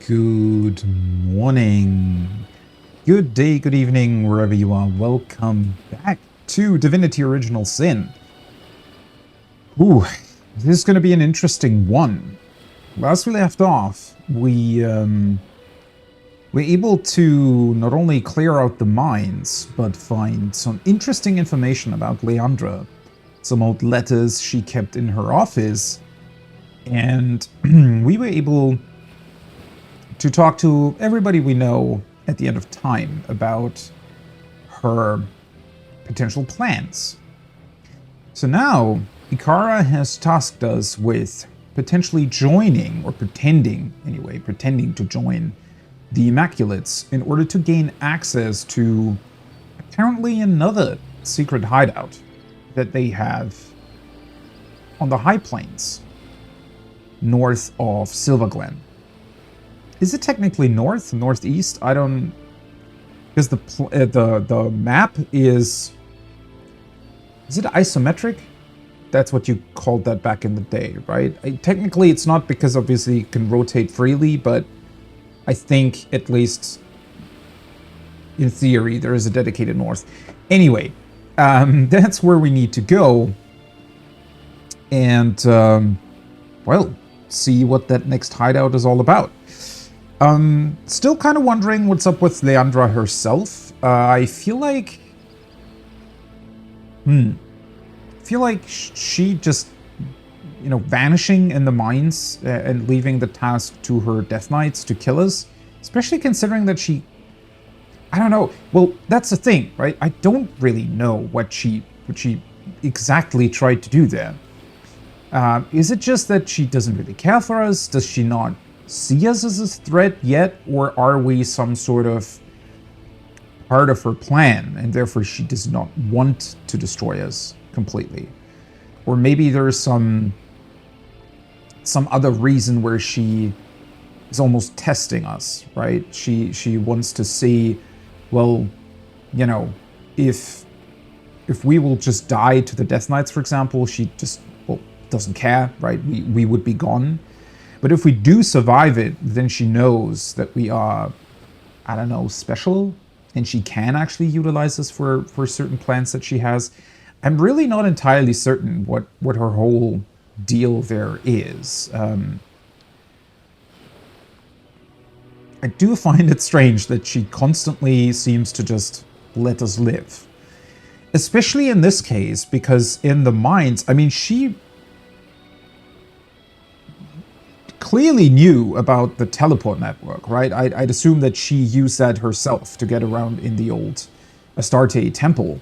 Good morning, good day, good evening, wherever you are. Welcome back to Divinity Original Sin. Ooh, this is going to be an interesting one. Last we left off, we're able to not only clear out the mines, but find some interesting information about Leandra. Some old letters she kept in her office, and we were able to talk to everybody we know at the end of time about her potential plans. So now, Ikara has tasked us with potentially joining, or pretending to join the Immaculates in order to gain access to apparently another secret hideout that they have on the High Plains, north of Silverglen. Is it technically north, northeast? I don't, because the map is it isometric? That's what you called that back in the day, right? Technically, it's not, because obviously it can rotate freely, but I think, at least in theory, there is a dedicated north. Anyway, that's where we need to go, and well, see what that next hideout is all about. Still kind of wondering what's up with Leandra herself. I feel like... she just, vanishing in the mines and leaving the task to her Death Knights to kill us. Especially considering that she... I don't know. Well, that's the thing, right? I don't really know what she exactly tried to do there. Is it just that she doesn't really care for us? Does she not see us as a threat yet, or are we some sort of part of her plan and therefore she does not want to destroy us completely? Or maybe there's some other reason where she is almost testing us, right? She wants to see, well, if we will just die to the Death Knights, for example, she just, well, doesn't care, right? We would be gone. But if we do survive it, then she knows that we are, I don't know, special, and she can actually utilize us for certain plans that she has. I'm really not entirely certain what her whole deal there is. I do find it strange that she constantly seems to just let us live. Especially in this case, because in the mines, I mean, she clearly knew about the teleport network, right? I'd assume that she used that herself to get around in the old Astarte temple.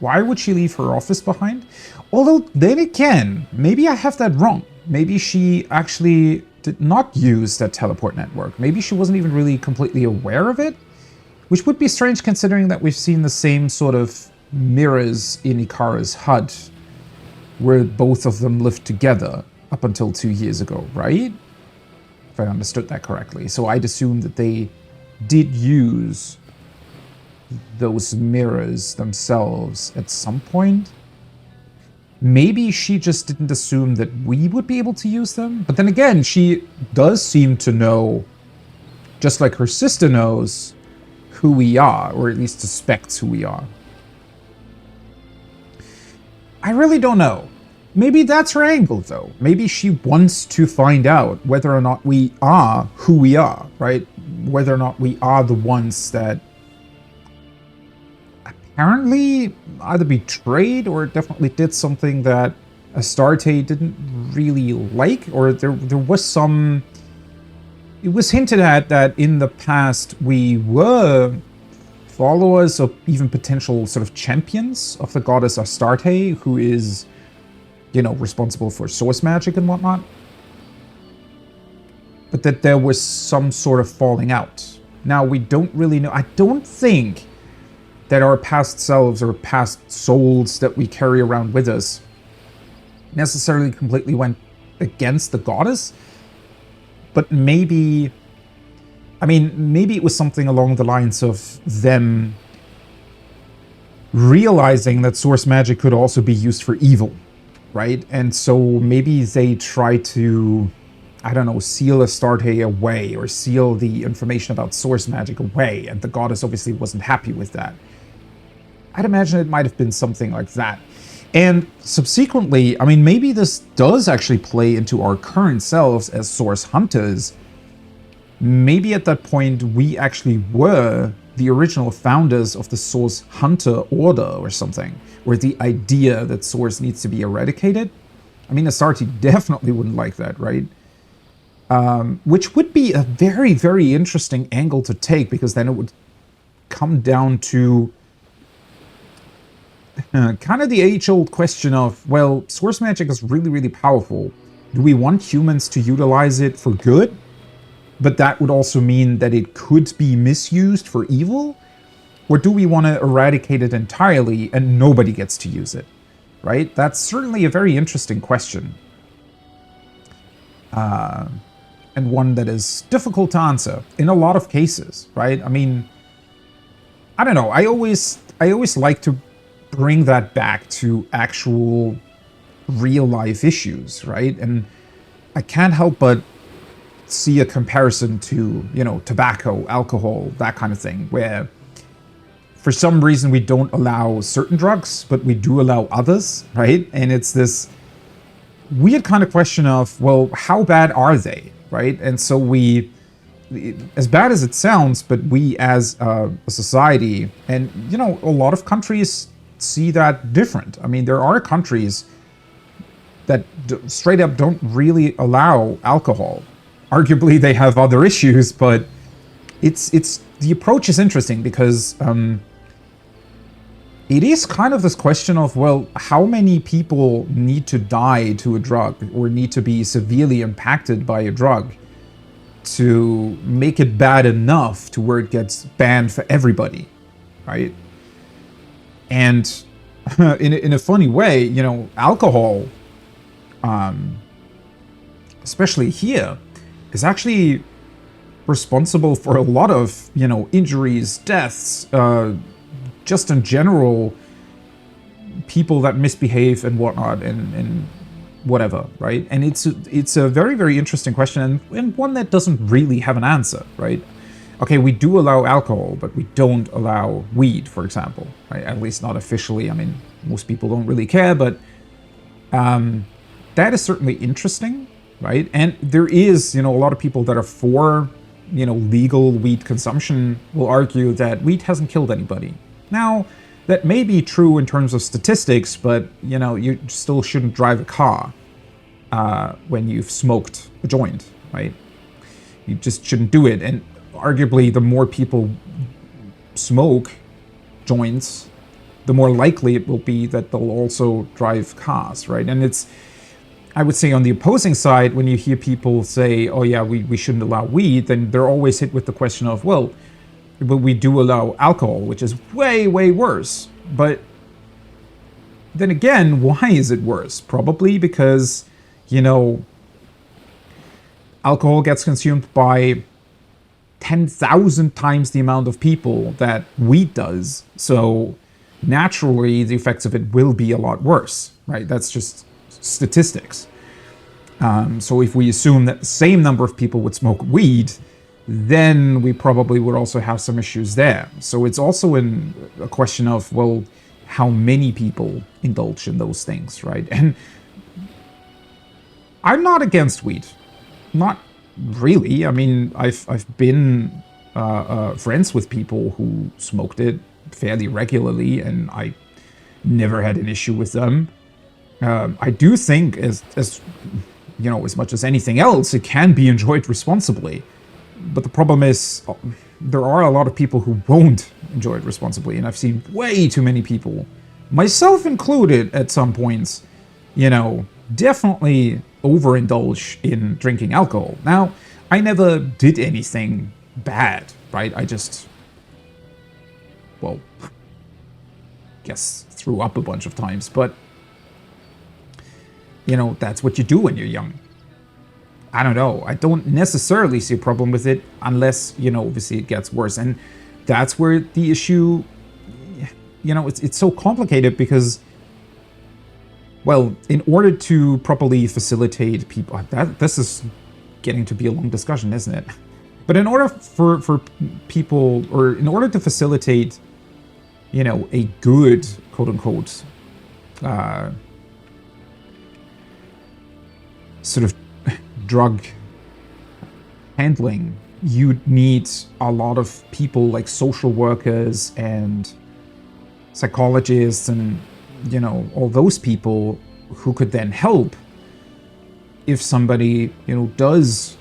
Why would she leave her office behind? Although, then again, maybe I have that wrong. Maybe she actually did not use that teleport network. Maybe she wasn't even really completely aware of it, which would be strange considering that we've seen the same sort of mirrors in Ikara's HUD, where both of them lived together up until 2 years ago, right? If I understood that correctly. So I'd assume that they did use those mirrors themselves at some point. Maybe she just didn't assume that we would be able to use them. But then again, she does seem to know, just like her sister knows, who we are, or at least suspects who we are. I really don't know. Maybe that's her angle, though. Maybe she wants to find out whether or not we are who we are, right? Whether or not we are the ones that apparently either betrayed or definitely did something that Astarte didn't really like, or there was some... It was hinted at that in the past we were followers or even potential sort of champions of the goddess Astarte, who is, responsible for source magic and whatnot. But that there was some sort of falling out. Now, we don't really know. I don't think that our past selves or past souls that we carry around with us necessarily completely went against the goddess. But maybe... maybe it was something along the lines of them realizing that source magic could also be used for evil. right? And so maybe they try to, I don't know, seal Astarte away or seal the information about source magic away, and the goddess obviously wasn't happy with that. I'd imagine it might have been something like that. And subsequently, I mean, maybe this does actually play into our current selves as source hunters. Maybe at that point we actually were the original founders of the Source Hunter Order or something, or the idea that Source needs to be eradicated. I mean, Astarte definitely wouldn't like that, right? Which would be a very, very interesting angle to take, because then it would come down to kind of the age-old question of, well, source magic is really, really powerful. Do we want humans to utilize it for good? But that would also mean that it could be misused for evil? Or do we want to eradicate it entirely and nobody gets to use it? Right? That's certainly a very interesting question. And one that is difficult to answer in a lot of cases, right? I mean, I don't know. I always like to bring that back to actual real life issues, right? And I can't help but see a comparison to, you know, tobacco, alcohol, that kind of thing, where for some reason we don't allow certain drugs, but we do allow others, right? And it's this weird kind of question of, well, how bad are they, right? And so we, as bad as it sounds, but we as a society, and, you know, a lot of countries see that different. I mean, there are countries that straight up don't really allow alcohol. Arguably, they have other issues, but it's the approach is interesting because it is kind of this question of, well, how many people need to die to a drug or need to be severely impacted by a drug to make it bad enough to where it gets banned for everybody, right? And in a funny way, you know, alcohol, especially here, is actually responsible for a lot of, you know, injuries, deaths, just in general, people that misbehave and whatnot, and whatever, right? And it's a very, very interesting question, and one that doesn't really have an answer, right? Okay, we do allow alcohol, but we don't allow weed, for example, right? At least not officially. I mean, most people don't really care, but that is certainly interesting, right? And there is, you know, a lot of people that are for, you know, legal weed consumption will argue that weed hasn't killed anybody. Now, that may be true in terms of statistics, but, you know, you still shouldn't drive a car when you've smoked a joint, right? You just shouldn't do it. And arguably, the more people smoke joints, the more likely it will be that they'll also drive cars, right? And it's, I would say on the opposing side, when you hear people say, oh yeah, we shouldn't allow weed, then they're always hit with the question of, well, but we do allow alcohol, which is way, way worse. But then again, why is it worse? Probably because, you know, alcohol gets consumed by 10,000 times the amount of people that weed does. So naturally, the effects of it will be a lot worse, right? That's just statistics. So if we assume that the same number of people would smoke weed, then we probably would also have some issues there. So it's also a question of, well, how many people indulge in those things, right? And I'm not against weed. Not really. I mean, I've been friends with people who smoked it fairly regularly, and I never had an issue with them. I do think, as you know, as much as anything else, it can be enjoyed responsibly. But the problem is, there are a lot of people who won't enjoy it responsibly, and I've seen way too many people, myself included at some points, you know, definitely overindulge in drinking alcohol. Now, I never did anything bad, right? I just, well, guess threw up a bunch of times, but, you know, that's what you do when you're young. I don't know. I don't necessarily see a problem with it unless, you know, obviously it gets worse. And that's where the issue, you know, it's so complicated because well, in order to properly facilitate people, this is getting to be a long discussion, isn't it? But in order for people, or in order to facilitate, you know, a good, quote unquote, sort of drug handling, you need a lot of people like social workers and psychologists and, you know, all those people who could then help if somebody, you know, does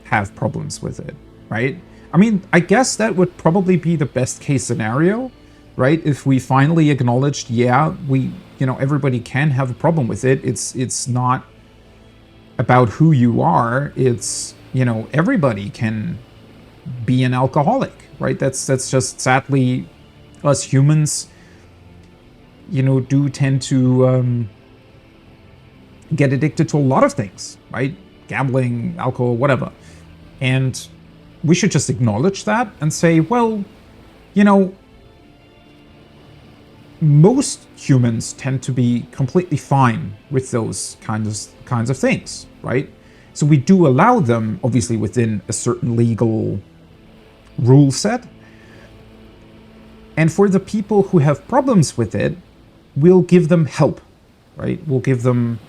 have problems with it, right? I mean, I guess that would probably be the best case scenario, right? If we finally acknowledged, yeah, we, you know, everybody can have a problem with it. It's not about who you are. It's, you know, everybody can be an alcoholic, right? That's just sadly us humans, you know, do tend to get addicted to a lot of things, right? Gambling, alcohol, whatever. And we should just acknowledge that and say, well, you know, most humans tend to be completely fine with those kinds of things, right? So we do allow them, obviously within a certain legal rule set. And for the people who have problems with it, we'll give them help, right? We'll give them,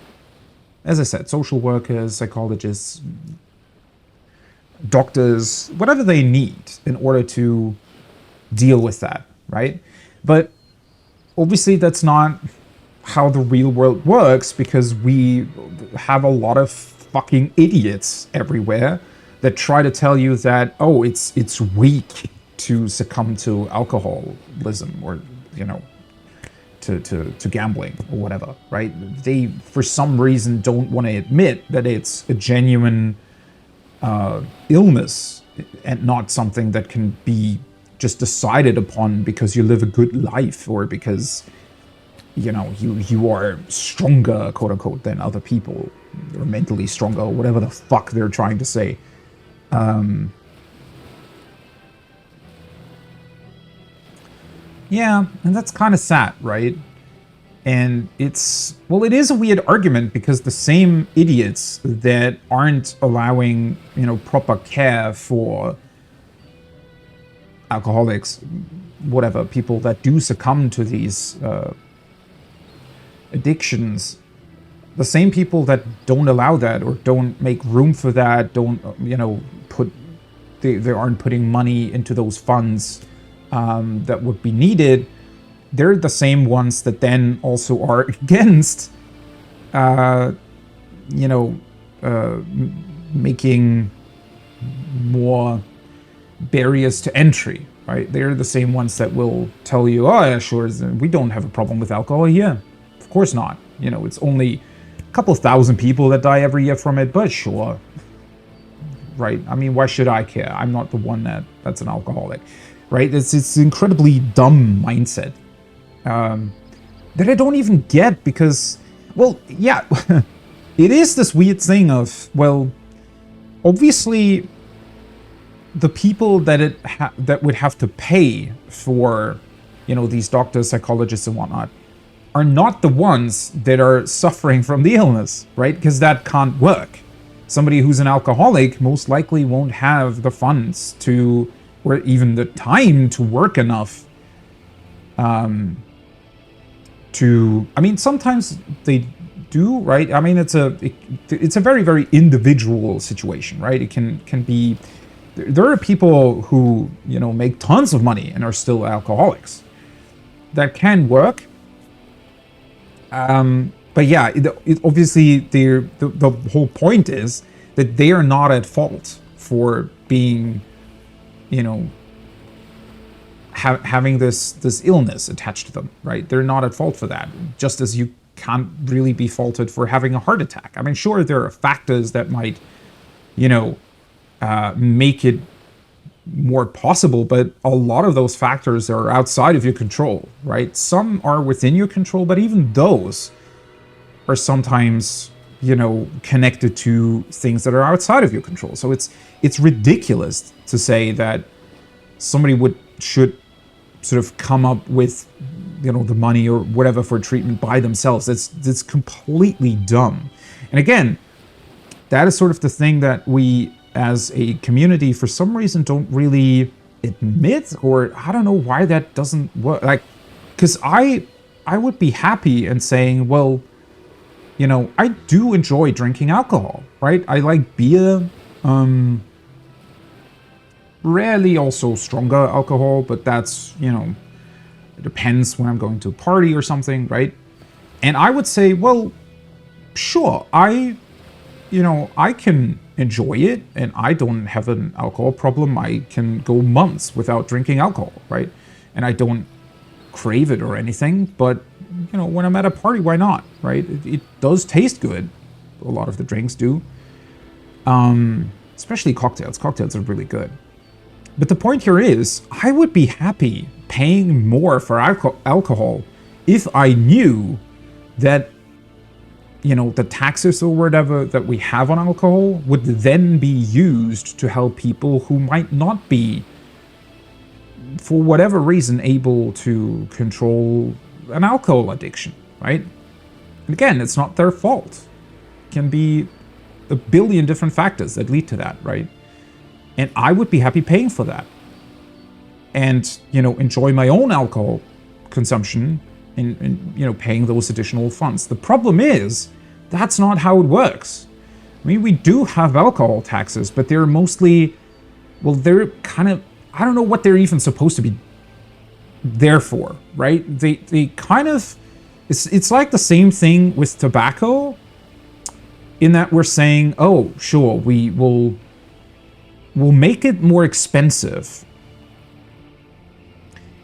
as I said, social workers, psychologists, doctors, whatever they need in order to deal with that, right? But obviously that's not how the real world works, because we have a lot of fucking idiots everywhere that try to tell you that, oh, it's weak to succumb to alcoholism, or, you know, to gambling or whatever, right? They, for some reason, don't want to admit that it's a genuine illness and not something that can be just decided upon because you live a good life, or because, you know, you are stronger, quote unquote, than other people, or mentally stronger, or whatever the fuck they're trying to say. Yeah, and that's kind of sad, right? And it's, well, it is a weird argument, because the same idiots that aren't allowing, you know, proper care for alcoholics, whatever, people that do succumb to these addictions, the same people that don't allow that, or don't make room for that, don't, you know, they aren't putting money into those funds that would be needed, they're the same ones that then also are against, you know, making more barriers to entry, right? They're the same ones that will tell you, oh yeah, sure, we don't have a problem with alcohol here. Of course not. You know, it's only a couple thousand people that die every year from it, but sure. Right? I mean, why should I care? I'm not the one that's an alcoholic, right? It's incredibly dumb mindset that I don't even get, because, well, yeah, it is this weird thing of, well, obviously the people that that would have to pay for, you know, these doctors, psychologists, and whatnot, are not the ones that are suffering from the illness, right? Because that can't work. Somebody who's an alcoholic most likely won't have the funds to, or even the time to work enough to, I mean, sometimes they do, right? I mean, it's a very, very individual situation, right? It can be, there are people who, you know, make tons of money and are still alcoholics. That can work. But yeah, obviously the whole point is that they are not at fault for being, you know, having this illness attached to them, right? They're not at fault for that. Just as you can't really be faulted for having a heart attack. I mean, sure, there are factors that might, you know, make it more possible, but a lot of those factors are outside of your control, right? Some are within your control, but even those are sometimes, you know, connected to things that are outside of your control. So it's ridiculous to say that somebody should sort of come up with you know, the money or whatever for treatment by themselves. That's completely dumb. And again, that is sort of the thing that we as a community for some reason don't really admit, or I don't know why that doesn't work. Like, because I would be happy in saying, well, you know, I do enjoy drinking alcohol, right? I like beer, rarely also stronger alcohol, but that's, you know, it depends when I'm going to a party or something, right? And I would say, well, sure, I can enjoy it, and I don't have an alcohol problem. I can go months without drinking alcohol, right? And I don't crave it or anything, but, you know, when I'm at a party, why not, right? It does taste good. A lot of the drinks do. Especially cocktails. Cocktails are really good. But the point here is, I would be happy paying more for alcohol if I knew that, you know, the taxes or whatever that we have on alcohol would then be used to help people who might not be, for whatever reason, able to control an alcohol addiction, right? And again, it's not their fault. It can be a billion different factors that lead to that, right? And I would be happy paying for that. And, you know, enjoy my own alcohol consumption and you know, paying those additional funds. The problem is, that's not how it works. I mean, we do have alcohol taxes, but they're mostly, well, they're kind of, I don't know what they're even supposed to be there for, right? They kind of, it's like the same thing with tobacco, in that we're saying, oh, sure, we'll make it more expensive,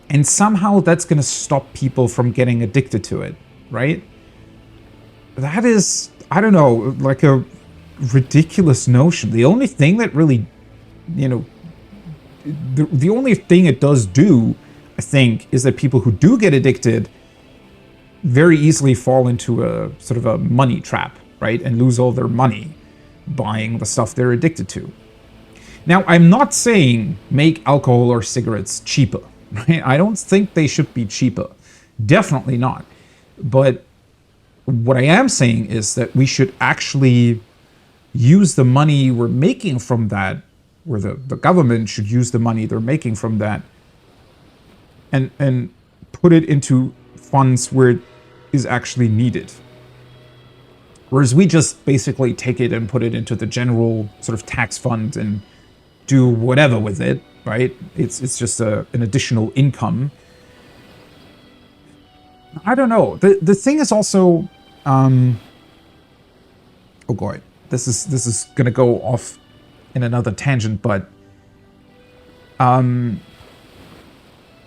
and somehow that's going to stop people from getting addicted to it, right? That is, I don't know, like a ridiculous notion. The only thing that really, you know, the only thing it does do, I think, is that people who do get addicted very easily fall into a sort of a money trap, right? And lose all their money buying the stuff they're addicted to. Now, I'm not saying make alcohol or cigarettes cheaper, right? I don't think they should be cheaper. Definitely not. But what I am saying is that we should actually use the money we're making from that, or the government should use the money they're making from that and put it into funds where it is actually needed. Whereas we just basically take it and put it into the general sort of tax fund and do whatever with it, right? It's just an additional income. I don't know. The thing is also, oh god, this is gonna go off in another tangent, but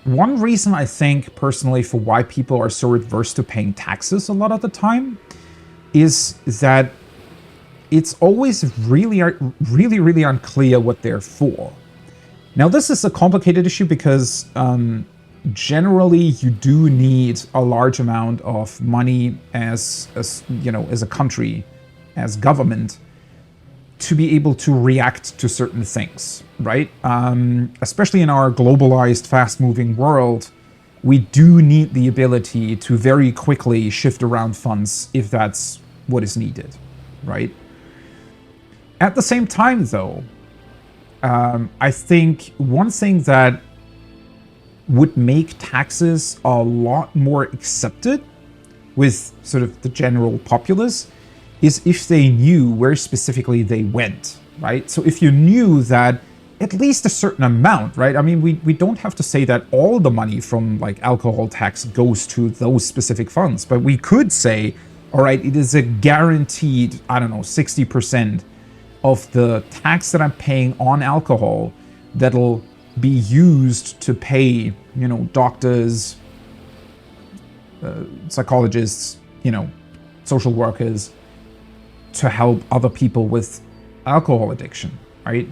one reason I think personally for why people are so adverse to paying taxes a lot of the time is that it's always really unclear what they're for. Now, this is a complicated issue because generally you do need a large amount of money as you know, as a country, as government, to be able to react to certain things, right? Especially in our globalized, fast-moving world, we do need the ability to very quickly shift around funds if that's what is needed, right? At the same time, though, I think one thing that would make taxes a lot more accepted with sort of the general populace is if they knew where specifically they went, right? So if you knew that at least a certain amount, right? I mean, we don't have to say that all the money from like alcohol tax goes to those specific funds, but we could say, all right, it is a guaranteed, I don't know, 60% of the tax that I'm paying on alcohol that'll be used to pay, you know, doctors, psychologists, you know, social workers, to help other people with alcohol addiction, right?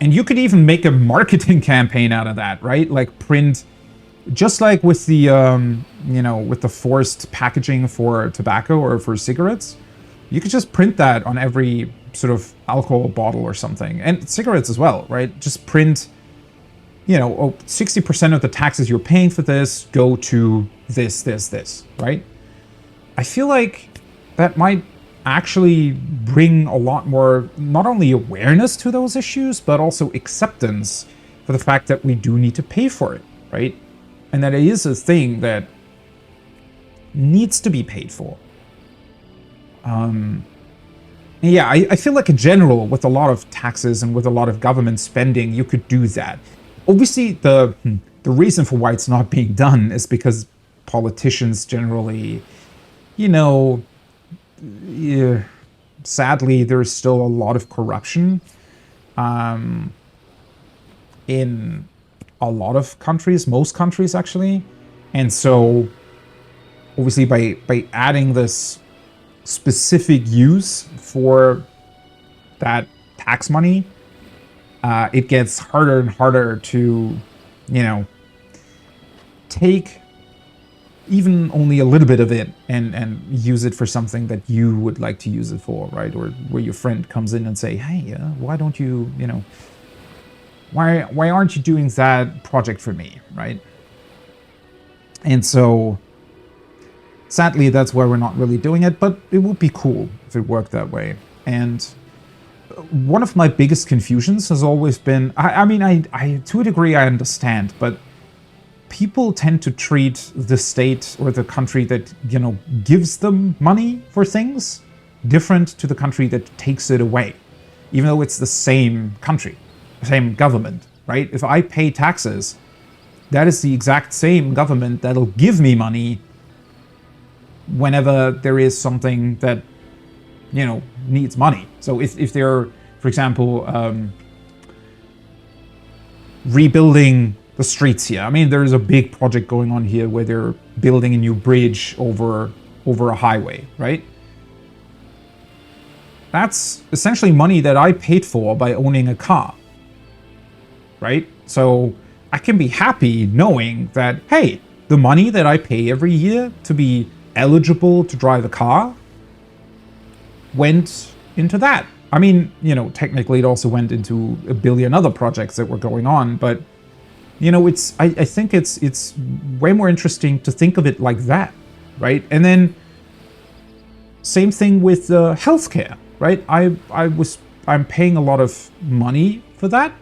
And you could even make a marketing campaign out of that, right? Like print, just like with the, you know, with the forced packaging for tobacco or for cigarettes, you could just print that on every sort of alcohol bottle or something. And cigarettes as well, right? Just print you know, oh, 60% of the taxes you're paying for this go to this, right? I feel like that might actually bring a lot more, not only awareness to those issues, but also acceptance for the fact that we do need to pay for it, right? And that it is a thing that needs to be paid for. Yeah, I feel like in general, with a lot of taxes and with a lot of government spending, you could do that. Obviously, the reason for why it's not being done is because politicians generally, you know, yeah, sadly, there's still a lot of corruption in a lot of countries, most countries actually. And so, obviously, by adding this specific use for that tax money, it gets harder and harder to, you know, take even only a little bit of it and use it for something that you would like to use it for, right? Or where your friend comes in and say, hey, why don't you, you know, why aren't you doing that project for me, right? And so, sadly, that's why we're not really doing it, but it would be cool if it worked that way. And one of my biggest confusions has always been, I mean, I to a degree I understand, but people tend to treat the state or the country that, you know, gives them money for things different to the country that takes it away, even though it's the same country, same government, right? If I pay taxes, that is the exact same government that'll give me money whenever there is something that, you know, needs money. So if they're, for example, rebuilding the streets here. I mean, there's a big project going on here where they're building a new bridge over a highway, right? That's essentially money that I paid for by owning a car, right? So I can be happy knowing that, hey, the money that I pay every year to be eligible to drive a car went into that. I mean, you know, technically it also went into a billion other projects that were going on, but, you know, it's, I think it's way more interesting to think of it like that, right? And then same thing with healthcare, right? I'm paying a lot of money for that,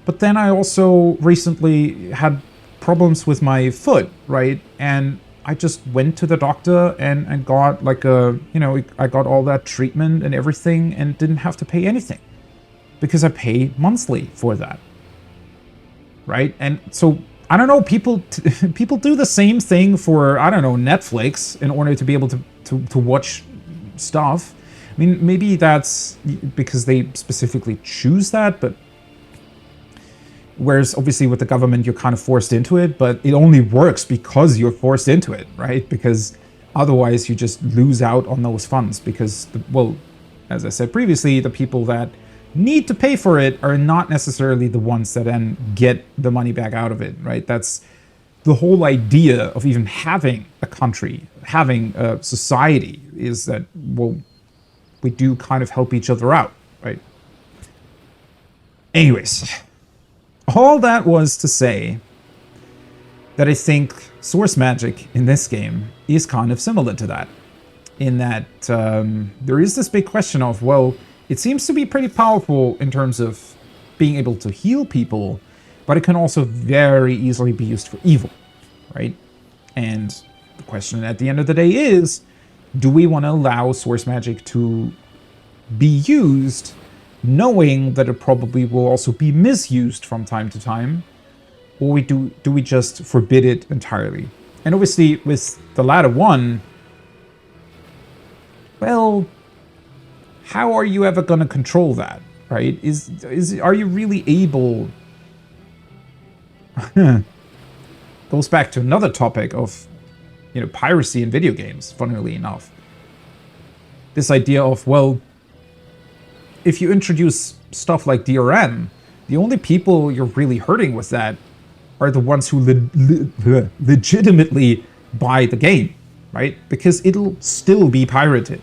but then I also recently had problems with my foot, right? And I just went to the doctor and got like a, you know, I got all that treatment and everything and didn't have to pay anything because I pay monthly for that, right? And so, I don't know, people do the same thing for, I don't know, Netflix in order to be able to watch stuff. I mean, maybe that's because they specifically choose that, but whereas obviously with the government, you're kind of forced into it, but it only works because you're forced into it, right? Because otherwise you just lose out on those funds because, well, as I said previously, the people that need to pay for it are not necessarily the ones that then get the money back out of it, right? That's the whole idea of even having a country, having a society, is that, well, we do kind of help each other out, right? Anyways, all that was to say that I think source magic in this game is kind of similar to that, in that there is this big question of, well, it seems to be pretty powerful in terms of being able to heal people, but it can also very easily be used for evil, right? And the question at the end of the day is, do we want to allow source magic to be used knowing that it probably will also be misused from time to time, or do we just forbid it entirely? And obviously with the latter one, well, how are you ever going to control that, right? Are you really able? Goes back to another topic of, you know, piracy in video games, funnily enough. This idea of, well, if you introduce stuff like DRM, the only people you're really hurting with that are the ones who legitimately buy the game, right? Because it'll still be pirated.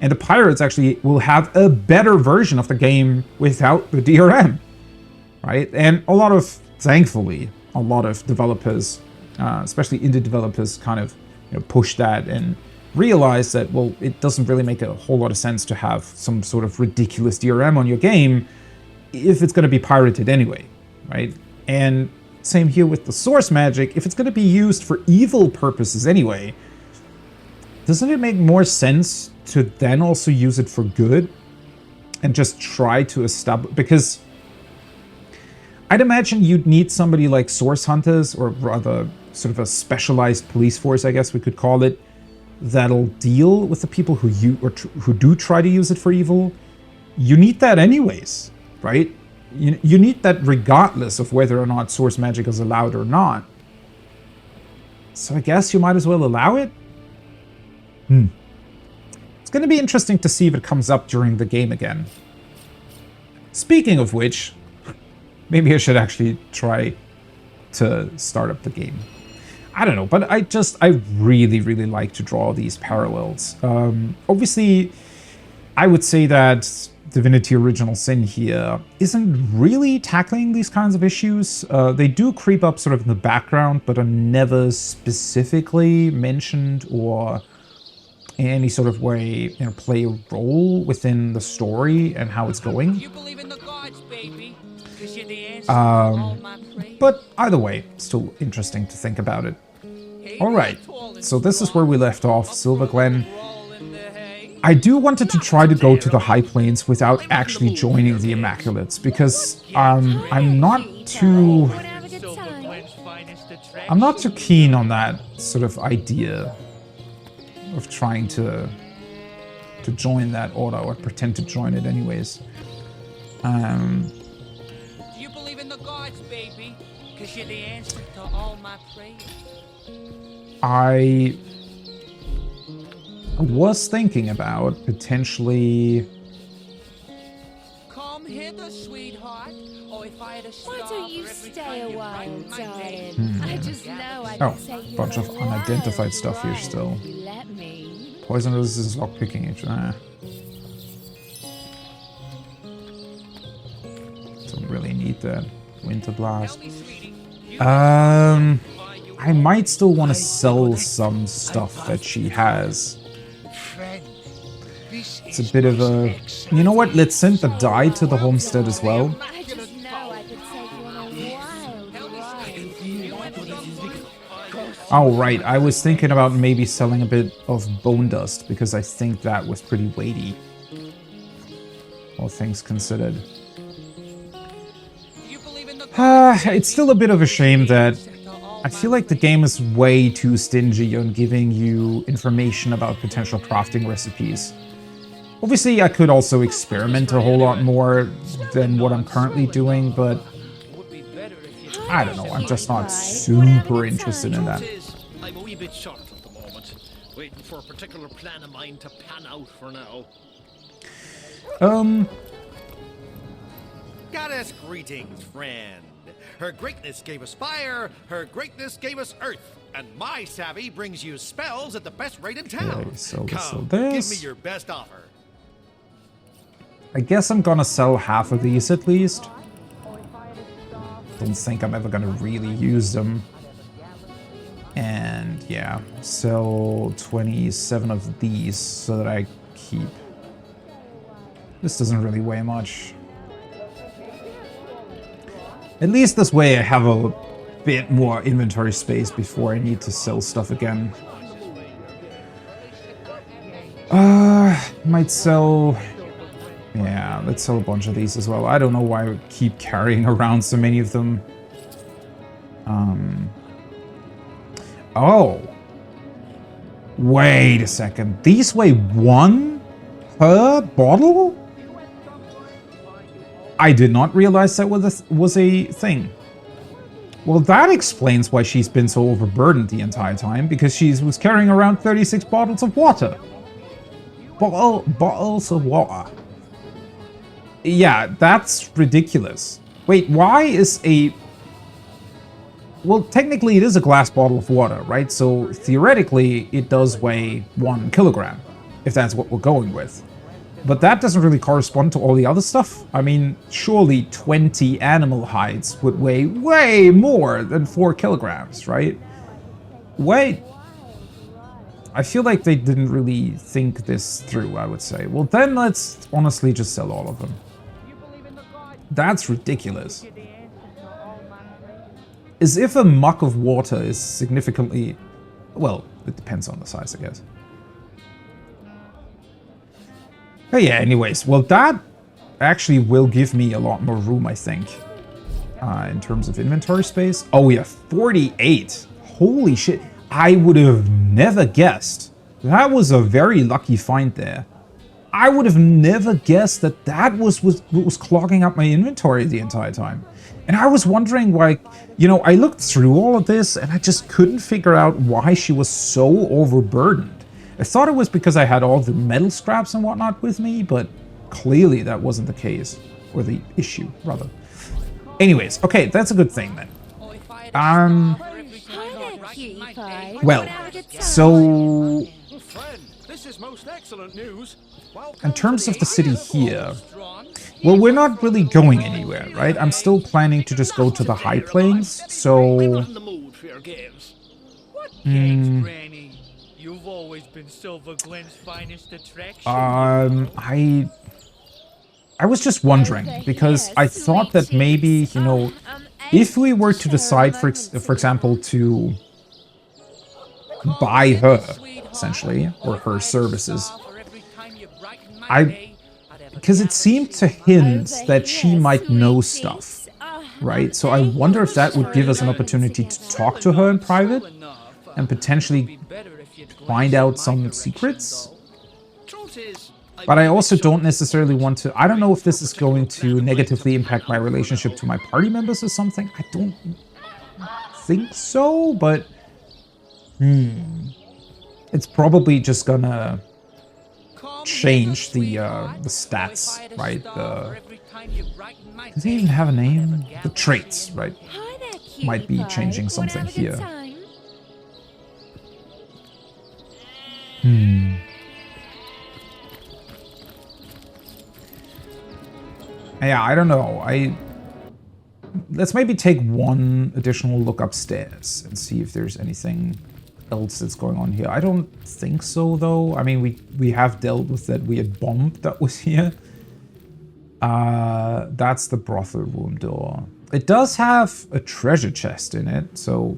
And the pirates actually will have a better version of the game without the DRM, right? And a lot of thankfully, a lot of developers, especially indie developers, kind of push that and realize that, well, it doesn't really make a whole lot of sense to have some sort of ridiculous DRM on your game if it's going to be pirated anyway, right? And same here with the source magic. If it's going to be used for evil purposes anyway, doesn't it make more sense to then also use it for good and just try to establish? Because I'd imagine you'd need somebody like source hunters, or rather sort of a specialized police force, I guess we could call it, that'll deal with the people who do try to use it for evil. You need that anyways, right? You need that regardless of whether or not source magic is allowed or not. So I guess you might as well allow it. It's going to be interesting to see if it comes up during the game again. Speaking of which, maybe I should actually try to start up the game. I don't know, but I really, really like to draw these parallels. Obviously, I would say that Divinity Original Sin here isn't really tackling these kinds of issues. They do creep up sort of in the background, but are never specifically mentioned or in any sort of way, play a role within the story and how it's going. You believe in the gods, baby, 'cause you're the answer to all my prayers. But either way, still interesting to think about it. Alright, so this is where we left off, Silver Glen. I do wanted to try to go to the High Plains without actually joining the Immaculates, because I'm not too keen on that sort of idea of trying to join that order, or pretend to join it anyways. You believe in the gods, baby, 'cause you're the answer to all my prayers. I was thinking about potentially... Come hither, sweetheart. Oh, if I had a star Why don't you for every stay time a you while, write my name. darling? I just know I Oh, can say you bunch of a unidentified wild stuff here ride still. if you let me. Poison resistance, lockpicking, don't really need that. Winter Blast. Tell me, sweetie, you I might still want to sell some stuff that she has. It's a bit of a... You know what? Let's send the dye to the homestead as well. I just know I could take you on a wild ride. Oh, right. I was thinking about maybe selling a bit of bone dust, because I think that was pretty weighty, all things considered. It's still a bit of a shame that I feel like the game is way too stingy on giving you information about potential crafting recipes. Obviously, I could also experiment a whole lot more than what I'm currently doing, but I don't know, I'm just not super interested in that. I'm a wee bit short at the moment, waiting for a particular plan of mine to pan out for now. Goddess greetings, friend. Her greatness gave us fire, her greatness gave us earth, and my savvy brings you spells at the best rate in town. Okay, so Come, this. give me your best offer. I guess I'm gonna sell half of these at least. Don't think I'm ever gonna really use them. And yeah, sell 27 of these so that I keep... This doesn't really weigh much. At least this way I have a bit more inventory space before I need to sell stuff again. Might sell... Yeah, let's sell a bunch of these as well. I don't know why I keep carrying around so many of them. Oh. Wait a second. These weigh 1 per bottle? I did not realize that was a thing. Well, that explains why she's been so overburdened the entire time, because she was carrying around 36 bottles of water. Bottles of water. Yeah, that's ridiculous. Wait, why is a... Well, technically it is a glass bottle of water, right? So theoretically it does weigh 1 kilogram, if that's what we're going with. But that doesn't really correspond to all the other stuff. I mean, surely 20 animal hides would weigh way more than 4 kilograms, right? Wait. I feel like they didn't really think this through, I would say. Well, then let's honestly just sell all of them. That's ridiculous. As if a muck of water is significantly... Well, it depends on the size, I guess. Oh yeah, anyways. Well, that actually will give me a lot more room, I think. In terms of inventory space. Oh yeah, 48. Holy shit. I would have never guessed. That was a very lucky find there. I would have never guessed that that was what was clogging up my inventory the entire time. And I was wondering why, you know, I looked through all of this and I just couldn't figure out why she was so overburdened. I thought it was because I had all the metal scraps and whatnot with me, but clearly that wasn't the case. Or the issue, rather. Anyways, okay, that's a good thing then. Well, so... This is most excellent news. In terms of the city here, well, we're not really going anywhere, right? I'm still planning to just go to the high plains, so... I'm not in the mood for your games. What games, Granny? You've always been Silver Glen's finest attraction. I was just wondering, because I thought that maybe, you know, if we were to decide, for example, to buy her, essentially, or her services, because it seemed to hint that she might know stuff, right? So I wonder if that would give us an opportunity to talk to her in private and potentially find out some secrets. But I also don't necessarily want to... I don't know if this is going to negatively impact my relationship to my party members or something. I don't think so, but... It's probably just gonna change the stats, right? Does he even have a name? The traits, right? Might be changing something here. Yeah, I don't know. Let's maybe take one additional look upstairs and see if there's anything else that's going on here. I don't think so, though. I mean, we have dealt with that weird bomb that was here. That's the brothel room door. It does have a treasure chest in it, so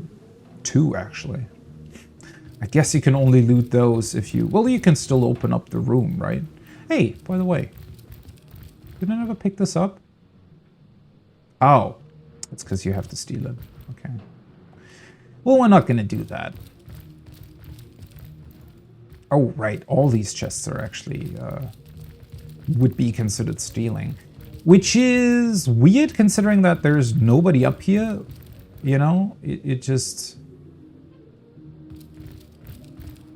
2 actually. I guess you can only loot those if you... Well, you can still open up the room, right? Hey, by the way, did I never pick this up? Oh, it's because you have to steal it. Okay. Well, we're not going to do that. Oh, right. All these chests are actually... would be considered stealing. Which is weird considering that there's nobody up here. You know? It just...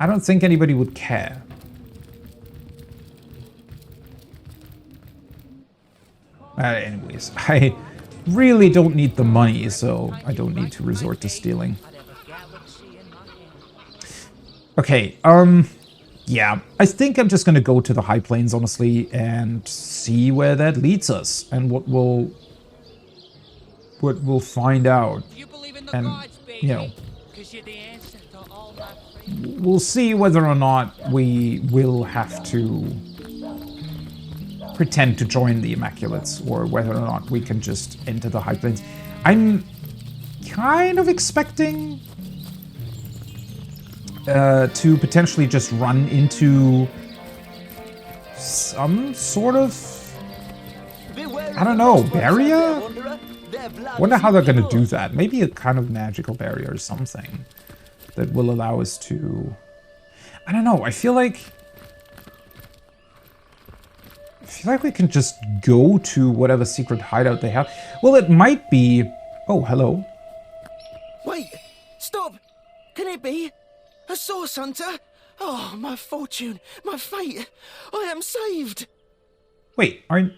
I don't think anybody would care. Anyways, I really don't need the money, so I don't need to resort to stealing. Okay, yeah, I think I'm just gonna go to the high plains, honestly, and see where that leads us, and what we'll find out. And, you know, we'll see whether or not we will have to pretend to join the Immaculates, or whether or not we can just enter the high plains. I'm kind of expecting to potentially just run into some sort of, I don't know, barrier? Wonder how they're gonna do that. Maybe a kind of magical barrier or something that will allow us to... I don't know, I feel like we can just go to whatever secret hideout they have. Well, it might be... Oh, hello. Wait! Stop! Can it be? A source hunter? Oh, my fortune, my fate. I am saved. Wait, aren't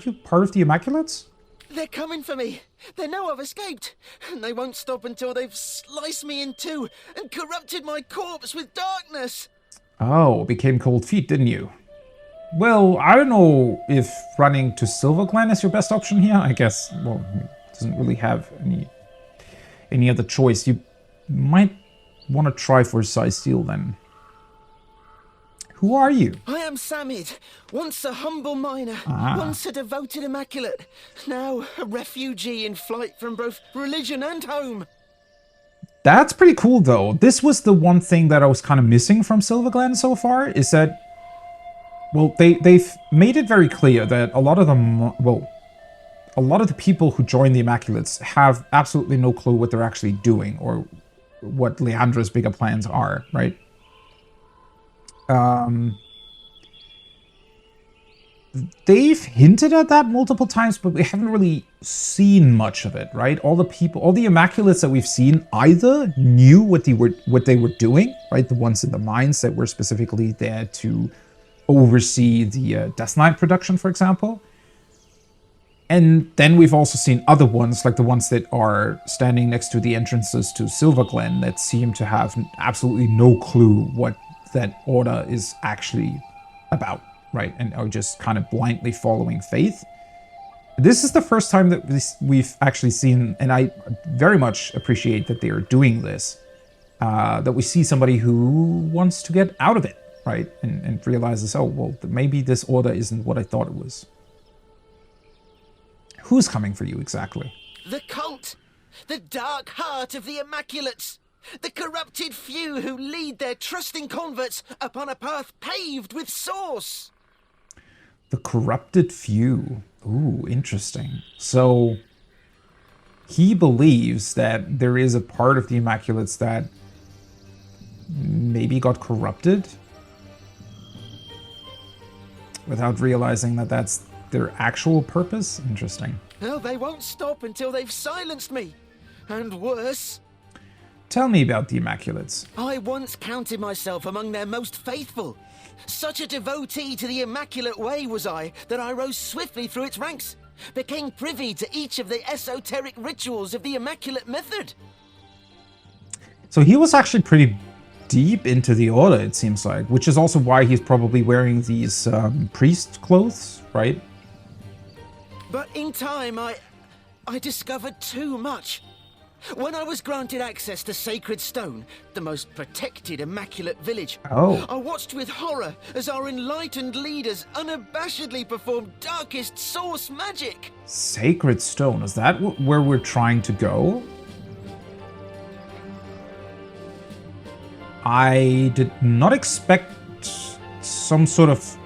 you part of the Immaculates? They're coming for me. They know I've escaped. And they won't stop until they've sliced me in two and corrupted my corpse with darkness. Oh, became cold feet, didn't you? Well, I don't know if running to Silver Glen is your best option here. I guess, well, he doesn't really have any other choice. You might want to try for Size Steel then. Who are you? I am Samid, once a humble miner, once a devoted immaculate, now a refugee in flight from both religion and home. That's pretty cool, though. This was the one thing that I was kind of missing from Silver Glen so far, is that, well, they've made it very clear that a lot of the people who join the Immaculates have absolutely no clue what they're actually doing or what Leandra's bigger plans are, right? They've hinted at that multiple times, but we haven't really seen much of it, right? All the Immaculates that we've seen either knew what they were doing, right? The ones in the mines that were specifically there to oversee the Death Knight production, for example. And then we've also seen other ones, like the ones that are standing next to the entrances to Silver Glen, that seem to have absolutely no clue what that order is actually about, right? And are just kind of blindly following Faith. This is the first time that we've actually seen, and I very much appreciate that they are doing this, that we see somebody who wants to get out of it, right? And realizes, oh, well, maybe this order isn't what I thought it was. Who's coming for you exactly? The cult, the dark heart of the Immaculates, the corrupted few who lead their trusting converts upon a path paved with source. The corrupted few. Ooh, interesting. So he believes that there is a part of the Immaculates that maybe got corrupted without realizing that that's their actual purpose? Interesting. Well, they won't stop until they've silenced me. And worse. Tell me about the Immaculates. I once counted myself among their most faithful. Such a devotee to the Immaculate Way was I, that I rose swiftly through its ranks, became privy to each of the esoteric rituals of the Immaculate Method. So he was actually pretty deep into the order, it seems like, which is also why he's probably wearing these priest clothes, right? But in time, I discovered too much. When I was granted access to Sacred Stone, the most protected Immaculate village, I watched with horror as our enlightened leaders unabashedly performed darkest source magic. Sacred Stone, is that where we're trying to go? I did not expect some sort of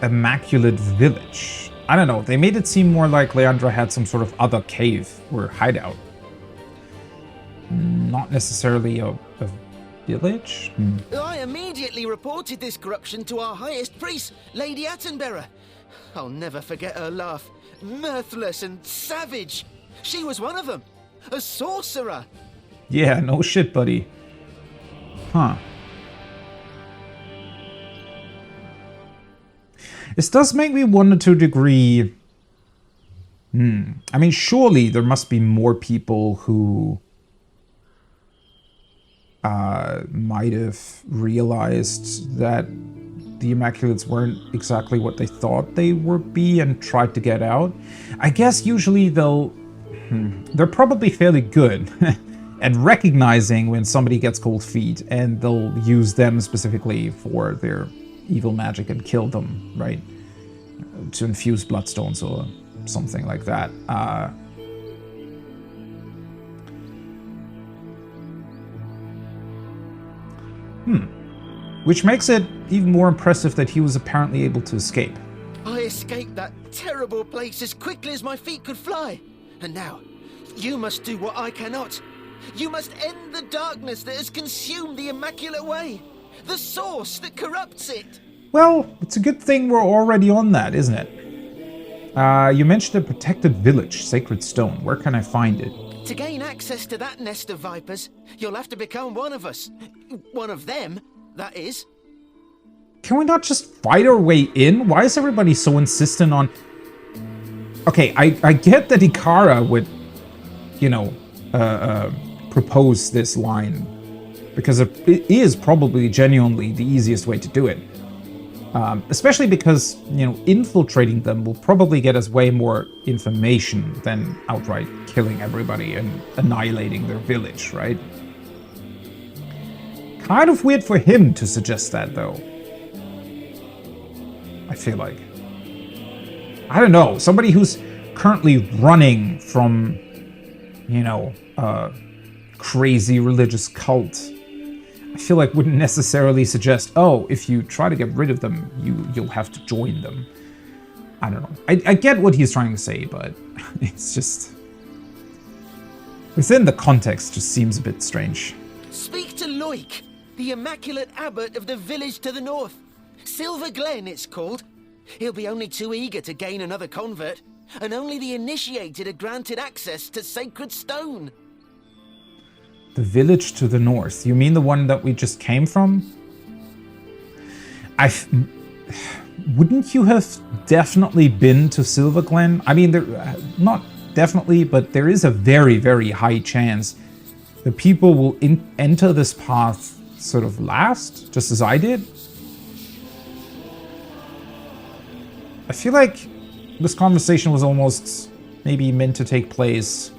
Immaculate village. I don't know, they made it seem more like Leandra had some sort of other cave or hideout. Not necessarily a village? I immediately reported this corruption to our highest priest, Lady Attenbearer. I'll never forget her laugh. Mirthless and savage. She was one of them. A sorcerer. Yeah, no shit, buddy. Huh. This does make me wonder to a degree. I mean, surely there must be more people who might have realized that the Immaculates weren't exactly what they thought they would be and tried to get out. I guess usually they're probably fairly good at recognizing when somebody gets cold feet, and they'll use them specifically for their evil magic and kill them, right? To infuse bloodstones or something like that. Which makes it even more impressive that he was apparently able to escape. I escaped that terrible place as quickly as my feet could fly. And now, you must do what I cannot. You must end the darkness that has consumed the Immaculate Way. The source that corrupts it. Well, it's a good thing we're already on that, isn't it? You mentioned a protected village, Sacred Stone. Where can I find it? To gain access to that nest of vipers, you'll have to become one of us. One of them, that is. Can we not just fight our way in? Why is everybody so insistent on... Okay, I get that Ikara would, you know, propose this line, because it is probably genuinely the easiest way to do it. Especially because, you know, infiltrating them will probably get us way more information than outright killing everybody and annihilating their village, right? Kind of weird for him to suggest that, though. I feel like. I don't know. Somebody who's currently running from, you know, a crazy religious cult, I feel like wouldn't necessarily suggest, oh, if you try to get rid of them, you'll have to join them. I don't know. I get what he's trying to say, but it's just... within the context, just seems a bit strange. Speak to Loik, the Immaculate Abbot of the village to the north. Silver Glen, it's called. He'll be only too eager to gain another convert, and only the initiated are granted access to Sacred Stone. The village to the north. You mean the one that we just came from? Wouldn't you have definitely been to Silver Glen? I mean, not definitely, but there is a very, very high chance that people will enter this path sort of last, just as I did. I feel like this conversation was almost maybe meant to take place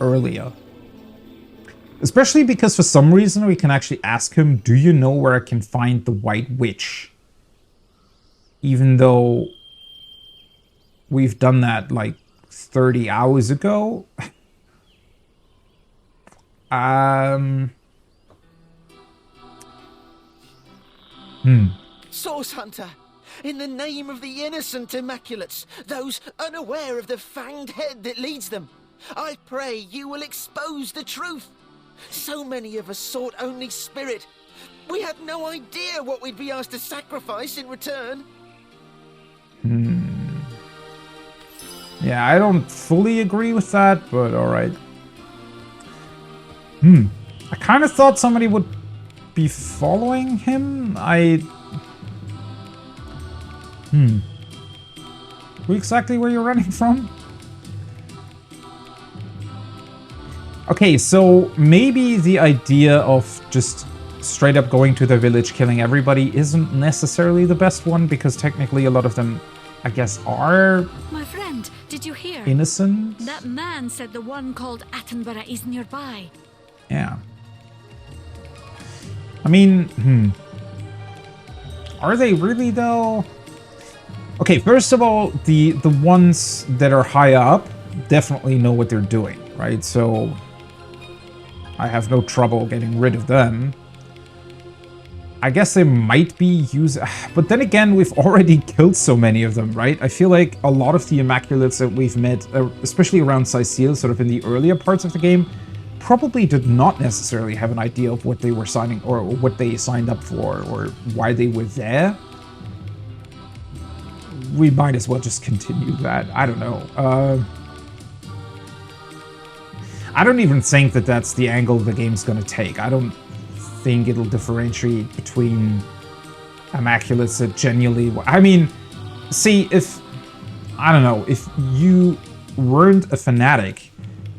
earlier. Especially because for some reason we can actually ask him, do you know where I can find the White Witch? Even though we've done that like 30 hours ago. Source Hunter, in the name of the innocent Immaculates, those unaware of the fanged head that leads them, I pray you will expose the truth. So many of us sought only spirit. We had no idea what we'd be asked to sacrifice in return. Yeah, I don't fully agree with that, but alright. I kind of thought somebody would be following him. Exactly where you're running from? Okay, so maybe the idea of just straight up going to the village, killing everybody, isn't necessarily the best one, because technically a lot of them, I guess, are... My friend, did you hear? Innocent? That man said the one called Attenborough is nearby. Yeah. I mean, Are they really, though? Okay, first of all, the ones that are high up definitely know what they're doing, right? So I have no trouble getting rid of them. I guess they might be used, but then again, we've already killed so many of them, right? I feel like a lot of the Immaculates that we've met, especially around Cecile, sort of in the earlier parts of the game, probably did not necessarily have an idea of what they were signing, or what they signed up for, or why they were there. We might as well just continue that. I don't know. I don't even think that that's the angle the game's going to take. I don't think it'll differentiate between Immaculates that genuinely... I mean, see, if... I don't know. If you weren't a fanatic,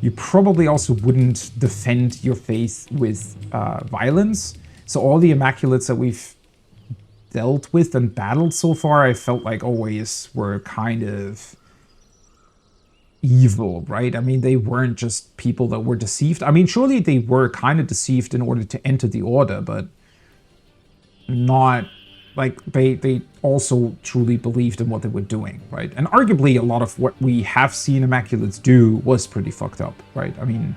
you probably also wouldn't defend your faith with violence. So all the Immaculates that we've dealt with and battled so far, I felt like always were kind of evil, right? I mean, they weren't just people that were deceived. I mean, surely they were kind of deceived in order to enter the order, but not like they also truly believed in what they were doing, right? And arguably a lot of what we have seen Immaculates do was pretty fucked up, right? I mean,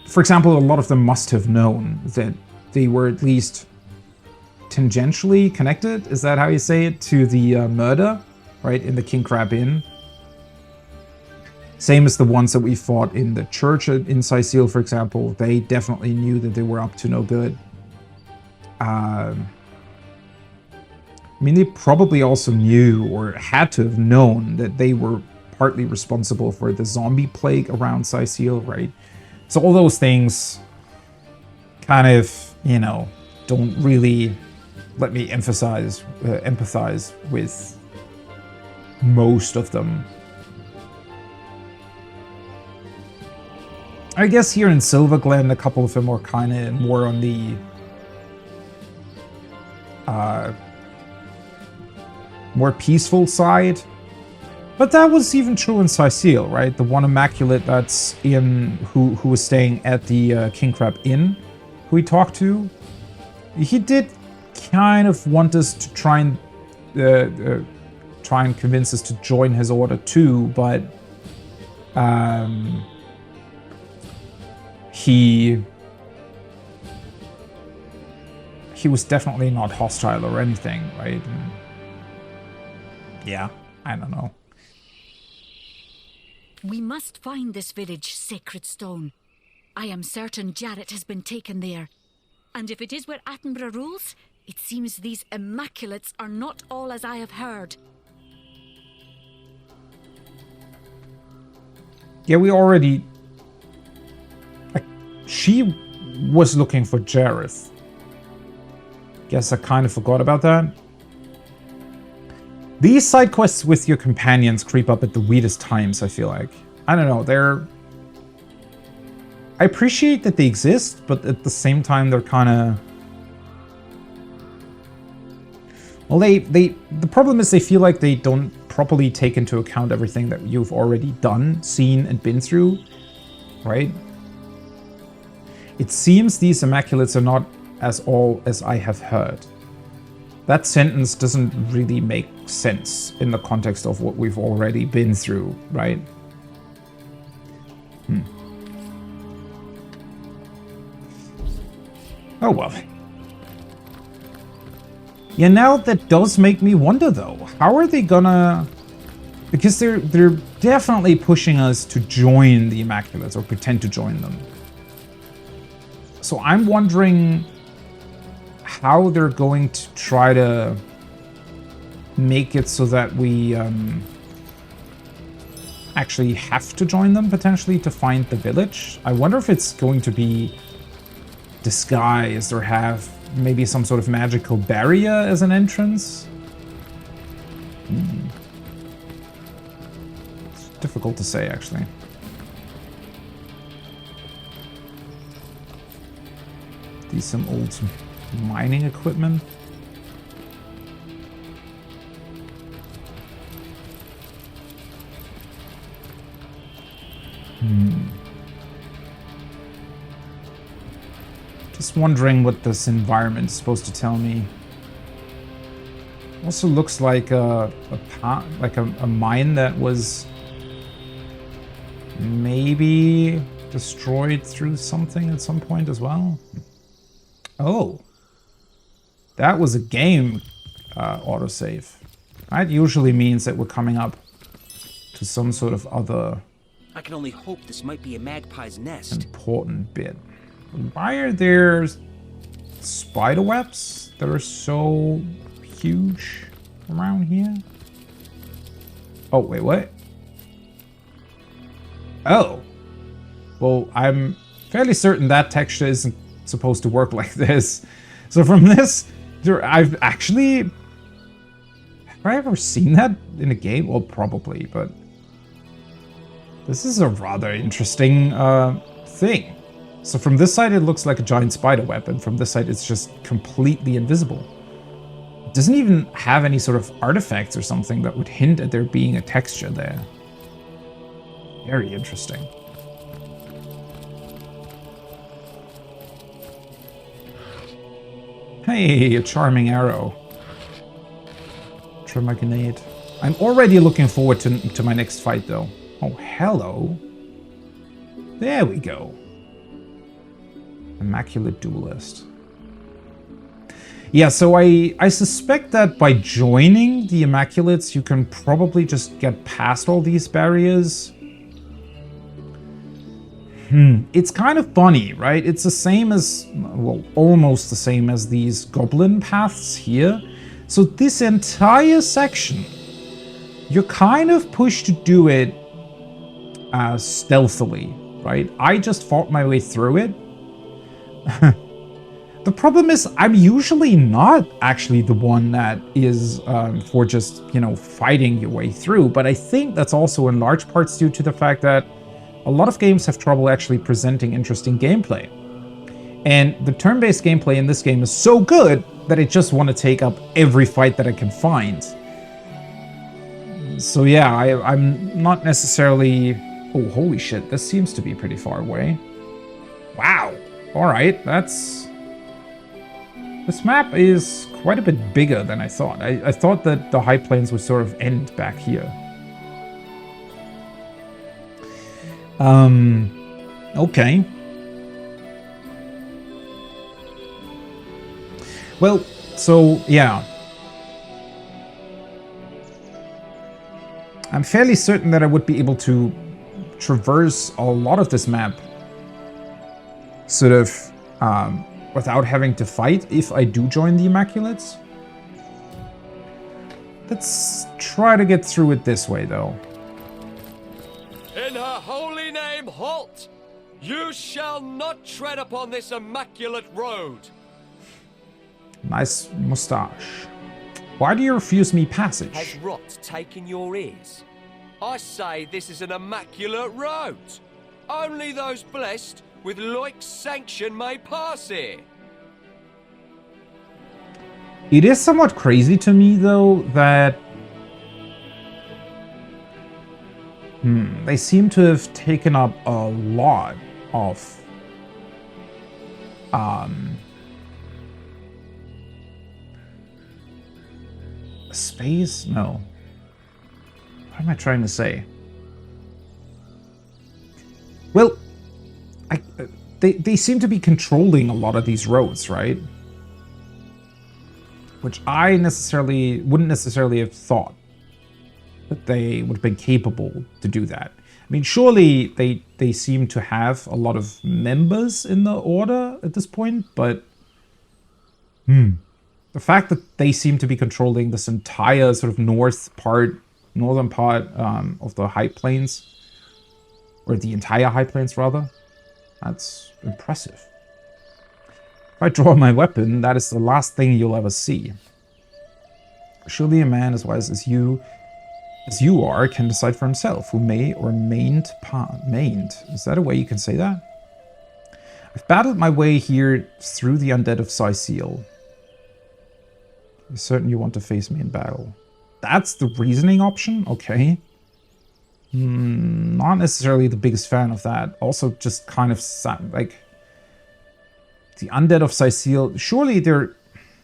for example, a lot of them must have known that they were at least tangentially connected, is that how you say it, to the murder, right, in the King Crab Inn. Same as the ones that we fought in the church in Cecile, for example. They definitely knew that they were up to no good. I mean, they probably also knew, or had to have known, that they were partly responsible for the zombie plague around Cecile, right? So all those things kind of, you know, don't really let me empathize with most of them. I guess here in Silverglen, a couple of them were kind of more on the more peaceful side. But that was even true in Sicile, right? The one Immaculate that's in who was staying at the King Crab Inn, who we talked to. He did kind of want us to try and convince us to join his order too, but he was definitely not hostile or anything, right? And yeah, I don't know. We must find this village, Sacred Stone. I am certain Jarrett has been taken there. And if it is where Attenborough rules, it seems these Immaculates are not all as I have heard. Yeah, we already... she was looking for Jareth. Guess I kind of forgot about that. These side quests with your companions creep up at the weirdest times, I feel like. I don't know, they're... I appreciate that they exist, but at the same time they're kind of... Well, the problem is they feel like they don't properly take into account everything that you've already done, seen, and been through, right? It seems these Immaculates are not as all as I have heard. That sentence doesn't really make sense in the context of what we've already been through, right? Oh well. Yeah, now that does make me wonder though. How are they gonna... Because they're definitely pushing us to join the Immaculates or pretend to join them. So I'm wondering how they're going to try to make it so that we actually have to join them potentially to find the village. I wonder if it's going to be disguised or have maybe some sort of magical barrier as an entrance. It's difficult to say, actually. These some old mining equipment. Just wondering what this environment is supposed to tell me. Also looks like a mine that was maybe destroyed through something at some point as well. Oh, that was a game autosave. That usually means that we're coming up to some sort of other... I can only hope this might be a magpie's nest. Important bit. Why are there spider webs that are so huge around here? Oh, wait, what? Oh. Well, I'm fairly certain that texture isn't supposed to work like this. So from this, I've actually... Have I ever seen that in a game? Well, probably, but... This is a rather interesting thing. So from this side, it looks like a giant spider web, and from this side, it's just completely invisible. It doesn't even have any sort of artifacts or something that would hint at there being a texture there. Very interesting. Hey, a charming arrow. Try my grenade. I'm already looking forward to my next fight, though. Oh, hello. There we go. Immaculate Duelist. Yeah, so I suspect that by joining the Immaculates, you can probably just get past all these barriers. It's kind of funny, right? It's the same as, well, almost the same as these goblin paths here. So this entire section, you're kind of pushed to do it stealthily, right? I just fought my way through it. The problem is I'm usually not actually the one that is for just, you know, fighting your way through, but I think that's also in large parts due to the fact that a lot of games have trouble actually presenting interesting gameplay. And the turn-based gameplay in this game is so good that I just want to take up every fight that I can find. So yeah, I'm not necessarily... Oh, holy shit, this seems to be pretty far away. Wow. Alright, that's... This map is quite a bit bigger than I thought. I thought that the high plains would sort of end back here. Okay. Well, so, yeah. I'm fairly certain that I would be able to traverse a lot of this map sort of without having to fight if I do join the Immaculates. Let's try to get through it this way, though. In her holy name, halt! You shall not tread upon this immaculate road. Nice moustache. Why do you refuse me passage? Has rot taken your ears? I say this is an immaculate road. Only those blessed with like sanction may pass here. It is somewhat crazy to me, though, that... they seem to have taken up a lot of... space? No. What am I trying to say? Well, they seem to be controlling a lot of these roads, right? Which I wouldn't necessarily have thought that they would have been capable to do that. I mean, surely they seem to have a lot of members in the order at this point, but the fact that they seem to be controlling this entire sort of northern part of the High Plains, or the entire High Plains rather, that's impressive. If I draw my weapon, that is the last thing you'll ever see. Surely a man as wise as you are can decide for himself who may or mayn't. Is that a way you can say that? I've battled my way here through the undead of Syceal. You're certain you want to face me in battle. That's the reasoning option? Okay. Not necessarily the biggest fan of that. Also just kind of like... The undead of Syceal, surely they're...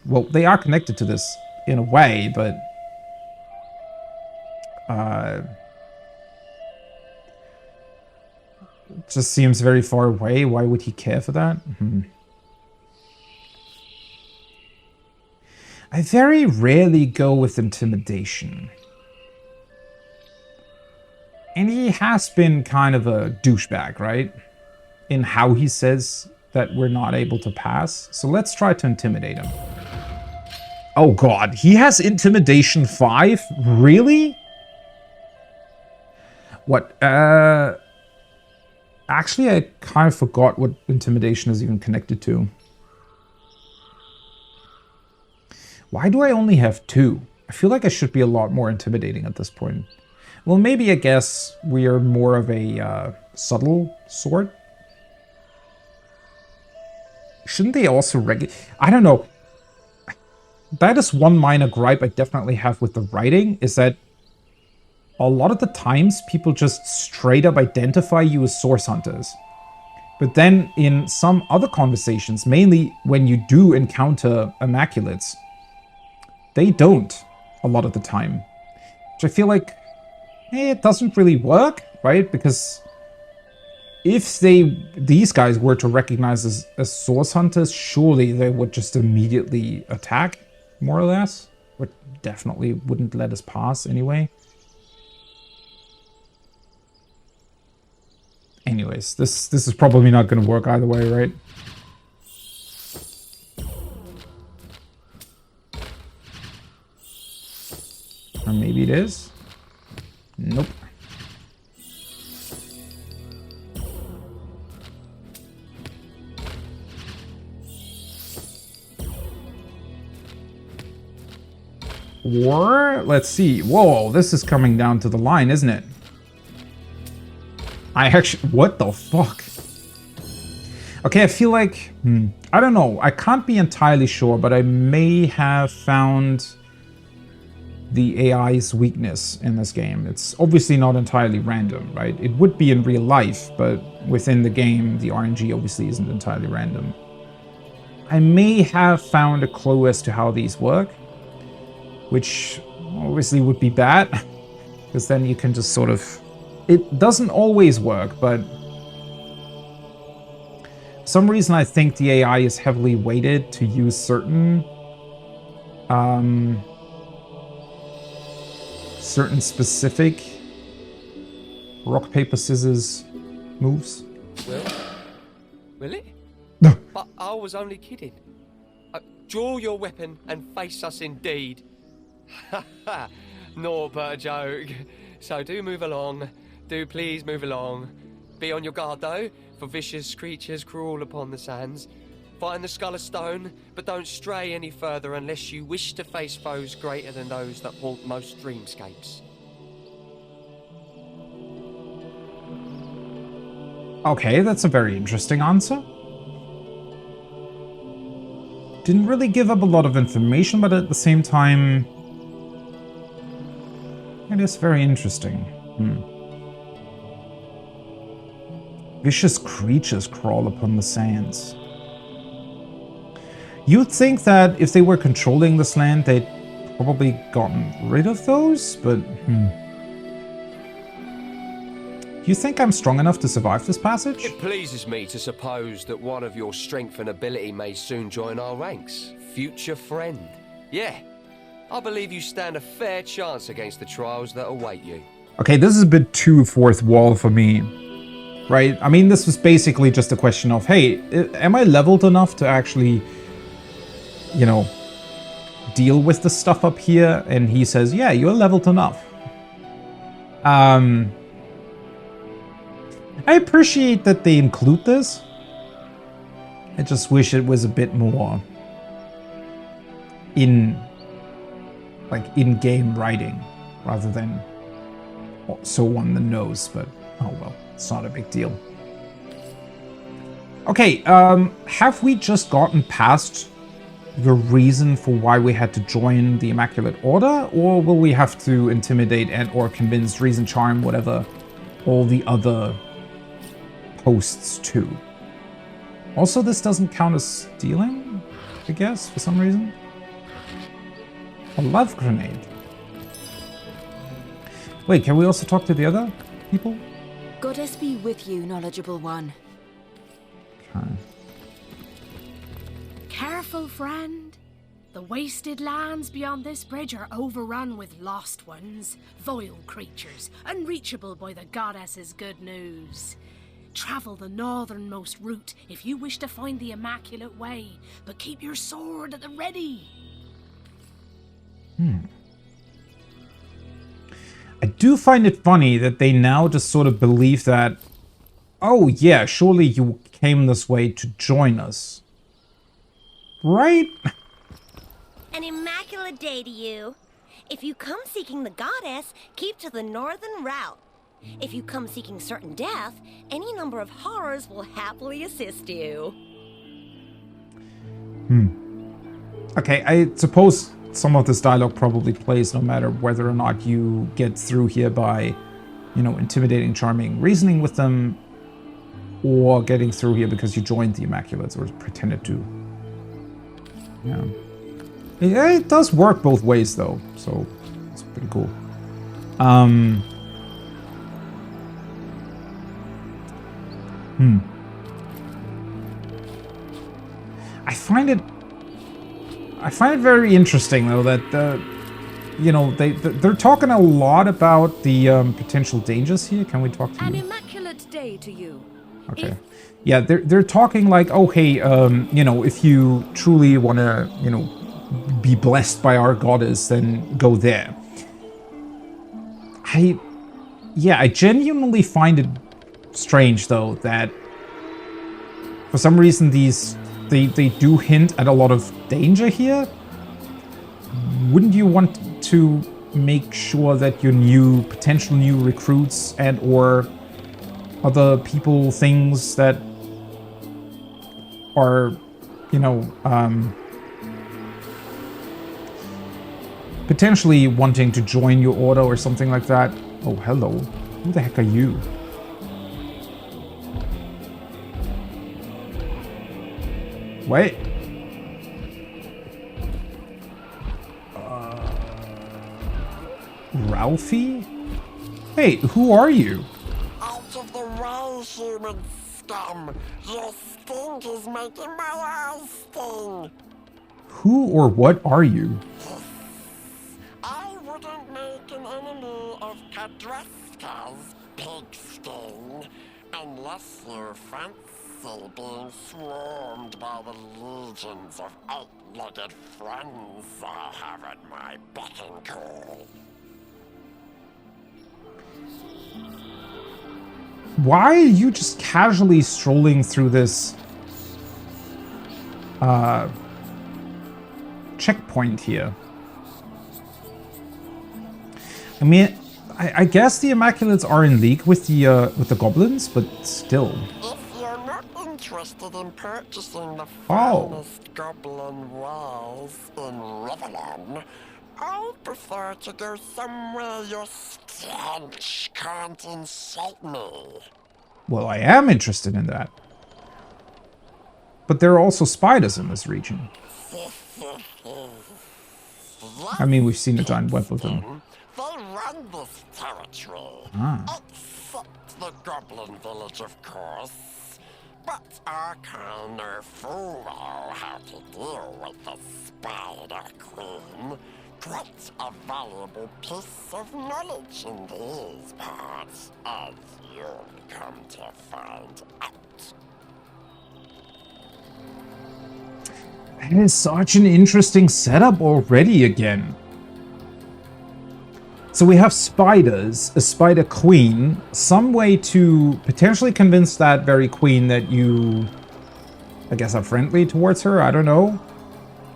Well, they are connected to this in a way, but... it just seems very far away. Why would he care for that? I very rarely go with intimidation. And he has been kind of a douchebag, right? In how he says that we're not able to pass. So let's try to intimidate him. Oh god, he has intimidation 5? Really? What? Actually, I kind of forgot what intimidation is even connected to. Why do I only have 2? I feel like I should be a lot more intimidating at this point. Well, maybe I guess we are more of a subtle sort. Shouldn't they also I don't know. That is one minor gripe I definitely have with the writing, is that a lot of the times people just straight up identify you as source hunters. But then in some other conversations, mainly when you do encounter Immaculates, they don't a lot of the time. Which I feel like it doesn't really work, right? Because if these guys were to recognize as source hunters, surely they would just immediately attack, more or less. But definitely wouldn't let us pass anyway. Anyways, this is probably not going to work either way, right? Or maybe it is. Nope. Or, let's see. Whoa, this is coming down to the line, isn't it? What the fuck? Okay, I feel like... I don't know. I can't be entirely sure, but I may have found the AI's weakness in this game. It's obviously not entirely random, right? It would be in real life, but within the game, the RNG obviously isn't entirely random. I may have found a clue as to how these work, which obviously would be bad, because then you can just sort of... It doesn't always work, but... For some reason I think the AI is heavily weighted to use certain... certain specific rock, paper, scissors moves. Will it? But I was only kidding. Draw your weapon and face us indeed. Ha ha! Naught but a joke. So do move along. Do please move along. Be on your guard though, for vicious creatures crawl upon the sands. Find the skull of stone, but don't stray any further unless you wish to face foes greater than those that haunt most dreamscapes. Okay, that's a very interesting answer. Didn't really give up a lot of information, but at the same time... It is very interesting. Vicious creatures crawl upon the sands. You'd think that if they were controlling this land, they'd probably gotten rid of those, but Do you think I'm strong enough to survive this passage? It pleases me to suppose that one of your strength and ability may soon join our ranks. Future friend. Yeah, I believe you stand a fair chance against the trials that await you. Okay, this is a bit too fourth wall for me. Right? I mean, this was basically just a question of, hey, am I leveled enough to actually, you know, deal with the stuff up here? And he says, yeah, you're leveled enough. I appreciate that they include this. I just wish it was a bit more in-game writing rather than so on the nose, but oh well, it's not a big deal. Okay, have we just gotten past the reason for why we had to join the Immaculate Order, or will we have to intimidate and or convince, reason, charm, whatever, all the other posts too? Also, this doesn't count as stealing, I guess, for some reason. A love grenade. Wait, can we also talk to the other people? Goddess be with you, knowledgeable one. Okay. Careful, friend. The wasted lands beyond this bridge are overrun with lost ones, vile creatures, unreachable by the goddess's good news. Travel the northernmost route if you wish to find the Immaculate Way, but keep your sword at the ready. I do find it funny that they now just sort of believe that, oh yeah, surely you came this way to join us. Right? An immaculate day to you. If you come seeking the goddess, keep to the northern route. If you come seeking certain death, any number of horrors will happily assist you. Okay, I suppose some of this dialogue probably plays no matter whether or not you get through here by, you know, intimidating, charming, reasoning with them, or getting through here because you joined the Immaculates or pretended to. Yeah. It does work both ways though, so it's pretty cool. I find it very interesting though that you know, they're talking a lot about the potential dangers here. Can we talk to An you? immaculate day to you. Okay. Yeah, they're talking like, oh hey, you know, if you truly want to, you know, be blessed by our goddess, then go there. I genuinely find it strange though that for some reason they do hint at a lot of danger here. Wouldn't you want to make sure that your potential new recruits and or other people, things that are, you know, potentially wanting to join your order or something like that. Oh, hello. Who the heck are you? Wait. Ralphie? Wait, who are you? Out of the way, human scum! Your stink is making my eyes sting! Who or what are you? I wouldn't make an enemy of Kadreska's pig skin unless you fancy being swarmed by the legions of eight-legged friends I have at my beck and call. Why are you just casually strolling through this checkpoint here? I mean, I guess the Immaculates are in league with the goblins, but still. If you're not interested in purchasing the finest goblin wares in Rivellon, I prefer to go somewhere your stench can't insult me. Well, I am interested in that. But there are also spiders in this region. I mean, we've seen a giant web of them. They run this territory. Ah. Except the goblin village, of course. But I can no fool know how to deal with the Spider Queen. Quite a valuable piece of knowledge in these parts, as you'll come to find out. That is such an interesting setup already again. So we have spiders, a spider queen, some way to potentially convince that very queen that you, I guess, are friendly towards her, I don't know.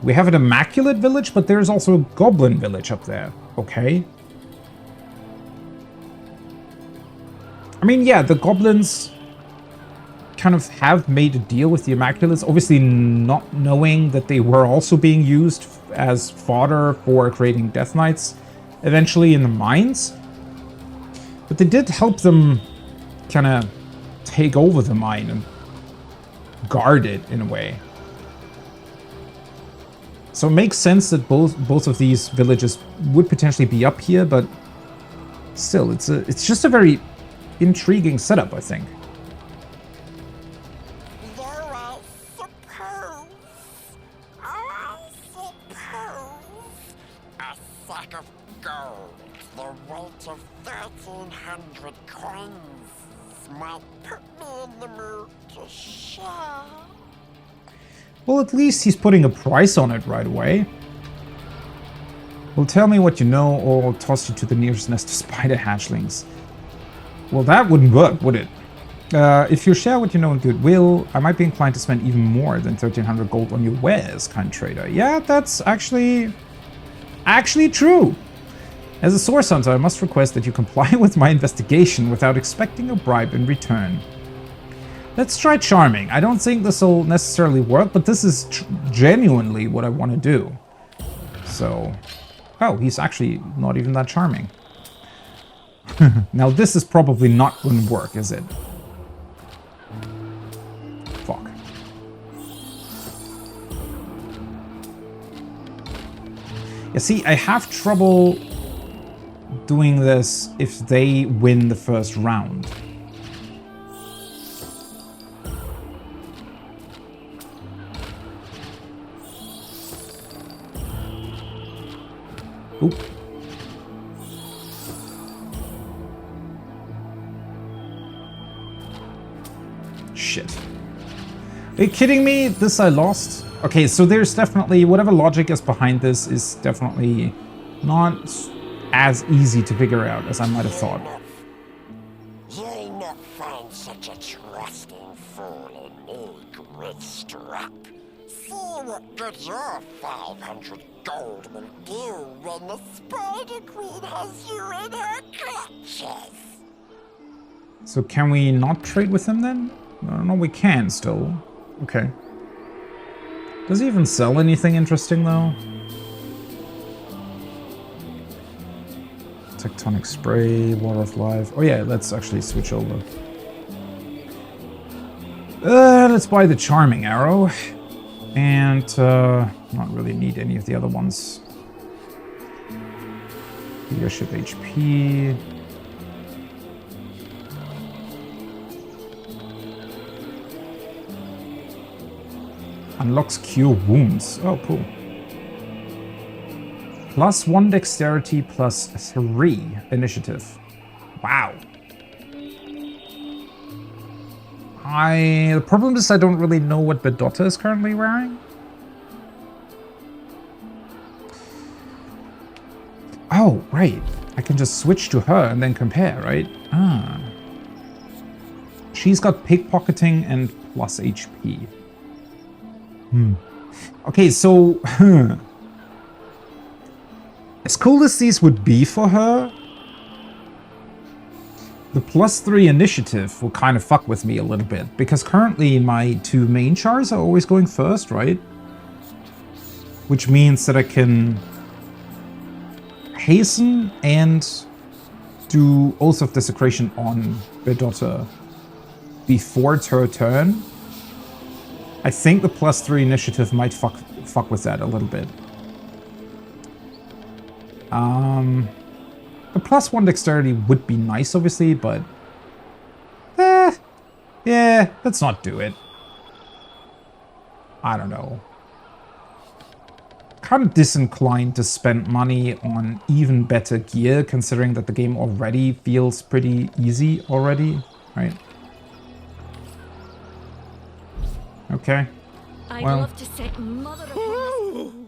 We have an immaculate village, but there's also a goblin village up there. Okay. I mean, yeah, the goblins kind of have made a deal with the Immaculates, obviously not knowing that they were also being used as fodder for creating Death Knights eventually in the mines. But they did help them kind of take over the mine and guard it in a way. So it makes sense that both of these villages would potentially be up here, but still, it's just a very intriguing setup, I think. A sack of gold, the weight of 1,300 coins, might put me in the mood to share. Well, at least he's putting a price on it right away. Well, tell me what you know, or I'll toss you to the nearest nest of spider hatchlings. Well, that wouldn't work, would it? If you share what you know in goodwill, I might be inclined to spend even more than 1,300 gold on your wares, kind trader. Yeah, that's actually true. As a source hunter, I must request that you comply with my investigation without expecting a bribe in return. Let's try charming. I don't think this will necessarily work, but this is genuinely what I want to do. So, oh, he's actually not even that charming. Now this is probably not going to work, is it? Fuck. You see, I have trouble doing this if they win the first round. Oop. Shit. Are you kidding me? This I lost? Okay, so there's definitely, whatever logic is behind this is definitely not as easy to figure out as I might have thought. You'll not find such a trusting fool in me, Gridstrap. See what good your 500 gold will do when the Spider Queen has you in her clutches. So can we not trade with him then? I don't know, we can still. Okay. Does he even sell anything interesting though? Tectonic Spray, Water of Life. Oh yeah, let's actually switch over. Let's buy the Charming Arrow. And not really need any of the other ones. Leadership HP. Unlocks Cure Wounds. Oh, cool. +1 Dexterity, +3 Initiative. Wow. The problem is I don't really know what Bedotta is currently wearing. Oh, right. I can just switch to her and then compare, right? Ah. She's got pickpocketing and plus HP. Okay, so... As cool as these would be for her, the +3 initiative will kind of fuck with me a little bit, because currently my 2 main chars are always going first, right? Which means that I can hasten and do Oath of Desecration on Bedotta before it's her turn. I think the +3 initiative might fuck with that a little bit. The +1 dexterity would be nice, obviously, but... yeah, let's not do it. I don't know. Kind of disinclined to spend money on even better gear, considering that the game already feels pretty easy already, right? Okay. I'd Well. love to set mother upon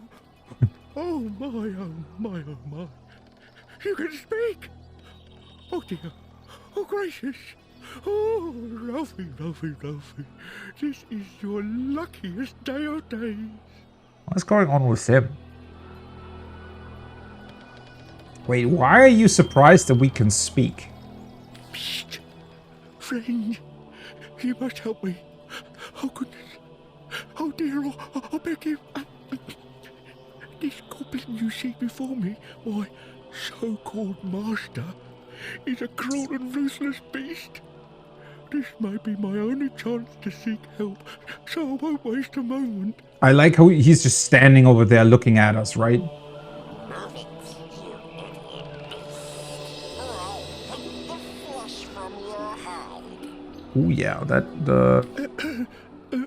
Oh my, oh my, oh my. You can speak! Oh dear. Oh gracious. Oh, Ralphie, Ralphie, Ralphie. This is your luckiest day of days. What's going on with him? Wait, why are you surprised that we can speak? Psst. Friend, you must help me. Oh goodness. Oh dear, I beg you. This goblin you see before me, my so-called master, is a cruel and ruthless beast. This may be my only chance to seek help, so I won't waste a moment. I like how he's just standing over there looking at us, right? Oh yeah,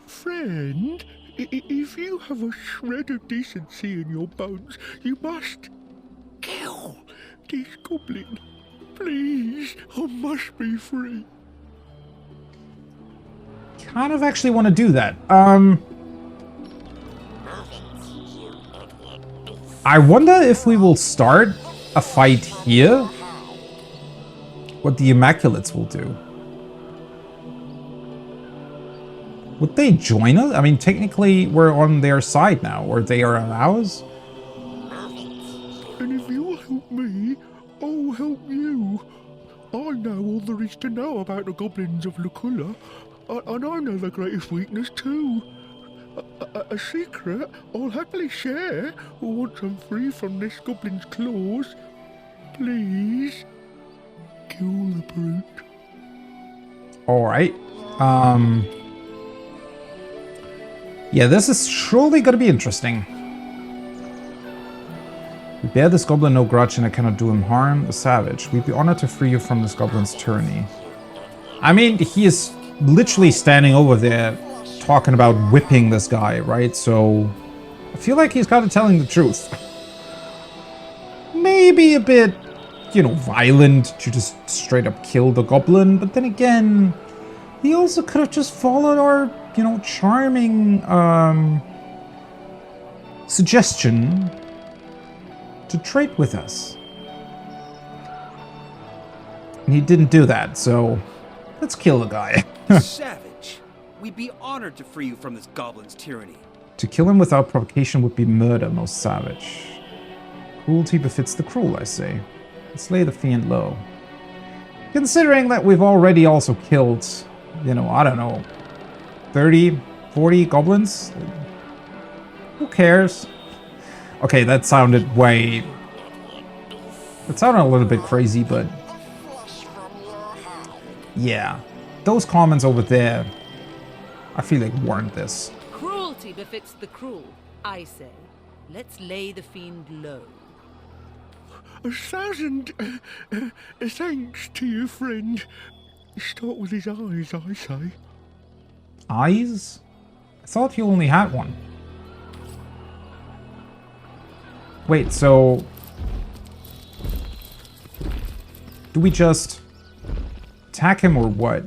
Friend, if you have a shred of decency in your bones, you must kill this goblin. Please, I must be free. kind of actually want to do that. I wonder if we will start a fight here. What the Immaculates will do. Would they join us? I mean, technically, we're on their side now, or they are ours. And if you'll help me, I'll help you. I know all there is to know about the goblins of Luculla, and I know their greatest weakness too. A secret I'll happily share once I'm free from this goblin's claws. Please, kill the brute. Alright. Yeah, this is surely going to be interesting. We bear this goblin no grudge and I cannot do him harm. The savage. We'd be honored to free you from this goblin's tyranny. I mean, he is literally standing over there talking about whipping this guy, right? So I feel like he's kind of telling the truth. Maybe a bit, you know, violent to just straight up kill the goblin. But then again, he also could have just followed our, you know, charming suggestion to trade with us. And he didn't do that, so let's kill the guy. Savage. We'd be honored to free you from this goblin's tyranny. To kill him without provocation would be murder, most savage. Cruelty befits the cruel, I say. Let's lay the fiend low. Considering that we've already also killed, you know, I don't know, 30, 40 goblins? Who cares? Okay, that sounded way... It sounded a little bit crazy, but... Yeah. Those comments over there, I feel like warrant this. Cruelty befits the cruel, I say. Let's lay the fiend low. 1,000 thanks to you, friend. Start with his eyes, I say. Eyes? I thought you only had one. Wait, so... Do we just attack him or what?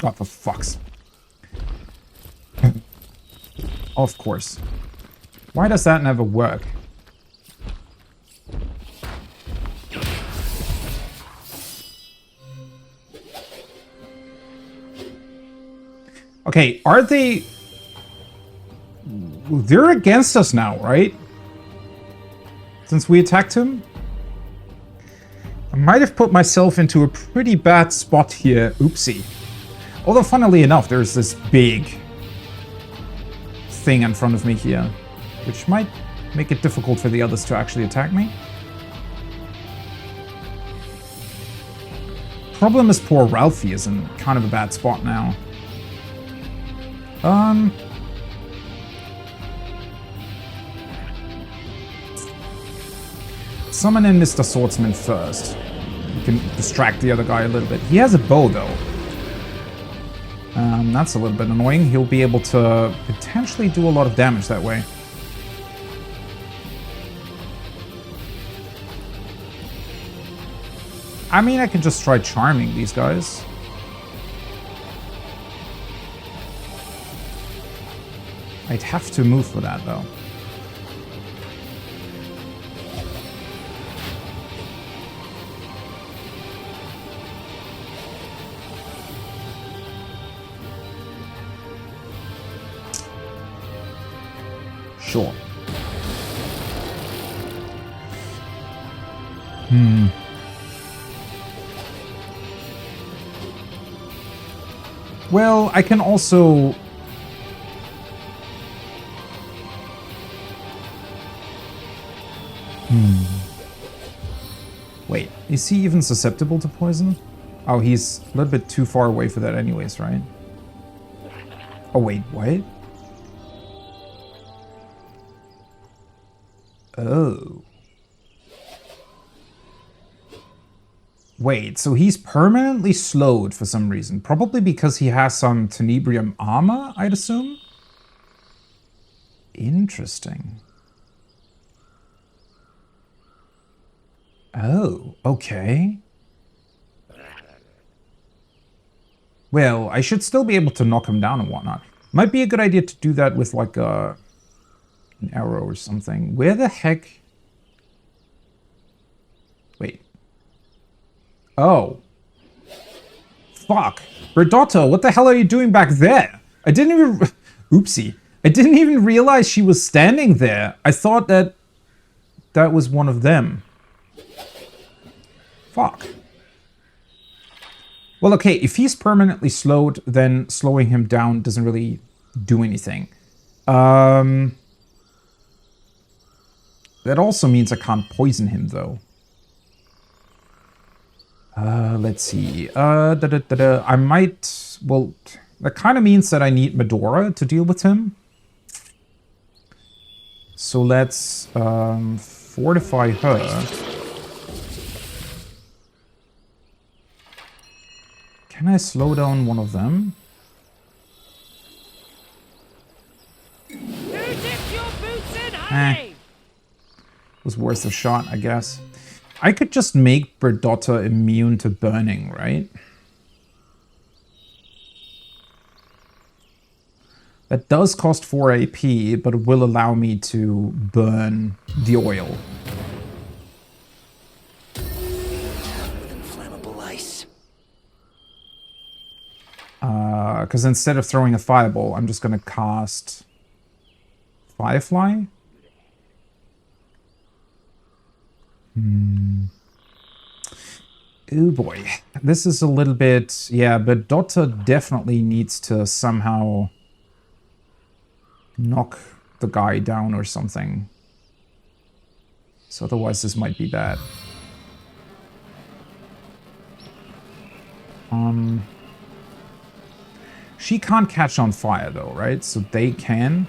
Oh, for fuck's... Of course. Why does that never work? Okay, are they... They're against us now, right? Since we attacked him? I might have put myself into a pretty bad spot here. Oopsie. Although, funnily enough, there's this big thing in front of me here, which might make it difficult for the others to actually attack me. Problem is poor Ralphie is in kind of a bad spot now. Summon in Mr. Swordsman first. You can distract the other guy a little bit. He has a bow, though. That's a little bit annoying. He'll be able to potentially do a lot of damage that way. I mean, I could just try charming these guys. I'd have to move for that, though. Sure. Well, I can also... Wait, is he even susceptible to poison? Oh, he's a little bit too far away for that anyways, right? Oh, wait, what? Oh. Wait, so he's permanently slowed for some reason. Probably because he has some Tenebrium armor, I'd assume? Interesting. Oh, okay. Well, I should still be able to knock him down and whatnot. Might be a good idea to do that with like an arrow or something. Where the heck? Wait. Oh. Fuck. Berdotto, what the hell are you doing back there? I didn't even... Oopsie. I didn't even realize she was standing there. I thought that that was one of them. Fuck. Well, okay, if he's permanently slowed, then slowing him down doesn't really do anything. That also means I can't poison him, though. Let's see. I might... Well, that kind of means that I need Medora to deal with him. So let's fortify her. Can I slow down one of them? Was worth a shot, I guess. I could just make Berdotta immune to burning, right? That does cost 4 AP, but it will allow me to burn the oil. Inflammable ice. Because instead of throwing a fireball, I'm just going to cast Firefly. Oh boy. This is a little bit... Yeah, but Dota definitely needs to somehow knock the guy down or something. So otherwise this might be bad. She can't catch on fire though, right? So they can.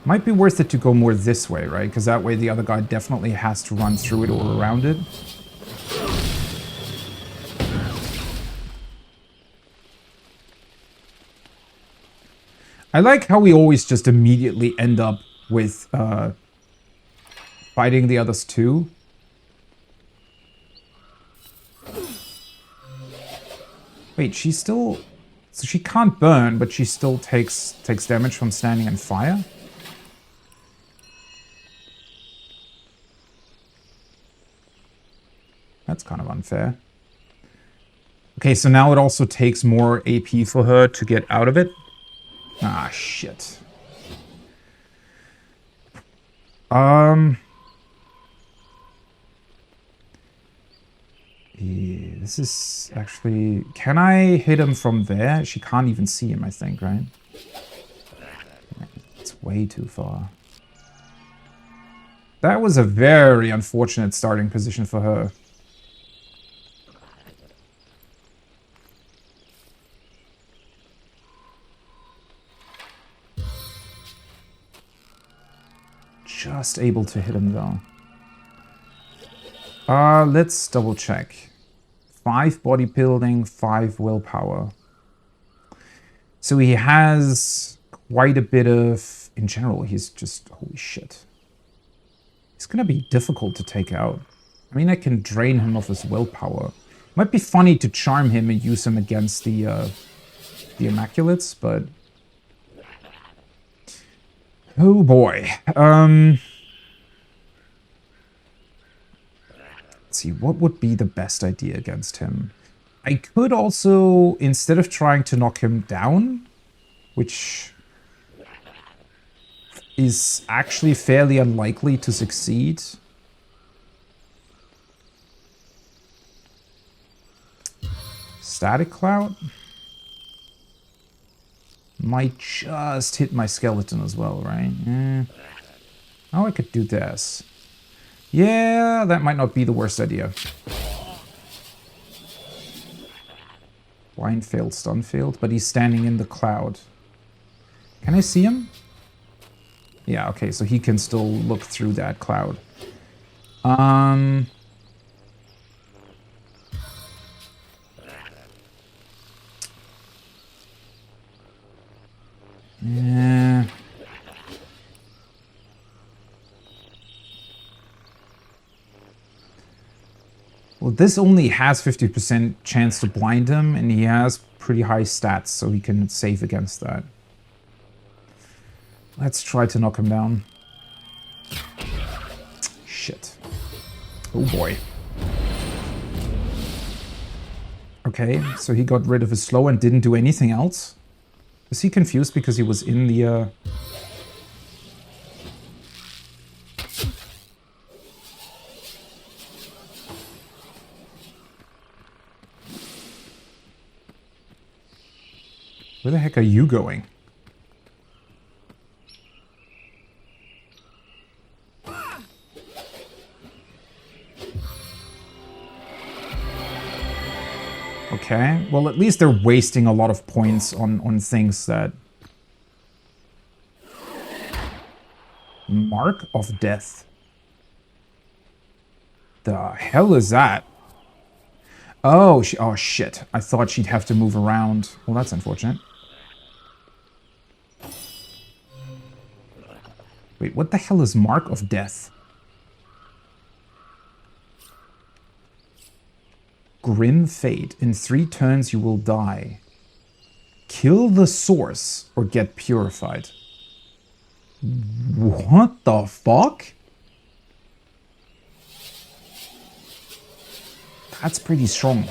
Might be worth it to go more this way, right? Because that way the other guy definitely has to run through it or around it. I like how we always just immediately end up with fighting the others too. Wait, she's still... So she can't burn, but she still takes damage from standing in fire? That's kind of unfair. Okay, so now it also takes more AP for her to get out of it. Ah, shit. Yeah, this is actually... Can I hit him from there? She can't even see him, I think, right? It's way too far. That was a very unfortunate starting position for her. Just able to hit him though. Let's double check. 5 bodybuilding, 5 willpower. So he has quite a bit of... In general, he's just... Holy shit. He's gonna be difficult to take out. I mean, I can drain him of his willpower. Might be funny to charm him and use him against the Immaculates, but... Oh boy. Let's see, what would be the best idea against him? I could also, instead of trying to knock him down, which is actually fairly unlikely to succeed. Static Cloud? Might just hit my skeleton as well, right? Oh, I could do this. Yeah, that might not be the worst idea. Blind failed, stun failed, but he's standing in the cloud. Can I see him? Yeah, okay, so he can still look through that cloud. Yeah. Well, this only has 50% chance to blind him, and he has pretty high stats, so he can save against that. Let's try to knock him down. Shit. Oh boy. Okay, so he got rid of his slow and didn't do anything else. Is he confused because he was in the... Where the heck are you going? Okay, well at least they're wasting a lot of points on things that... Mark of Death. The hell is that? Oh, oh shit. I thought she'd have to move around. Well, that's unfortunate. Wait, what the hell is Mark of Death? Grim Fate. In 3 turns you will die. Kill the source or get purified. What the fuck? That's pretty strong.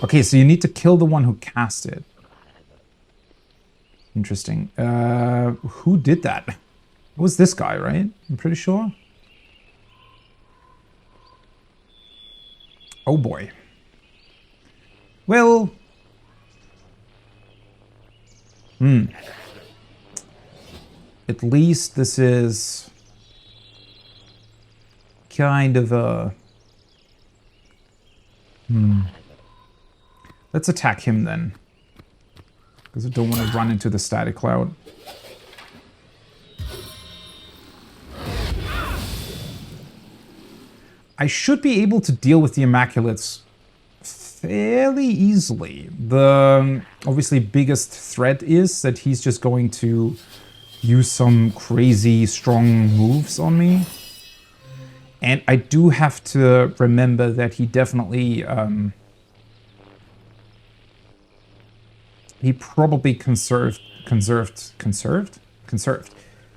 Okay, so you need to kill the one who cast it. Interesting. Who did that? It was this guy, right? I'm pretty sure. Oh boy. Well. At least this is kind of a... Let's attack him then. Because I don't want to run into the static cloud. I should be able to deal with the Immaculates fairly easily. The obviously biggest threat is that he's just going to use some crazy strong moves on me. And I do have to remember that he definitely... he probably conserved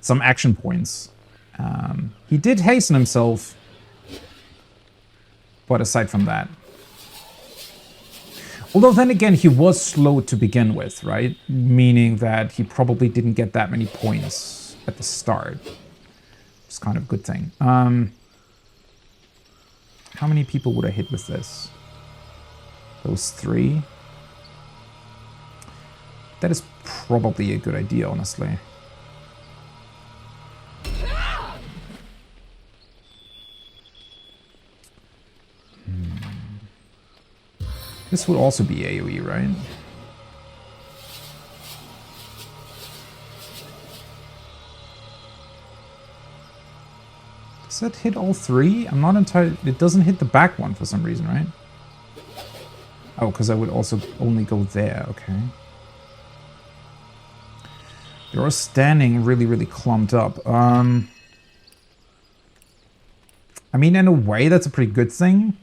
some action points. He did hasten himself, but aside from that... Although then again, he was slow to begin with, right? Meaning that he probably didn't get that many points at the start. It's kind of a good thing. How many people would I hit with this? Those 3? That is probably a good idea, honestly. This would also be AoE, right? Does that hit all 3? I'm not entirely... It doesn't hit the back one for some reason, right? Oh, because I would also only go there, okay. They are standing really, really clumped up. I mean, in a way, that's a pretty good thing.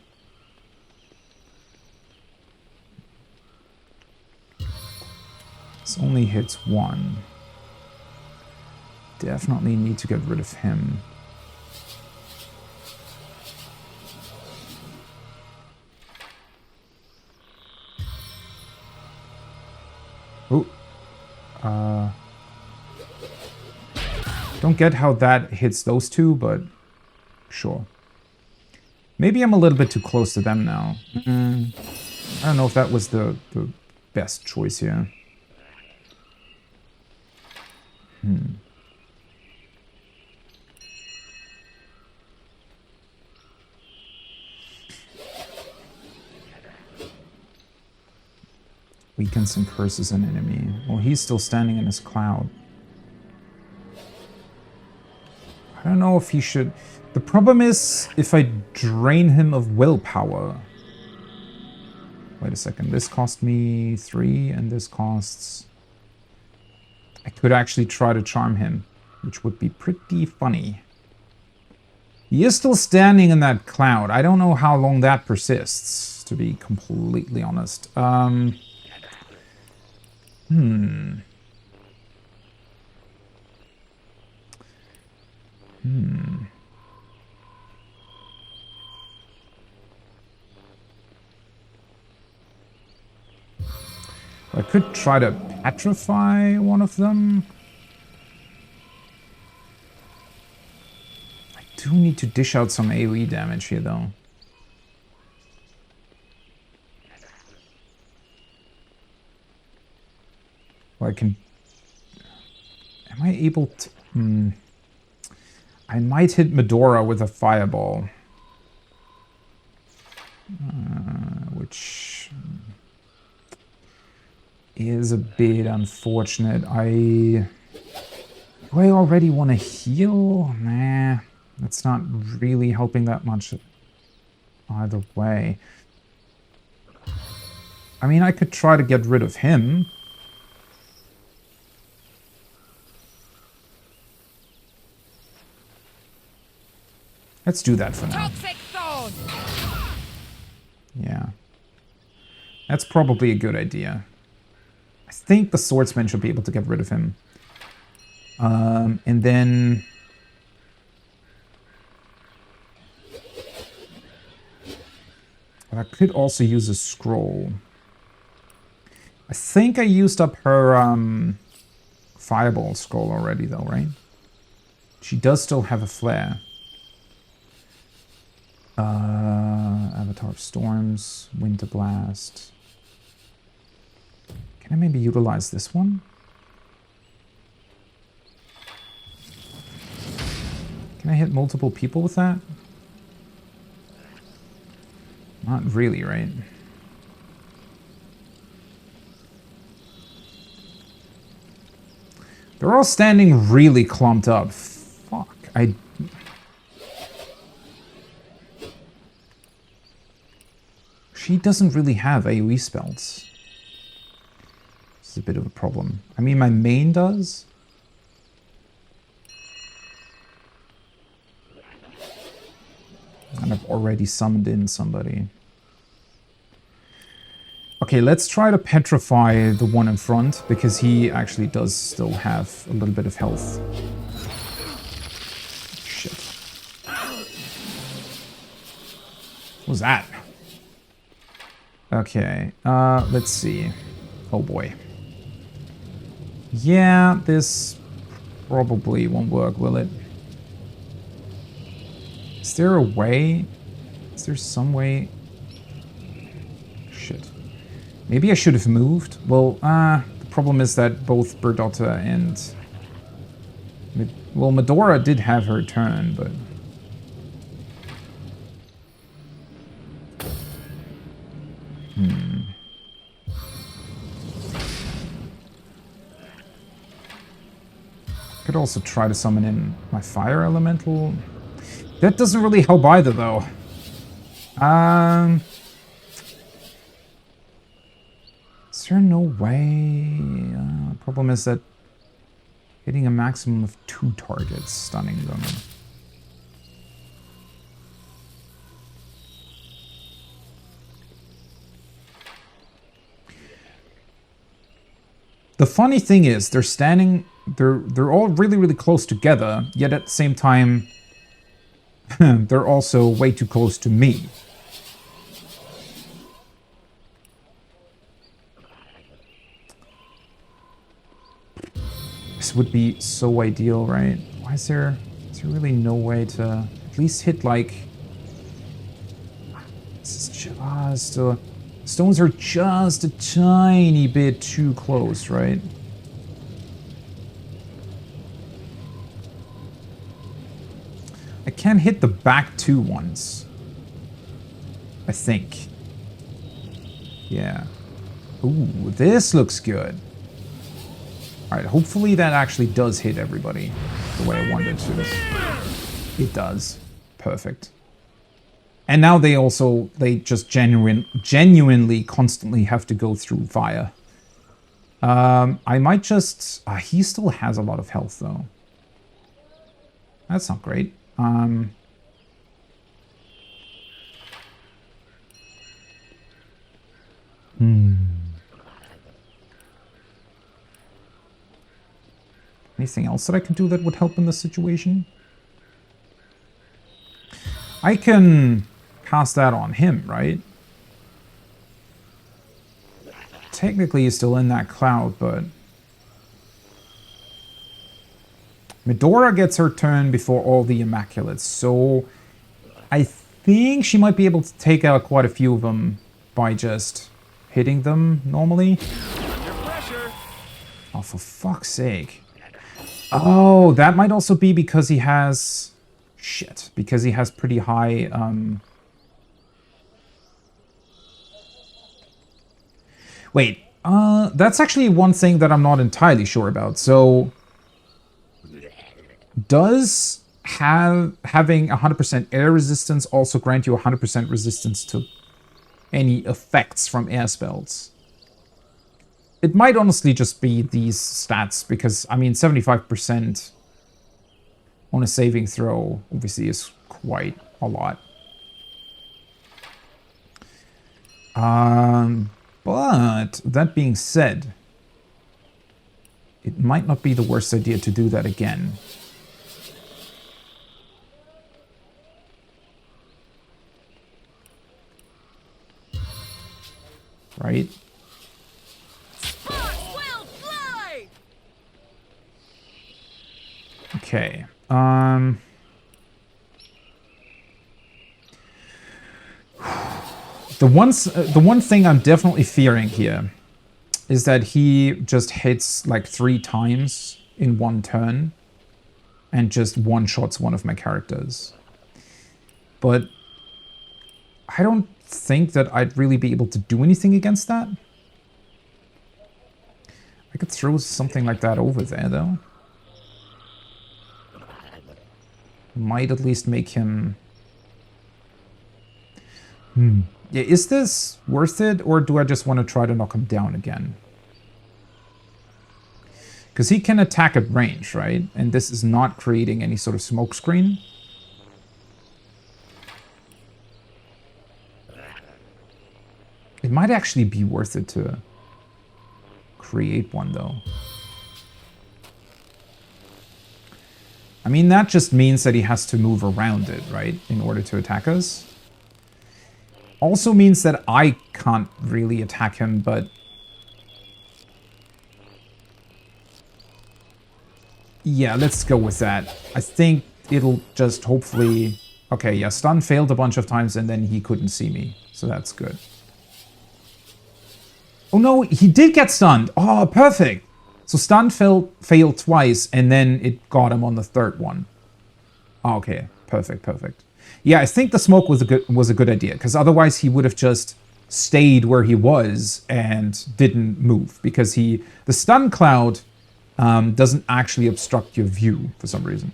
This only hits 1. Definitely need to get rid of him. Oh. Don't get how that hits those 2, but sure. Maybe I'm a little bit too close to them now. I don't know if that was the best choice here. Weakens and curses an enemy. Well, he's still standing in his cloud. I don't know if he should... The problem is if I drain him of willpower. Wait a second. This cost me 3 and this costs... I could actually try to charm him, which would be pretty funny. He is still standing in that cloud. I don't know how long that persists, to be completely honest. I could try to petrify one of them. I do need to dish out some AoE damage here, though. Well, I can... Am I able to... I might hit Medora with a fireball. Which... is a bit unfortunate. Do I already want to heal? Nah, that's not really helping that much either way. I mean, I could try to get rid of him. Let's do that for now. Yeah. That's probably a good idea. I think the swordsman should be able to get rid of him. And then... I could also use a scroll. I think I used up her Fireball scroll already though, right? She does still have a flare. Avatar of Storms, Winter Blast. Can I maybe utilize this one? Can I hit multiple people with that? Not really, right? They're all standing really clumped up. Fuck, She doesn't really have AoE spells. This is a bit of a problem. I mean, my main does. And I've already summoned in somebody. Okay, let's try to petrify the one in front, because he actually does still have a little bit of health. Shit. What was that? Okay, let's see. Oh boy. Yeah, this probably won't work, will it? Is there a way? Is there some way? Shit. Maybe I should have moved. Well, the problem is that both Berdotta and... Well, Medora did have her turn, but... Could also try to summon in my fire elemental. That doesn't really help either, though. Is there no way? Problem is that hitting a maximum of 2 targets, stunning them. The funny thing is, they're standing... They're all really, really close together, yet at the same time, they're also way too close to me. This would be so ideal, right? Why is there really no way to at least hit, like... This is just a... Stones are just a tiny bit too close, right? I can hit the back 2 ones. I think. Yeah. Ooh, this looks good. Alright, hopefully that actually does hit everybody the way I wanted to. It does. Perfect. And now they just genuinely constantly have to go through fire. I might just... he still has a lot of health, though. That's not great. Anything else that I can do that would help in this situation? I can cast that on him, right? Technically, he's still in that cloud, but... Medora gets her turn before all the Immaculates, so I think she might be able to take out quite a few of them by just hitting them normally. Oh, for fuck's sake. Oh, that might also be because he has... Shit, because he has pretty high... Wait, that's actually one thing that I'm not entirely sure about, so... Does having 100% air resistance also grant you 100% resistance to any effects from air spells? It might honestly just be these stats, because, I mean, 75% on a saving throw obviously is quite a lot. But, that being said, it might not be the worst idea to do that again. Right? Okay. The one thing I'm definitely fearing here is that he just hits like 3 times in one turn and just one-shots one of my characters. But I don't think that I'd really be able to do anything against that. I could throw something like that over there, though. Might at least make him... Yeah, is this worth it, or do I just want to try to knock him down again? Because he can attack at range, right? And this is not creating any sort of smoke screen. It might actually be worth it to create one, though. I mean, that just means that he has to move around it, right? In order to attack us. Also means that I can't really attack him, but... Yeah, let's go with that. I think it'll just hopefully... Okay, yeah, stun failed a bunch of times and then he couldn't see me. So that's good. Oh no, he did get stunned! Oh, perfect! So stun failed twice and then it got him on the third one. Oh, okay, perfect, perfect. Yeah, I think the smoke was a good idea, because otherwise he would have just stayed where he was and didn't move, because the stun cloud doesn't actually obstruct your view for some reason.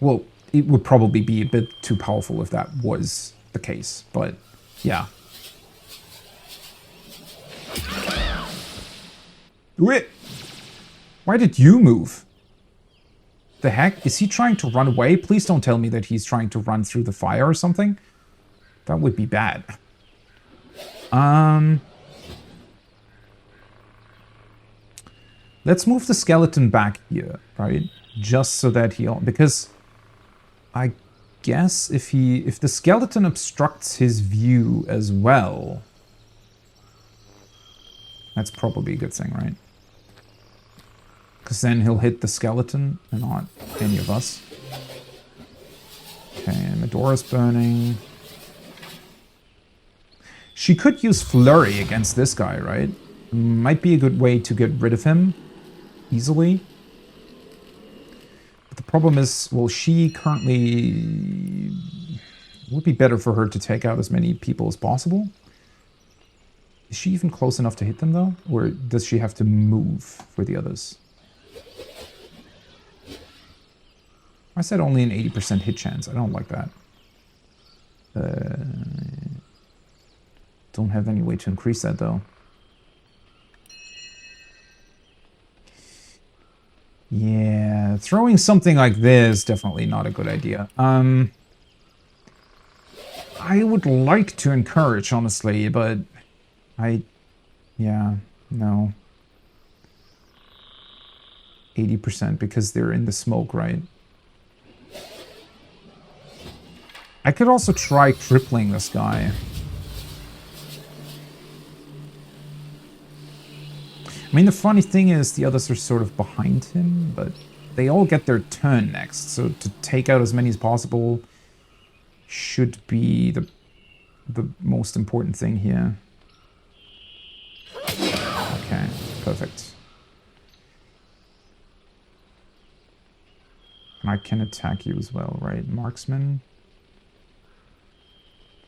Well, it would probably be a bit too powerful if that was the case, but yeah. Wait, why did you move? The heck? Is he trying to run away? Please don't tell me that he's trying to run through the fire or something. That would be bad. Let's move the skeleton back here, right? Just so that because I guess if the skeleton obstructs his view as well, that's probably a good thing, right? Because then he'll hit the skeleton and not any of us. Okay, and Medora's burning. She could use Flurry against this guy, right? Might be a good way to get rid of him easily. But the problem is, well, she currently... It would be better for her to take out as many people as possible. Is she even close enough to hit them, though? Or does she have to move for the others? I said only an 80% hit chance. I don't like that. Don't have any way to increase that, though. Yeah, throwing something like this, definitely not a good idea. I would like to encourage, honestly, but yeah, no. 80% because they're in the smoke, right? I could also try crippling this guy. I mean, the funny thing is the others are sort of behind him, but they all get their turn next. So to take out as many as possible should be the most important thing here. Okay, perfect. And I can attack you as well, right? Marksman.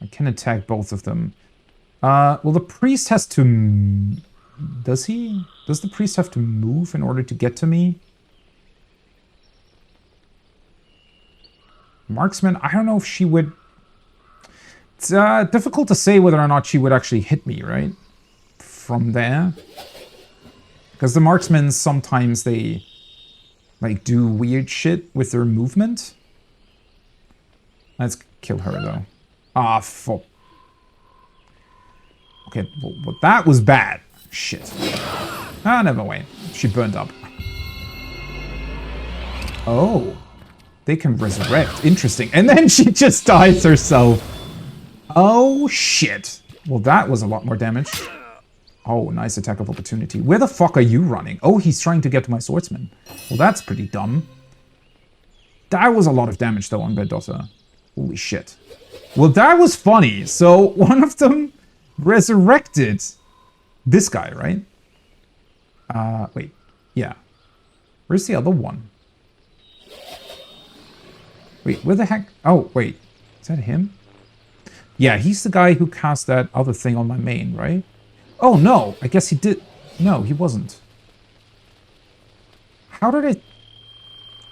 I can attack both of them. Well, the priest has to... Does he? Does the priest have to move in order to get to me? Marksman, I don't know if she would... It's difficult to say whether or not she would actually hit me, right? From there. Because the marksmen, sometimes they... like, do weird shit with their movement. Let's kill her, though. Ah, fuck. Okay, well, that was bad. Shit. Ah, never mind. She burned up. Oh. They can resurrect. Interesting. And then she just dies herself. Oh, shit. Well, that was a lot more damage. Oh, nice attack of opportunity. Where the fuck are you running? Oh, he's trying to get to my swordsman. Well, that's pretty dumb. That was a lot of damage, though, on Berdotta. Holy shit. Well, that was funny. So, one of them resurrected this guy, right? Wait. Yeah. Where's the other one? Wait, where the heck? Oh, wait. Is that him? Yeah, he's the guy who cast that other thing on my main, right? Oh, no. I guess he did. No, he wasn't. How did I...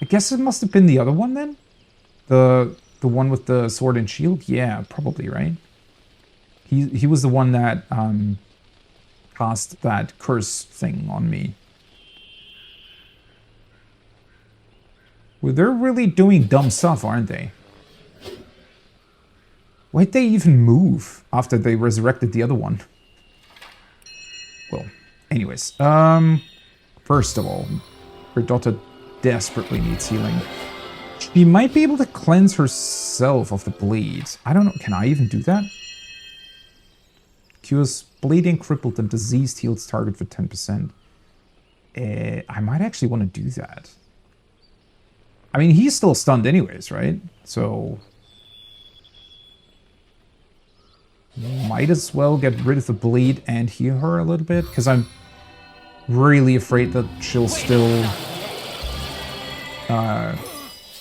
I guess it must have been the other one, then? The one with the sword and shield? Yeah, probably, right? He was the one that cast that curse thing on me. Well, they're really doing dumb stuff, aren't they? Why'd they even move after they resurrected the other one? Well, anyways. First of all, her daughter desperately needs healing. She might be able to cleanse herself of the bleed. I don't know. Can I even do that? Cures bleeding, crippled, and diseased, heals target for 10%. I might actually want to do that. I mean, he's still stunned anyways, right? So... might as well get rid of the bleed and heal her a little bit, because I'm really afraid that she'll still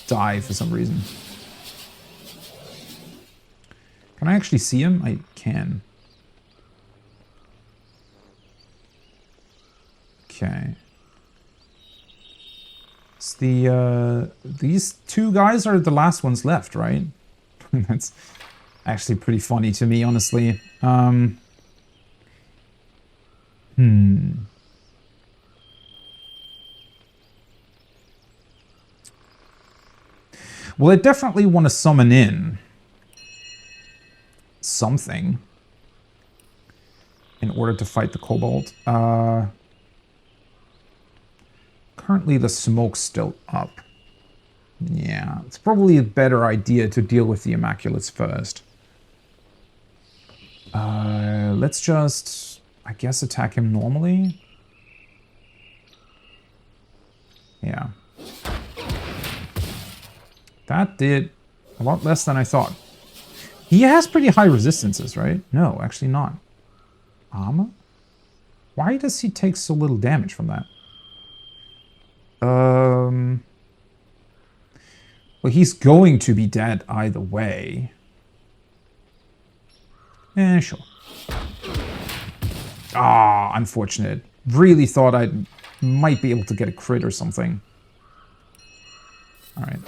die for some reason. Can I actually see him? I can. Okay. It's these two guys are the last ones left, right? That's actually pretty funny to me, honestly. Well, I definitely want to summon in something in order to fight the kobold. Currently, the smoke's still up. Yeah, it's probably a better idea to deal with the Immaculates first. Let's just, I guess, attack him normally. Yeah. That did a lot less than I thought. He has pretty high resistances, right? No, actually not. Armor? Why does he take so little damage from that? Well, he's going to be dead either way. Sure. Ah, unfortunate. Really thought I might be able to get a crit or something. Alright.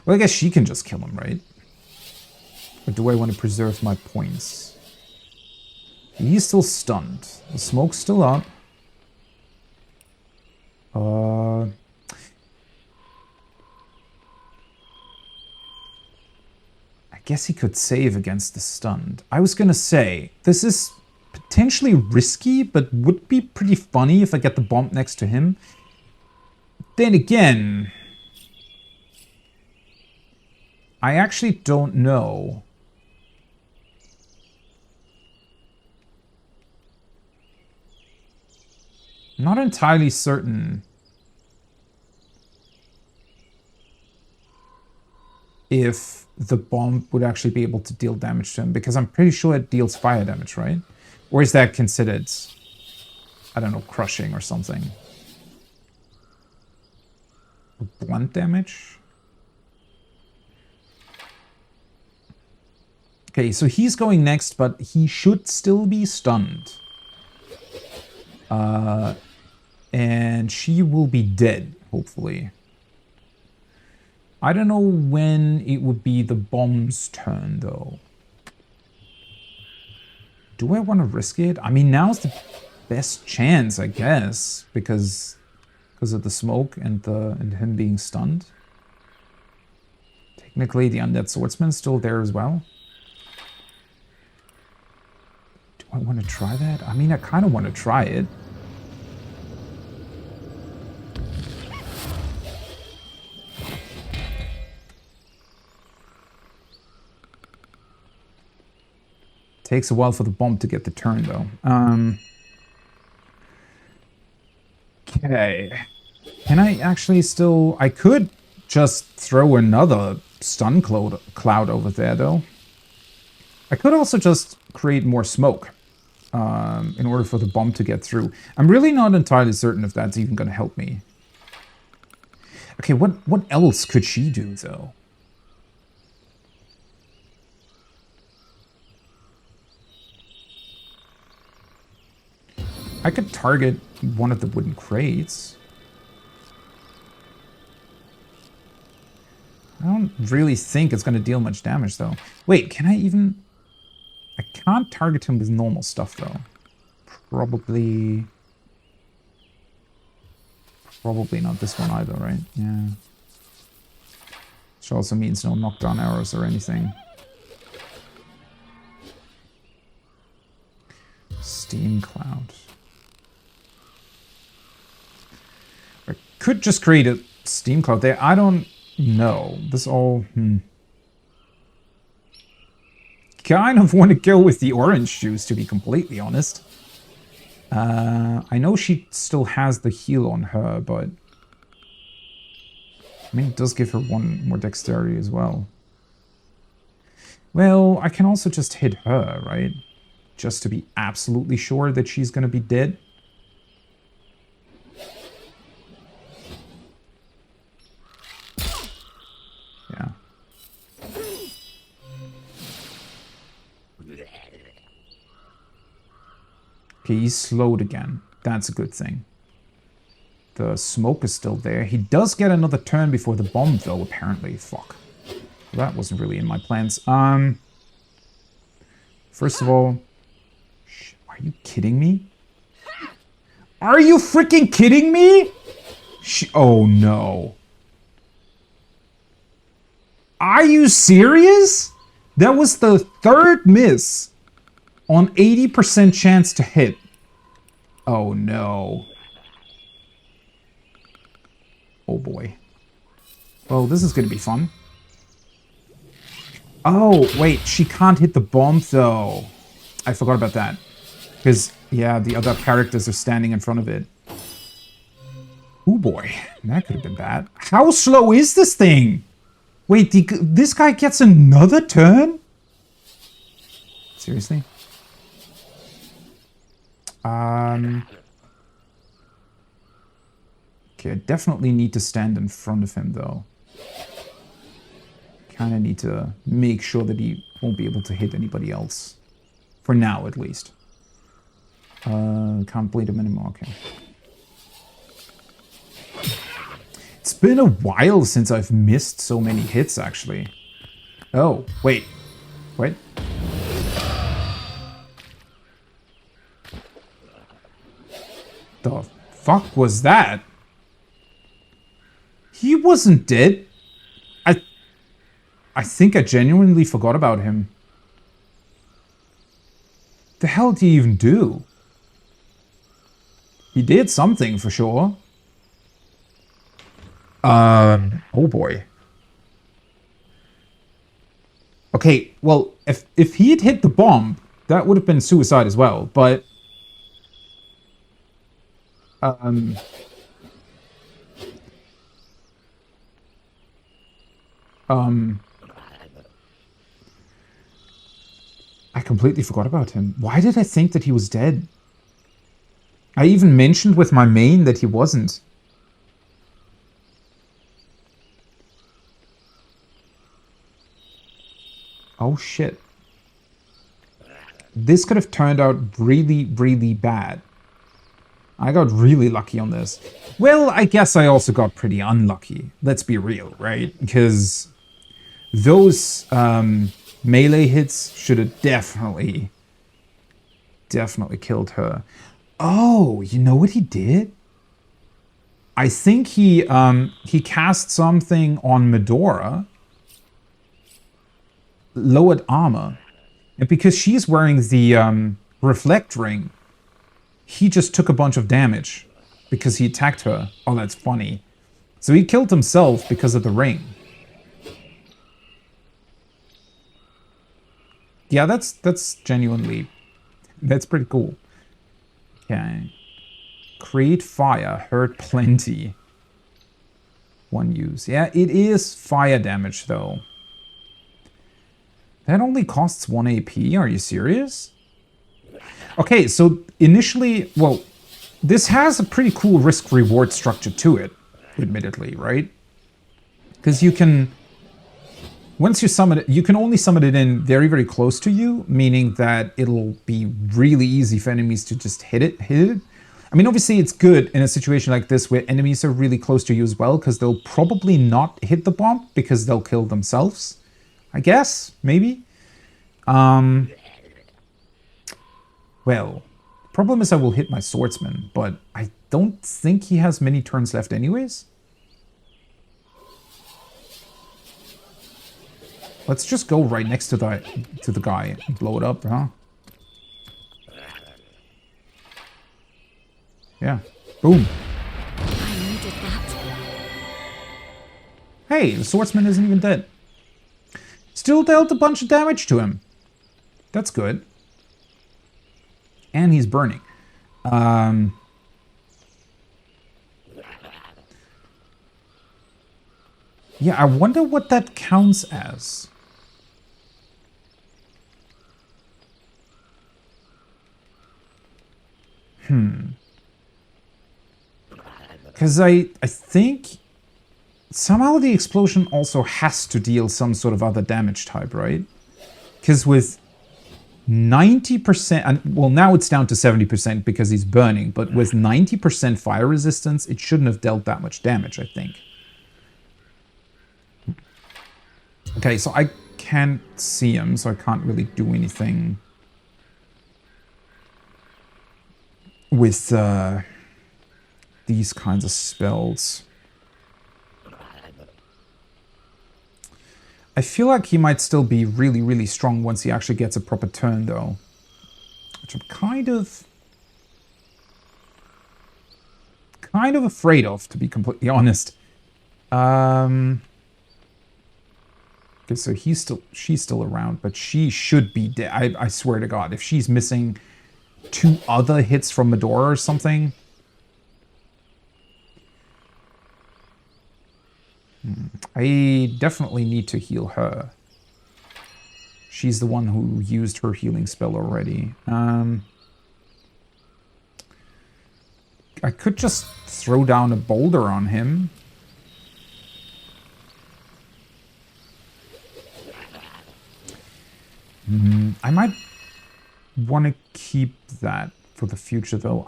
Well, I guess she can just kill him, right? Or do I want to preserve my points? He's still stunned. The smoke's still up. I guess he could save against the stunned. I was gonna say, this is potentially risky, but would be pretty funny if I get the bomb next to him. Then again, I actually don't know. I'm not entirely certain if the bomb would actually be able to deal damage to him, because I'm pretty sure it deals fire damage, right? Or is that considered, I don't know, crushing or something? Blunt damage? Okay, so he's going next, but he should still be stunned. And she will be dead, hopefully. I don't know when it would be the bomb's turn, though. Do I want to risk it? I mean, now's the best chance, I guess, because of the smoke and him being stunned. Technically, the undead swordsman's still there as well. Do I want to try that? I mean, I kind of want to try it. Takes a while for the bomb to get the turn, though. Okay. Can I actually still... I could just throw another stun cloud over there, though. I could also just create more smoke in order for the bomb to get through. I'm really not entirely certain if that's even going to help me. Okay, what else could she do, though? I could target one of the wooden crates. I don't really think it's going to deal much damage, though. Wait, can I even... I can't target him with normal stuff, though. Probably not this one either, right? Yeah. Which also means no knockdown arrows or anything. Steam cloud. I could just create a steam cloud there. I don't know. This all... Kind of want to go with the orange juice, to be completely honest. I know she still has the heal on her, but... I mean, it does give her one more dexterity as well. Well, I can also just hit her, right? Just to be absolutely sure that she's gonna be dead. Yeah. Okay, he's slowed again. That's a good thing. The smoke is still there. He does get another turn before the bomb, though, apparently. Fuck. That wasn't really in my plans. First of all... Are you kidding me? Are you freaking kidding me? Oh, no. Are you serious? That was the third miss on 80% chance to hit. Oh, no. Oh, boy. Well, this is going to be fun. Oh, wait. She can't hit the bomb, though. I forgot about that. Because, yeah, the other characters are standing in front of it. Oh, boy. That could have been bad. How slow is this thing? Wait, this guy gets another turn? Seriously? Okay, I definitely need to stand in front of him, though. Kind of need to make sure that he won't be able to hit anybody else. For now, at least. Can't bleed him anymore, okay. It's been a while since I've missed so many hits, actually. Oh, wait. Wait. The fuck was that? He wasn't dead. I think I genuinely forgot about him. The hell did he even do? He did something for sure. Oh boy. Okay, well, if he had hit the bomb, that would have been suicide as well, but... I completely forgot about him. Why did I think that he was dead? I even mentioned with my main that he wasn't. Oh shit. This could have turned out really, really bad. I got really lucky on this. Well, I guess I also got pretty unlucky. Let's be real, right? Because those melee hits should have definitely killed her. Oh, you know what he did? I think he cast something on Medora. Lowered armor. And because she's wearing the reflect ring, he just took a bunch of damage because he attacked her. Oh, that's funny. So he killed himself because of the ring. Yeah, that's genuinely... That's pretty cool. Okay. Create fire. Hurt plenty. One use. Yeah, it is fire damage, though. That only costs 1 AP? Are you serious? Okay, so initially, well, this has a pretty cool risk-reward structure to it, admittedly, right? Because you can... Once you summon it, you can only summon it in very, very close to you, meaning that it'll be really easy for enemies to just hit it. I mean, obviously it's good in a situation like this where enemies are really close to you as well, because they'll probably not hit the bomb because they'll kill themselves. I guess, maybe. Well, problem is I will hit my swordsman, but I don't think he has many turns left anyways. Let's just go right next to the guy and blow it up, huh? Yeah. Boom. I needed that. Hey, the swordsman isn't even dead. Still dealt a bunch of damage to him. That's good. And he's burning. Yeah, I wonder what that counts as. Because I think somehow the explosion also has to deal some sort of other damage type, right? Because with 90%, and well, now it's down to 70% because he's burning, but with 90% fire resistance, it shouldn't have dealt that much damage, I think. Okay, so I can't see him, so I can't really do anything with these kinds of spells. I feel like he might still be really, really strong once he actually gets a proper turn, though. Which I'm kind of afraid of, to be completely honest. Okay, so she's still around, but she should be dead. I swear to God, if she's missing 2 other hits from Medora or something. I definitely need to heal her. She's the one who used her healing spell already. I could just throw down a boulder on him. I might want to keep that for the future, though.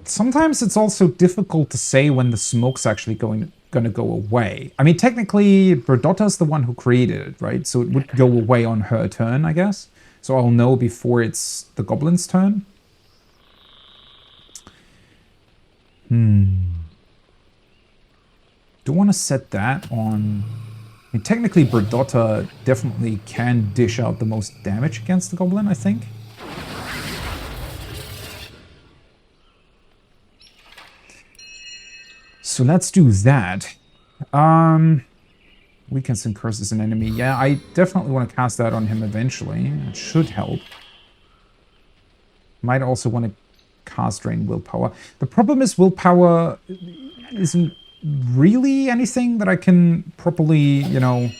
Sometimes it's also difficult to say when the smoke's actually going to go away. I mean, technically, Berdotta's the one who created it, right? So it would go away on her turn, I guess. So I'll know before it's the goblin's turn. Do want to set that on... I mean, technically, Berdotta definitely can dish out the most damage against the goblin, I think. So let's do that. Weakens and curses an enemy. Yeah, I definitely want to cast that on him eventually. It should help. Might also want to cast Drain Willpower. The problem is willpower isn't really anything that I can properly, you know,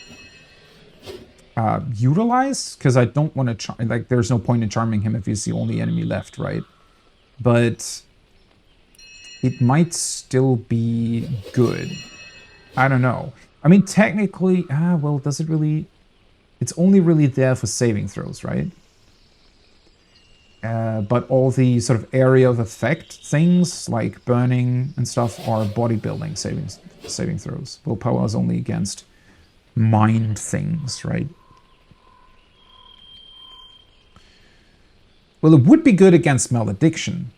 utilize, because I don't want to like, there's no point in charming him if he's the only enemy left, right? But it might still be good. I don't know. I mean, technically, well, does it really... It's only really there for saving throws, right? But all the sort of area of effect things, like burning and stuff, are bodybuilding saving throws. Willpower is only against mind things, right? Well, it would be good against malediction.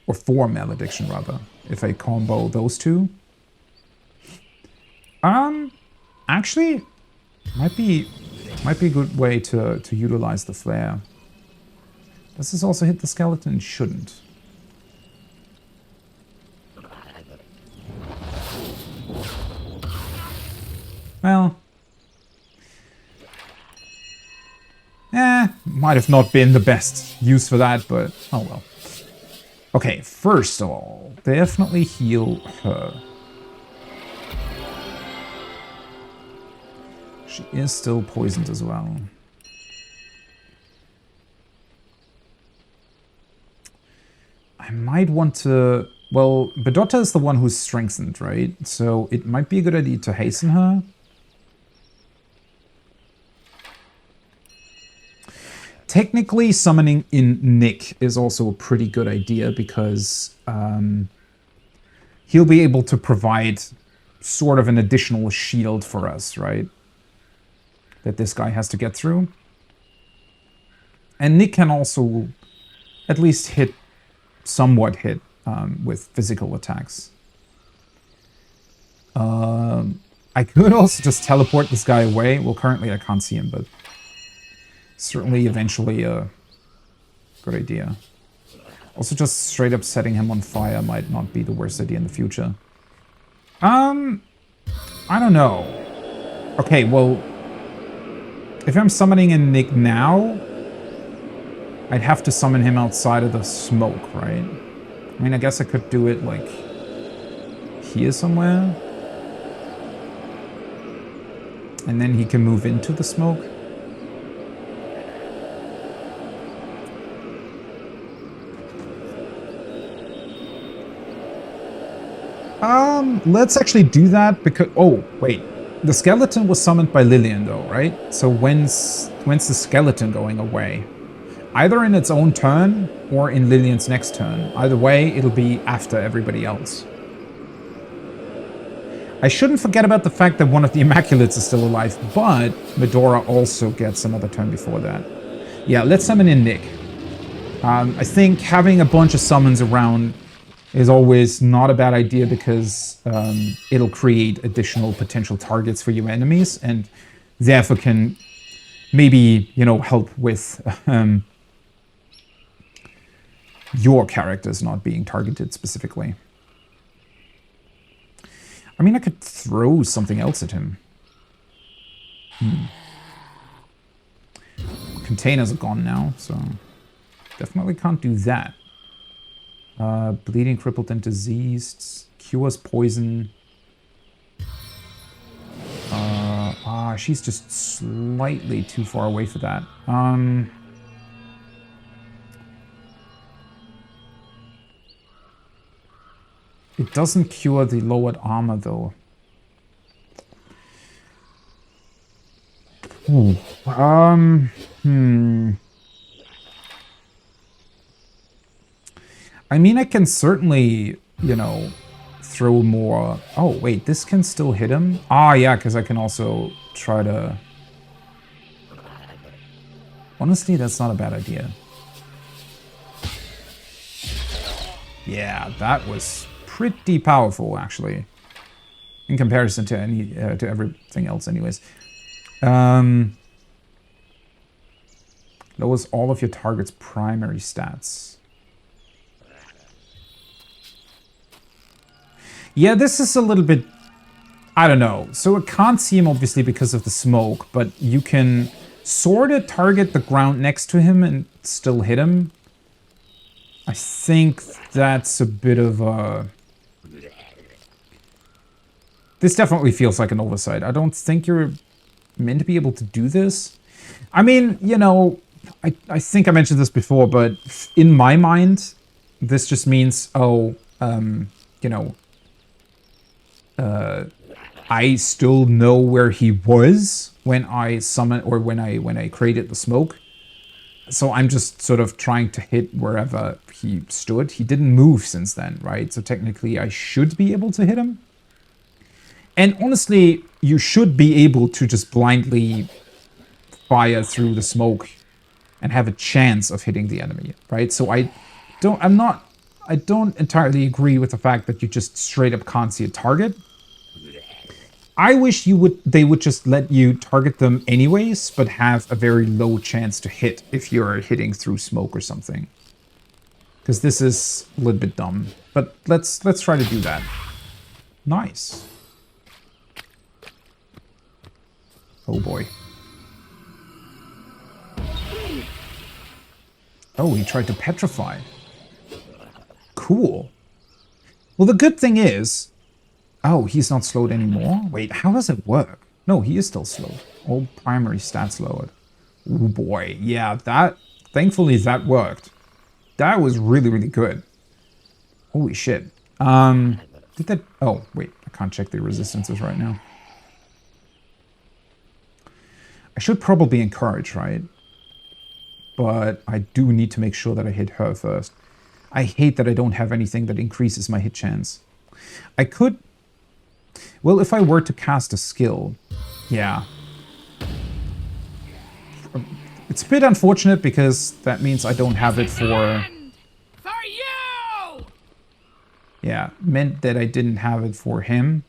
Or for malediction, rather, if I combo those two. Actually, might be a good way to utilize the flare. Does this also hit the skeleton? It shouldn't. Well, might have not been the best use for that, but oh well. Okay, first of all, definitely heal her. She is still poisoned as well. I might want to... Well, Bedotta is the one who's strengthened, right? So it might be a good idea to hasten her. Technically, summoning in Nick is also a pretty good idea because he'll be able to provide sort of an additional shield for us, right? That this guy has to get through. And Nick can also at least somewhat hit with physical attacks. I could also just teleport this guy away. Well, currently I can't see him, but certainly eventually a good idea. Also, just straight up setting him on fire might not be the worst idea in the future. I don't know. Okay, well, if I'm summoning in Nick now, I'd have to summon him outside of the smoke, right? I mean, I guess I could do it, like, here somewhere. And then he can move into the smoke. Let's actually do that because... Oh, wait. The skeleton was summoned by Lillian, though, right? So when's the skeleton going away? Either in its own turn or in Lillian's next turn. Either way, it'll be after everybody else. I shouldn't forget about the fact that one of the Immaculates is still alive, but Medora also gets another turn before that. Yeah, let's summon in Nick. I think having a bunch of summons around is always not a bad idea because it'll create additional potential targets for your enemies and therefore can maybe, you know, help with your characters not being targeted specifically. I mean, I could throw something else at him. Containers are gone now, so definitely can't do that. Bleeding, crippled, and diseased. Cures poison. She's just slightly too far away for that. It doesn't cure the lowered armor, though. I mean, I can certainly, you know, throw more... Oh, wait, this can still hit him? Ah, yeah, because I can also try to... Honestly, that's not a bad idea. Yeah, that was pretty powerful, actually. In comparison to to everything else, anyways. Lowers all of your target's primary stats. Yeah, this is a little bit... I don't know. So it can't see him, obviously, because of the smoke, but you can sort of target the ground next to him and still hit him. I think that's a bit of a... This definitely feels like an oversight. I don't think you're meant to be able to do this. I mean, you know, I think I mentioned this before, but in my mind, this just means, oh, you know, I still know where he was when I summoned, or when I created the smoke. So I'm just sort of trying to hit wherever he stood. He didn't move since then, right? So technically I should be able to hit him. And honestly, you should be able to just blindly fire through the smoke and have a chance of hitting the enemy, right? So I don't entirely agree with the fact that you just straight up can't see a target. I wish they would just let you target them anyways, but have a very low chance to hit if you're hitting through smoke or something. Because this is a little bit dumb. But let's try to do that. Nice. Oh boy. Oh, he tried to petrify. Cool. Well, the good thing is... Oh, he's not slowed anymore? Wait, how does it work? No, he is still slowed. All primary stats lowered. Oh boy, yeah, that... Thankfully that worked. That was really, really good. Holy shit. Did that... Oh, wait, I can't check the resistances right now. I should probably encourage, right? But I do need to make sure that I hit her first. I hate that I don't have anything that increases my hit chance. I could... Well, if I were to cast a skill... Yeah. It's a bit unfortunate because that means I don't have it for... Yeah, meant that I didn't have it for him.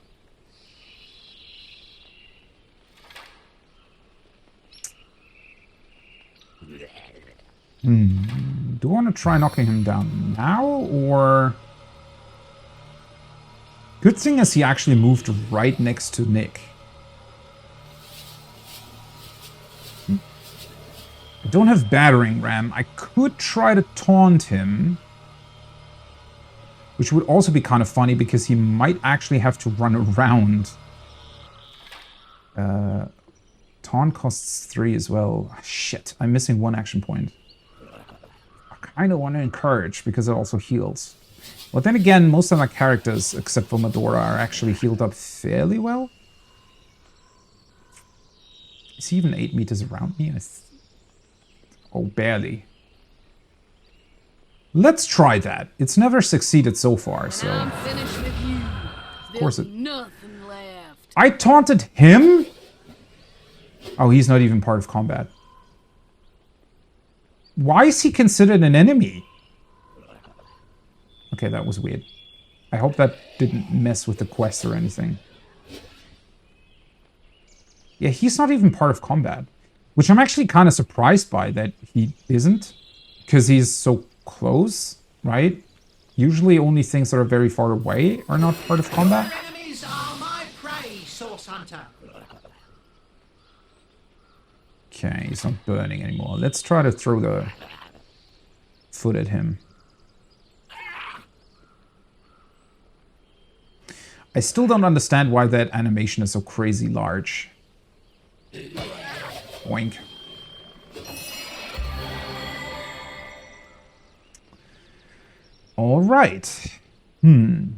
Do I want to try knocking him down now, or... Good thing is he actually moved right next to Nick. I don't have battering ram. I could try to taunt him. Which would also be kind of funny because he might actually have to run around. Taunt costs 3 as well. Shit, I'm missing 1 action point. I kind of want to encourage because it also heals. But then again, most of my characters, except for Medora, are actually healed up fairly well. Is he even 8 meters around me? Oh, barely. Let's try that. It's never succeeded so far, so... I'm finished with you. Of course it... Nothing left. I taunted him? Oh, he's not even part of combat. Why is he considered an enemy? Okay, that was weird. I hope that didn't mess with the quest or anything. Yeah, he's not even part of combat. Which I'm actually kind of surprised by that he isn't. Because he's so close, right? Usually only things that are very far away are not part of combat. Enemies are my prey, Source Hunter. Okay, he's not burning anymore. Let's try to throw the foot at him. I still don't understand why that animation is so crazy large. Boink. All right. Now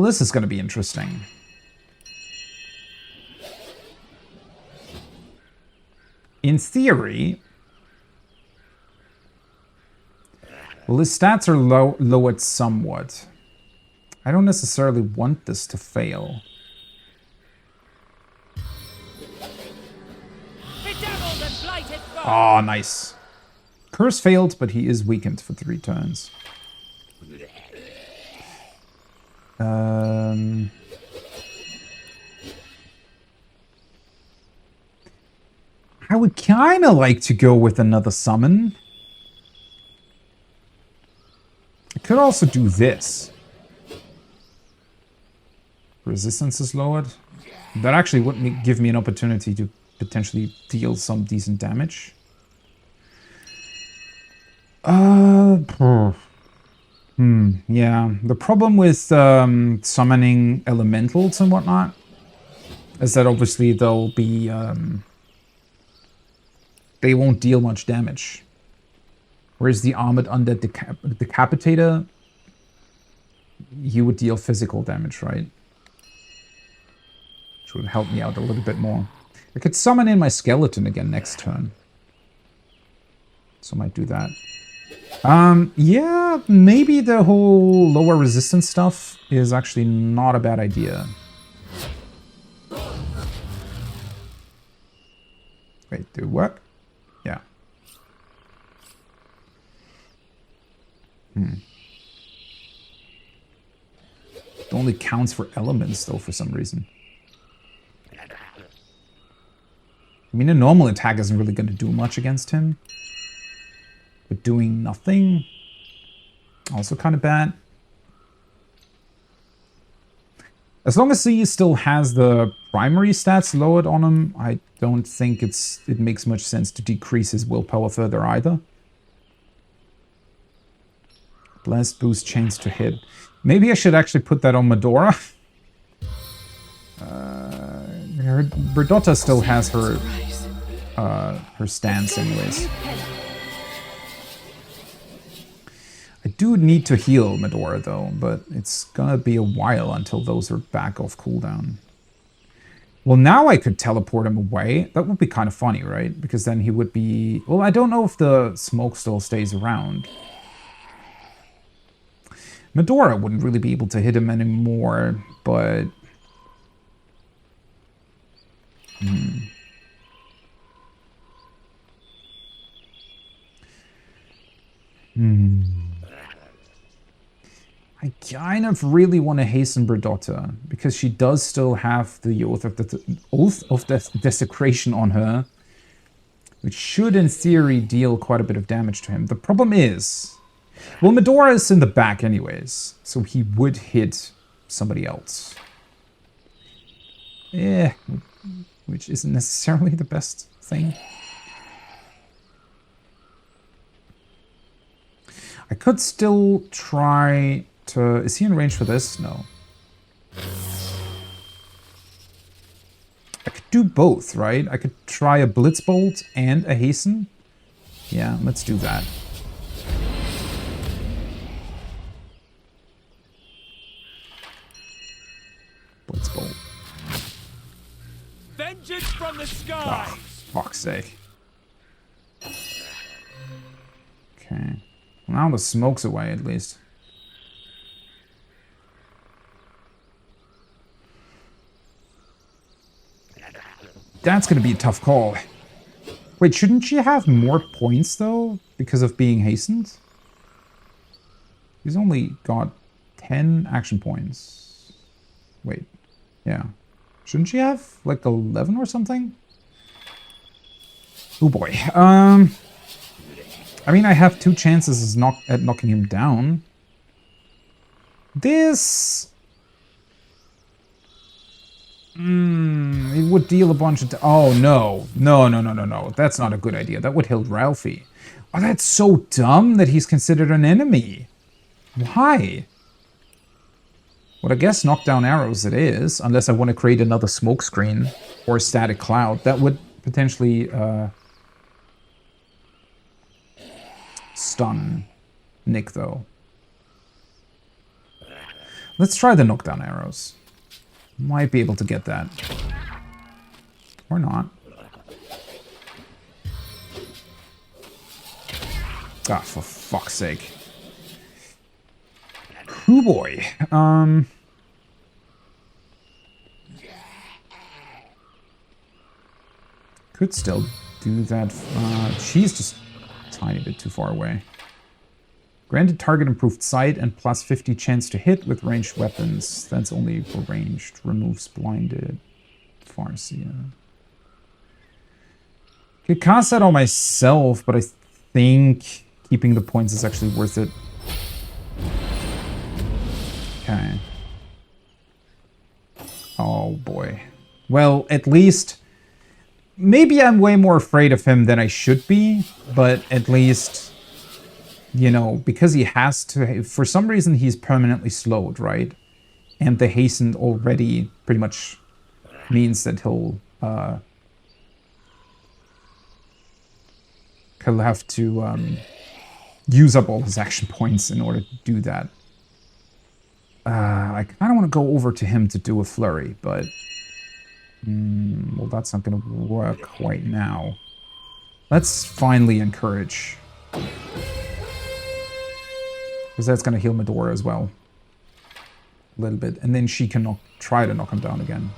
this is going to be interesting. In theory, well, his stats are lowered somewhat. I don't necessarily want this to fail. Oh, nice. Curse failed, but he is weakened for 3 turns. I would kind of like to go with another summon. I could also do this. Resistance is lowered. That actually would give me an opportunity to potentially deal some decent damage. Yeah. The problem with summoning elementals and whatnot is that obviously they'll be... they won't deal much damage. Whereas the Armored Undead Decapitator, he would deal physical damage, right? Which would help me out a little bit more. I could summon in my skeleton again next turn. So I might do that. Yeah, maybe the whole lower resistance stuff is actually not a bad idea. Wait, do it work? Yeah. It only counts for elements, though, for some reason. I mean, a normal attack isn't really going to do much against him. But doing nothing? Also kind of bad. As long as he still has the primary stats lowered on him, I don't think it makes much sense to decrease his willpower further either. Blast boost chains to hit. Maybe I should actually put that on Medora. Berdotta still has her stance anyways. I do need to heal Medora though, but it's gonna be a while until those are back off cooldown. Well, now I could teleport him away. That would be kind of funny, right? Because then he would be... Well, I don't know if the smoke still stays around. Medora wouldn't really be able to hit him anymore, but... I kind of really want to hasten Berdotta, because she does still have the Oath of Desecration on her, which should, in theory, deal quite a bit of damage to him. The problem is... Well, Medora is in the back anyways, so he would hit somebody else. Yeah, which isn't necessarily the best thing. I could still try to... Is he in range for this? No. I could do both, right? I could try a Blitzbolt and a Hasten. Yeah, let's do that. Blitzbolt. Vengeance from the skies! Oh, fuck's sake. Okay. Well, now the smoke's away, at least. That's gonna be a tough call. Wait, shouldn't she have more points, though, because of being hastened? He's only got 10 action points. Wait. Yeah. Shouldn't she have, like, 11 or something? Oh, boy. I mean, I have 2 chances at knocking him down. This... it would deal a bunch of... Oh, no. No. That's not a good idea. That would heal Ralphie. Oh, that's so dumb that he's considered an enemy. Why? Well, I guess knockdown arrows it is, unless I want to create another smoke screen or a static cloud. That would potentially stun Nick, though. Let's try the knockdown arrows. Might be able to get that. Or not. Ah, for fuck's sake. Oh boy. Could still do that. She's just a tiny bit too far away. Granted target improved sight and plus 50 chance to hit with ranged weapons. That's only for ranged. Removes blinded. Farseer. Could cast that on myself, but I think keeping the points is actually worth it. Okay. Oh boy. Well, at least... Maybe I'm way more afraid of him than I should be, but at least... You know, because he has to... For some reason, he's permanently slowed, right? And the hastened already pretty much means that he'll have to use up all his action points in order to do that. I kind of want to go over to him to do a flurry, but... well, that's not going to work right now. Let's finally encourage... Because that's going to heal Medora as well. A little bit. And then she can try to knock him down again.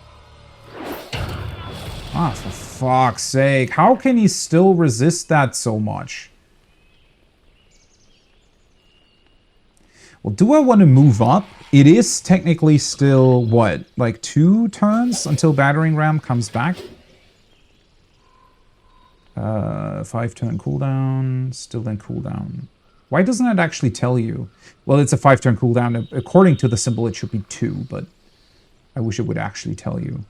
Ah, for fuck's sake. How can he still resist that so much? Well, do I want to move up? It is technically still, what? Like 2 turns until Battering Ram comes back? 5-turn cooldown. Still in cooldown. Why doesn't it actually tell you? Well, it's a 5-turn cooldown. According to the symbol, it should be 2, but I wish it would actually tell you.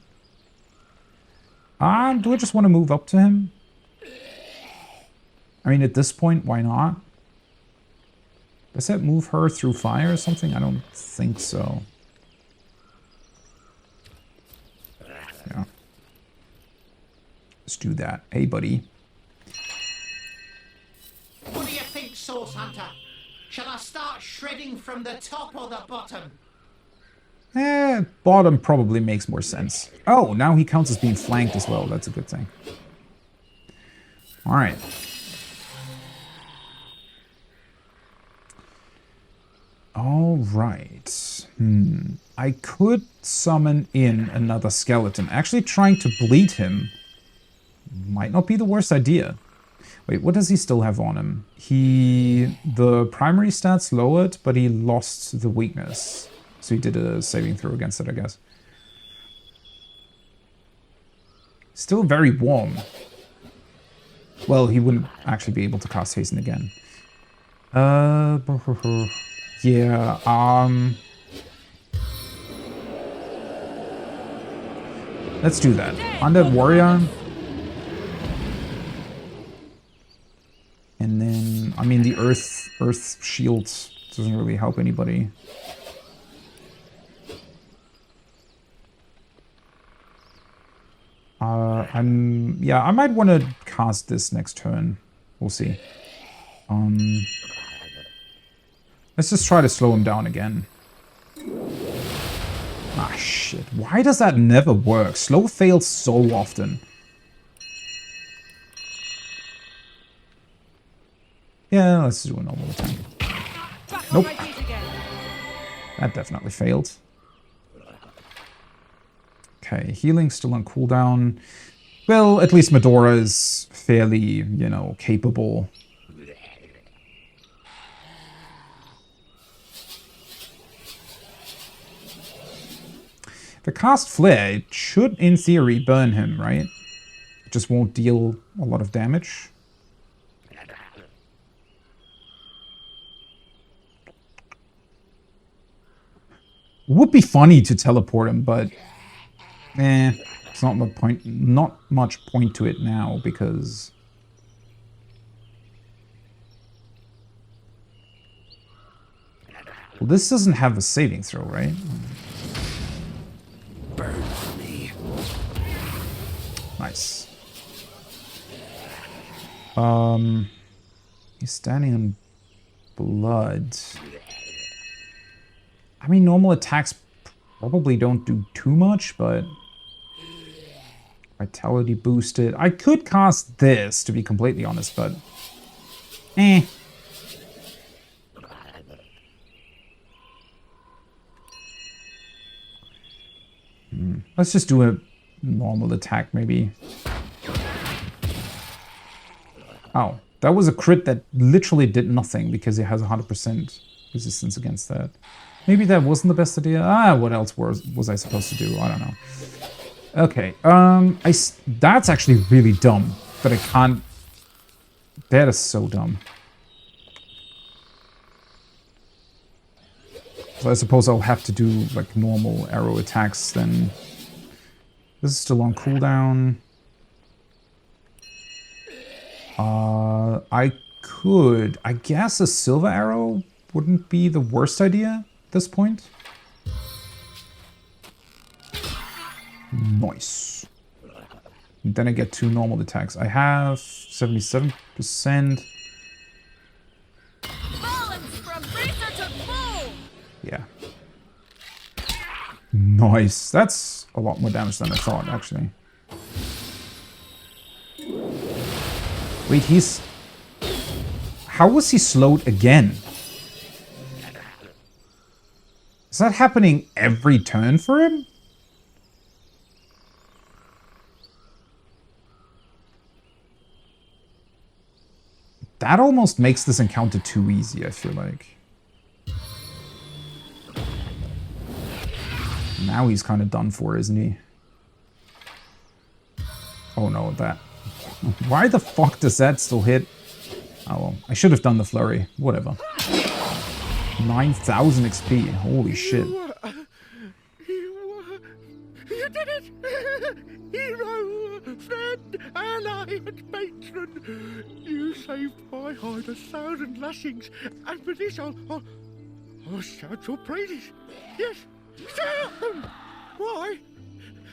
Do I just want to move up to him? I mean, at this point, why not? Does that move her through fire or something? I don't think so. Yeah. Let's do that. Hey, buddy. What do you think, Source Hunter? Shall I start shredding from the top or the bottom? Bottom probably makes more sense. Oh, now he counts as being flanked as well. That's a good thing. Alright. Alright. I could summon in another skeleton. Actually trying to bleed him might not be the worst idea. Wait, what does he still have on him? The primary stats lowered, but he lost the weakness. So he did a saving throw against it, I guess. Still very warm. Well, he wouldn't actually be able to cast Hasten again. Yeah, let's do that. Undead Warrior. And then, I mean, the Earth Shield doesn't really help anybody. Yeah, I might want to cast this next turn. We'll see. Let's just try to slow him down again. Ah, shit. Why does that never work? Slow fails so often. Yeah, let's do a normal attack. Nope. That definitely failed. Okay, healing's still on cooldown. Well, at least Medora is fairly, you know, capable. If I cast Flare, it should, in theory, burn him, right? It just won't deal a lot of damage. Would be funny to teleport him, but it's not much point to it now because well, this doesn't have a saving throw, right? Burn for me. Nice. He's standing in blood. I mean, normal attacks probably don't do too much, but vitality boosted. I could cast this, to be completely honest, but Let's just do a normal attack, maybe. Oh, that was a crit that literally did nothing because it has 100% resistance against that. Maybe that wasn't the best idea. What else was I supposed to do? I don't know. Okay, that's actually really dumb, but I can't. That is so dumb. So I suppose I'll have to do like normal arrow attacks then. This is still on cooldown. I guess a silver arrow wouldn't be the worst idea at this point. Nice. And then I get 2 normal attacks. I have 77%. Yeah. Nice. That's a lot more damage than I thought, actually. Wait, he's... How was he slowed again? Is that happening every turn for him? That almost makes this encounter too easy, I feel like. Now he's kind of done for, isn't he? Oh no, that... Why the fuck does that still hit? Oh well, I should have done the flurry. Whatever. 9,000 XP. Holy shit. You did it! Hero, friend, ally, and patron. You saved my hide 1,000 lashings, and for this I'll shout your praises. Yes, shout them! Why?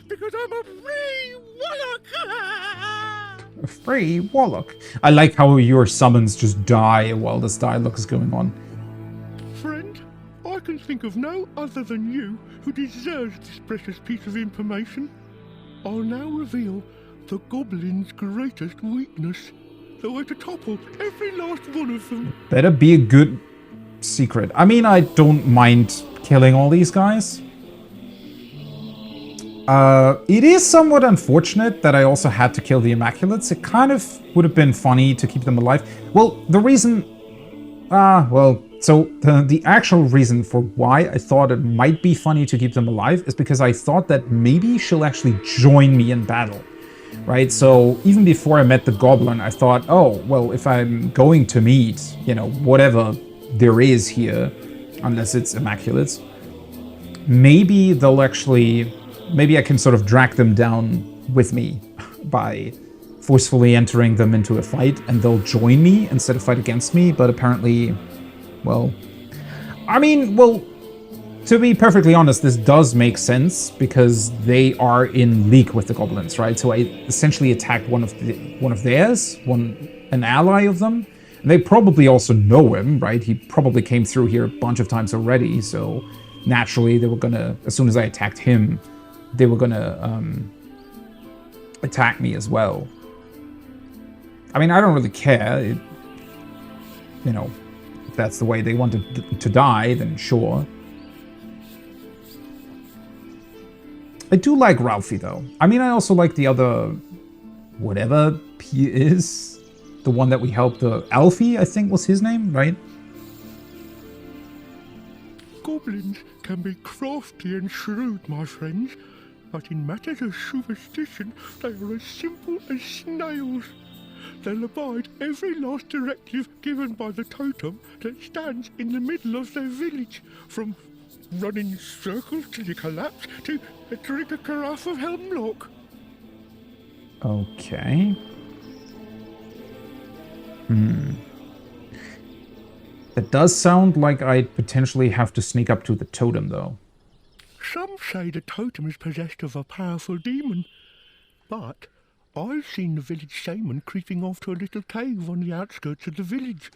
Because I'm a free warlock! A free warlock. I like how your summons just die while this dialogue is going on. Friend, I can think of no other than you who deserves this precious piece of information. I'll now reveal the goblin's greatest weakness, the way to topple every last one of them. Better be a good secret. I mean, I don't mind killing all these guys. It is somewhat unfortunate that I also had to kill the Immaculates. It kind of would have been funny to keep them alive. Well, the reason... So the actual reason for why I thought it might be funny to keep them alive is because I thought that maybe she'll actually join me in battle, right? So even before I met the goblin, I thought, oh, well, if I'm going to meet, you know, whatever there is here, unless it's Immaculates, maybe they'll actually, maybe I can sort of drag them down with me by forcefully entering them into a fight, and they'll join me instead of fight against me, but apparently... Well, I mean, well, to be perfectly honest, this does make sense because they are in league with the goblins, right? So I essentially attacked one of theirs, an ally of them. And they probably also know him, right? He probably came through here a bunch of times already. So naturally, they were gonna, as soon as I attacked him, they were gonna attack me as well. I mean, I don't really care. You know. That's the way they wanted to die, then sure. I do like Ralphie, though. I mean, I also like the other... whatever he is. The one that we helped, Alfie, I think was his name, right? Goblins can be crafty and shrewd, my friends. But in matters of superstition, they are as simple as snails. They'll abide every last directive given by the totem that stands in the middle of their village, from running circles till you collapse to drink a carafe of hemlock. Okay. That does sound like I'd potentially have to sneak up to the totem, though. Some say the totem is possessed of a powerful demon, but... I've seen the village shaman creeping off to a little cave on the outskirts of the village.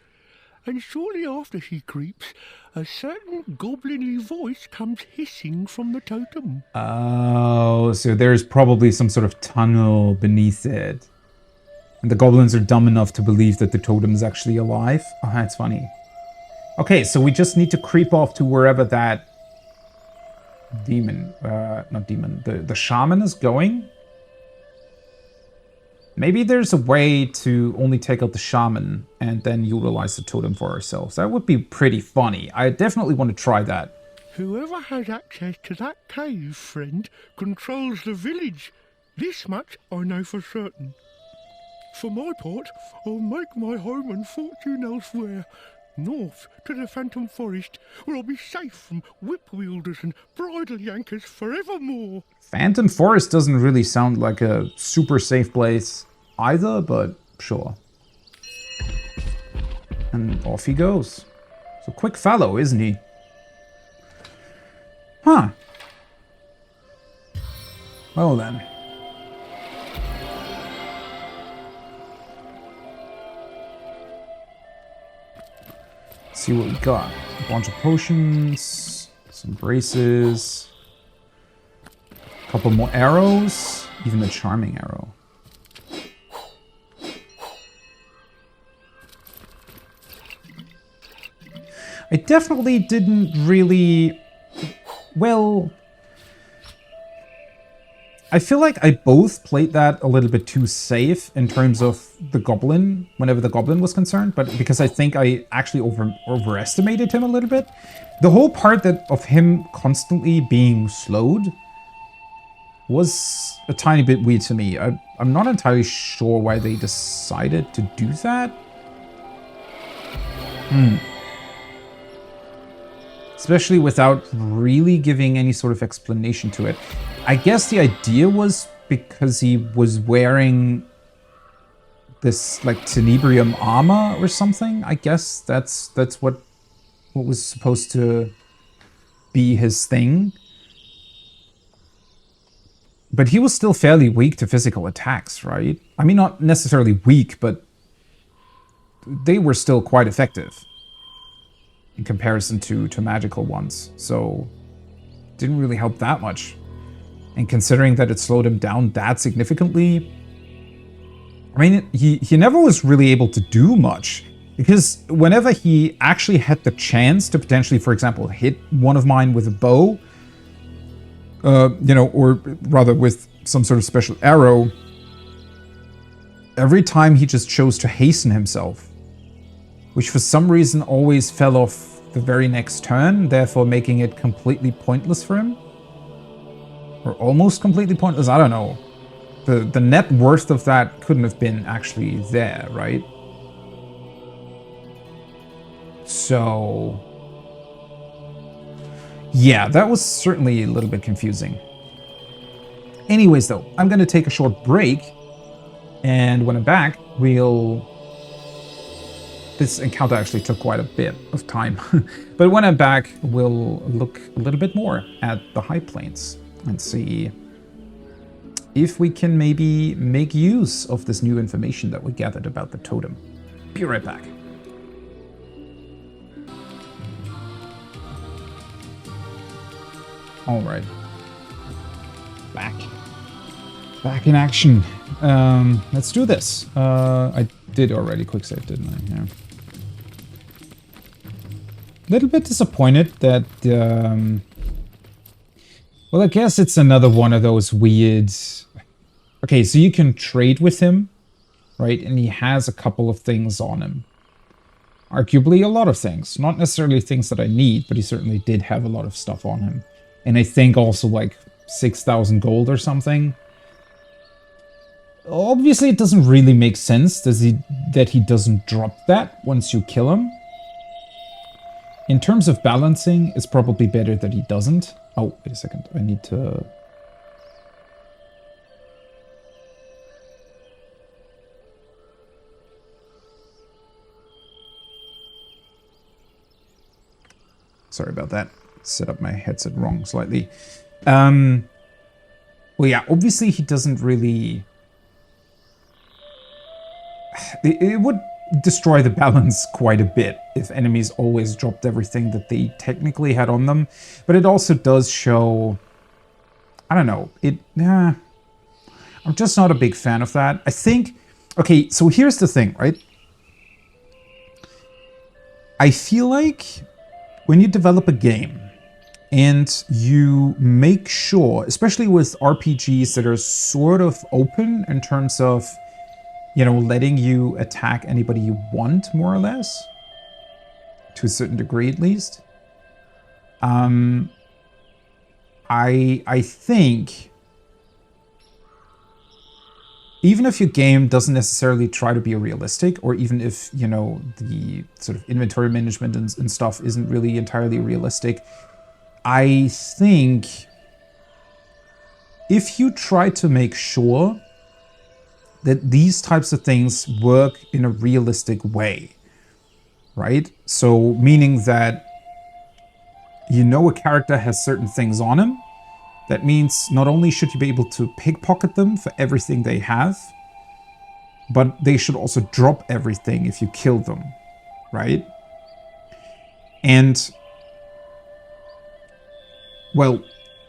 And shortly after he creeps, a certain goblinly voice comes hissing from the totem. Oh, so there's probably some sort of tunnel beneath it. And the goblins are dumb enough to believe that the totem is actually alive? Oh, that's funny. Okay, so we just need to creep off to wherever that demon, not demon, the shaman is going. Maybe there's a way to only take out the shaman and then utilize the totem for ourselves. That would be pretty funny. I definitely want to try that. Whoever has access to that cave, friend, controls the village. This much I know for certain. For my part, I'll make my home and fortune elsewhere. North to the Phantom Forest, where I'll be safe from whip wielders and bridle yankers forevermore. Phantom Forest doesn't really sound like a super safe place either, but sure. And off he goes. So quick fellow, isn't he? Huh. Well then. See what we got. A bunch of potions, some braces, a couple more arrows, even a charming arrow. I definitely didn't really... Well... I feel like I both played that a little bit too safe in terms of the goblin, whenever the goblin was concerned, but because I think I actually overestimated him a little bit. The whole part of him constantly being slowed was a tiny bit weird to me. I'm not entirely sure why they decided to do that. Especially without really giving any sort of explanation to it. I guess the idea was because he was wearing this like tenebrium armor or something. I guess that's what was supposed to be his thing. But he was still fairly weak to physical attacks, right? I mean, not necessarily weak, but they were still quite effective in comparison to magical ones. So didn't really help that much. And considering that it slowed him down that significantly, I mean, he never was really able to do much. Because whenever he actually had the chance to potentially, for example, hit one of mine with a bow, you know, or rather with some sort of special arrow, every time he just chose to hasten himself, which for some reason always fell off the very next turn, therefore making it completely pointless for him. Or almost completely pointless, I don't know. The net worth of that couldn't have been actually there, right? So yeah, that was certainly a little bit confusing. Anyways though, I'm gonna take a short break, and when I'm back, this encounter actually took quite a bit of time. But when I'm back, we'll look a little bit more at the High Plains and see if we can maybe make use of this new information that we gathered about the totem. Be right back. All right, back in action. Let's do this. I did already quick save, didn't I? Yeah. Little bit disappointed that. Well, I guess it's another one of those weird. Okay, so you can trade with him, right? And he has a couple of things on him. Arguably, a lot of things. Not necessarily things that I need, but he certainly did have a lot of stuff on him. And I think also like 6,000 gold or something. Obviously, it doesn't really make sense that he doesn't drop that once you kill him. In terms of balancing, it's probably better that he doesn't. Oh, wait a second. I need to... Sorry about that. Set up my headset wrong slightly. Well, yeah, obviously he doesn't really... It would destroy the balance quite a bit if enemies always dropped everything that they technically had on them. But it also does show... I don't know. I'm just not a big fan of that. I think... Okay, so here's the thing, right? I feel like when you develop a game and you make sure, especially with RPGs that are sort of open in terms of, you know, letting you attack anybody you want, more or less, to a certain degree at least. I think even if your game doesn't necessarily try to be realistic, or even if, you know, the sort of inventory management and stuff isn't really entirely realistic, I think if you try to make sure that these types of things work in a realistic way, right? So meaning that you know a character has certain things on him, that means not only should you be able to pickpocket them for everything they have, but they should also drop everything if you kill them, right? And, well,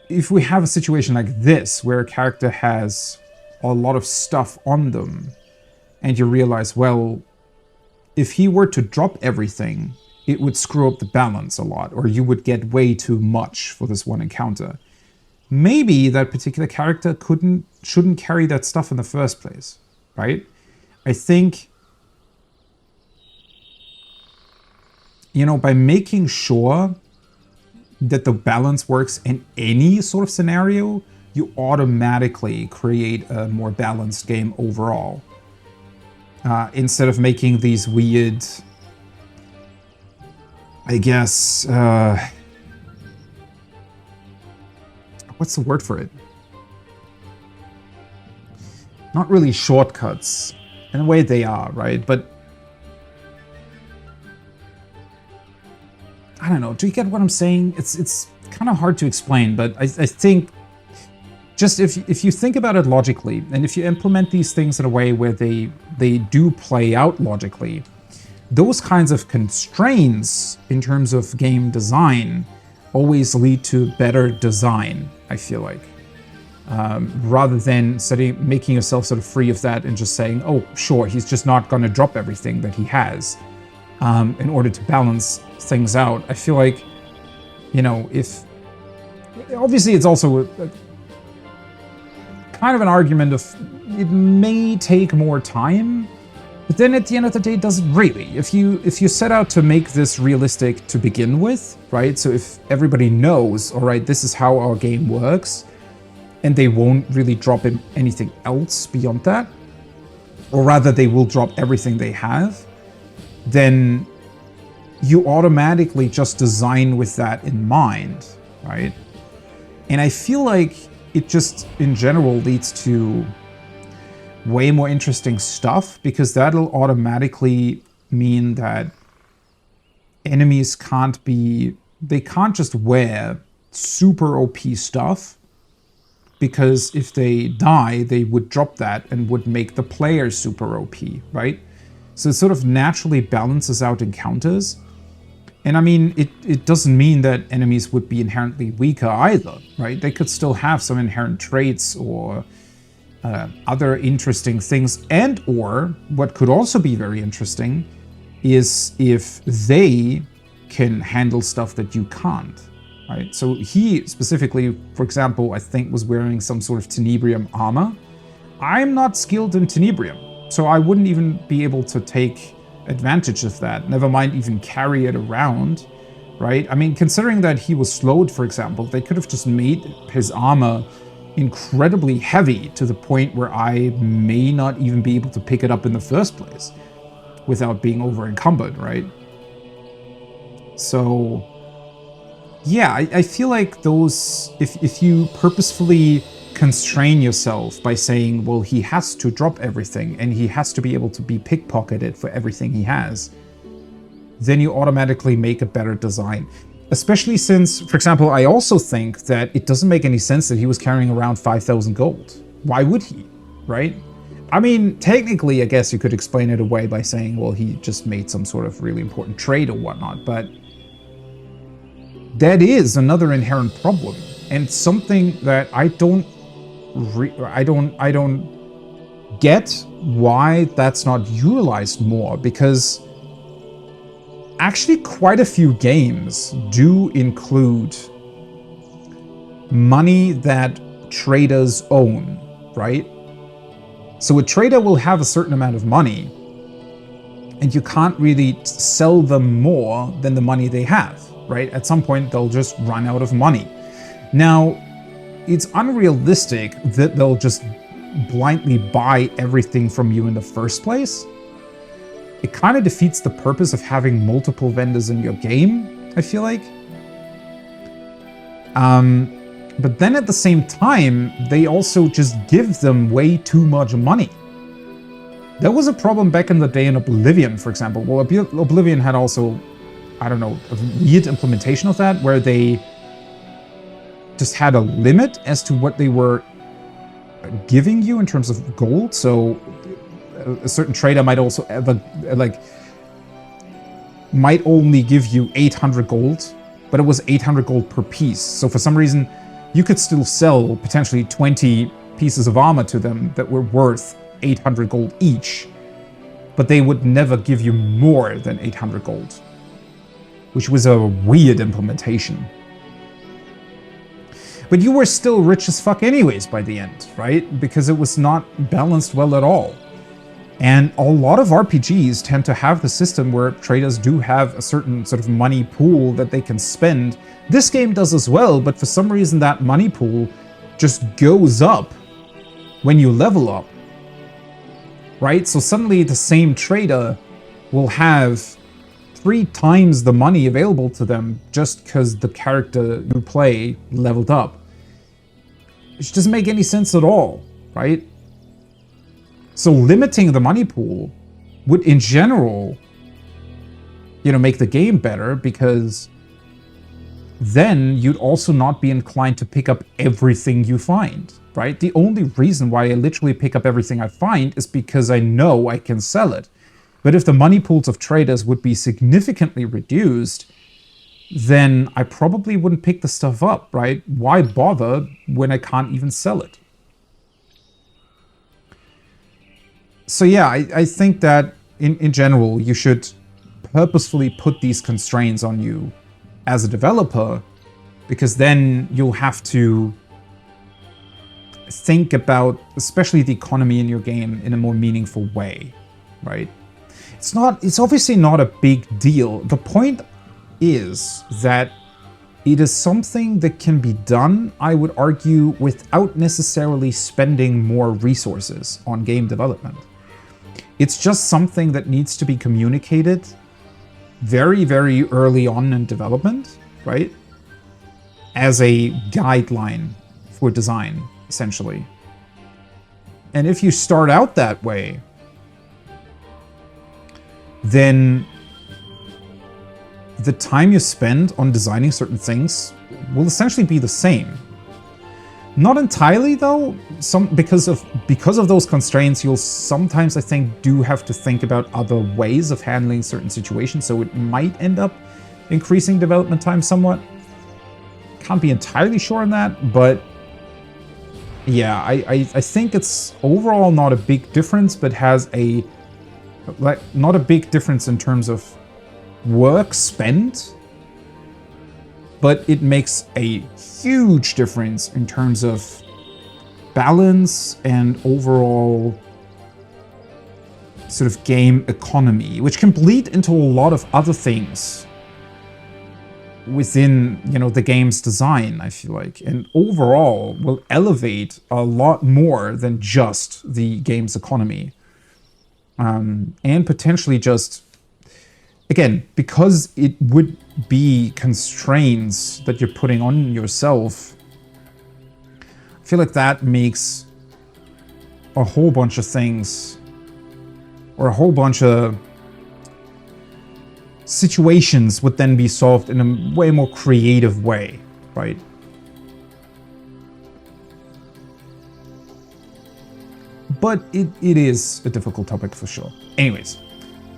if we have a situation like this, where a character has a lot of stuff on them, and you realize, well, if he were to drop everything, it would screw up the balance a lot, or you would get way too much for this one encounter. Maybe that particular character shouldn't carry that stuff in the first place, right? I think, you know, by making sure that the balance works in any sort of scenario, you automatically create a more balanced game overall. Instead of making these weird, I guess, what's the word for it? Not really shortcuts. In a way they are, right? But I don't know. Do you get what I'm saying? It's kind of hard to explain, but I think just if you think about it logically, and if you implement these things in a way where they do play out logically, those kinds of constraints in terms of game design always lead to better design, I feel like. Rather than making yourself sort of free of that and just saying, oh, sure, he's just not going to drop everything that he has in order to balance things out. I feel like, if... Obviously, it's also a kind of an argument of it may take more time, but then at the end of the day, it doesn't really. If you set out to make this realistic to begin with, right? So if everybody knows, all right, this is how our game works, and they won't really drop in anything else beyond that, or rather they will drop everything they have, then you automatically just design with that in mind, right? And I feel like it just, in general, leads to way more interesting stuff, because that'll automatically mean that enemies can't just wear super OP stuff, because if they die, they would drop that and would make the player super OP, right? So it sort of naturally balances out encounters. And I mean, it doesn't mean that enemies would be inherently weaker either, right? They could still have some inherent traits or other interesting things, and or what could also be very interesting is if they can handle stuff that you can't, right? So he specifically, for example, I think was wearing some sort of Tenebrium armor. I'm not skilled in Tenebrium, so I wouldn't even be able to take advantage of that, never mind even carry it around, right? I mean, considering that he was slowed, for example, they could have just made his armor incredibly heavy to the point where I may not even be able to pick it up in the first place without being over encumbered, right? So yeah, I feel like those, if you purposefully constrain yourself by saying, well, he has to drop everything and he has to be able to be pickpocketed for everything he has, then you automatically make a better design. Especially since, for example, I also think that it doesn't make any sense that he was carrying around 5,000 gold. Why would he, right? I mean, technically, I guess you could explain it away by saying, well, he just made some sort of really important trade or whatnot, but that is another inherent problem, and something that I don't get why that's not utilized more, because actually quite a few games do include money that traders own, right? So a trader will have a certain amount of money, and you can't really sell them more than the money they have, right? At some point, they'll just run out of money. Now, it's unrealistic that they'll just blindly buy everything from you in the first place. It kind of defeats the purpose of having multiple vendors in your game, I feel like. But then at the same time, they also just give them way too much money. There was a problem back in the day in Oblivion, for example. Well, Oblivion had also, I don't know, a weird implementation of that, where they just had a limit as to what they were giving you in terms of gold. So a certain trader might also might only give you 800 gold, but it was 800 gold per piece. So for some reason, you could still sell potentially 20 pieces of armor to them that were worth 800 gold each, but they would never give you more than 800 gold, which was a weird implementation. But you were still rich as fuck anyways by the end, right? Because it was not balanced well at all. And a lot of RPGs tend to have the system where traders do have a certain sort of money pool that they can spend. This game does as well, but for some reason that money pool just goes up when you level up, right? So suddenly the same trader will have 3 times the money available to them just because the character you play leveled up. Which doesn't make any sense at all, right? So limiting the money pool would, in general, make the game better, because then you'd also not be inclined to pick up everything you find, right? The only reason why I literally pick up everything I find is because I know I can sell it. But if the money pools of traders would be significantly reduced, then I probably wouldn't pick the stuff up, right? Why bother when I can't even sell it? So yeah, I think that in general, you should purposefully put these constraints on you as a developer, because then you'll have to think about, especially the economy in your game, in a more meaningful way, right? It's obviously not a big deal. The point is that it is something that can be done, I would argue, without necessarily spending more resources on game development. It's just something that needs to be communicated very, very early on in development, right? As a guideline for design, essentially. And if you start out that way, then the time you spend on designing certain things will essentially be the same. Not entirely though, because of those constraints, you'll sometimes, I think, do have to think about other ways of handling certain situations, so it might end up increasing development time somewhat. Can't be entirely sure on that, but yeah, I think it's overall not a big difference, but has a not a big difference in terms of work spent, but it makes a huge difference in terms of balance and overall sort of game economy, which can bleed into a lot of other things within, you know, the game's design, I feel like, and overall will elevate a lot more than just the game's economy. And potentially just, again, because it would be constraints that you're putting on yourself, I feel like that makes a whole bunch of things, or a whole bunch of situations would then be solved in a way more creative way, right? But it is a difficult topic for sure. Anyways,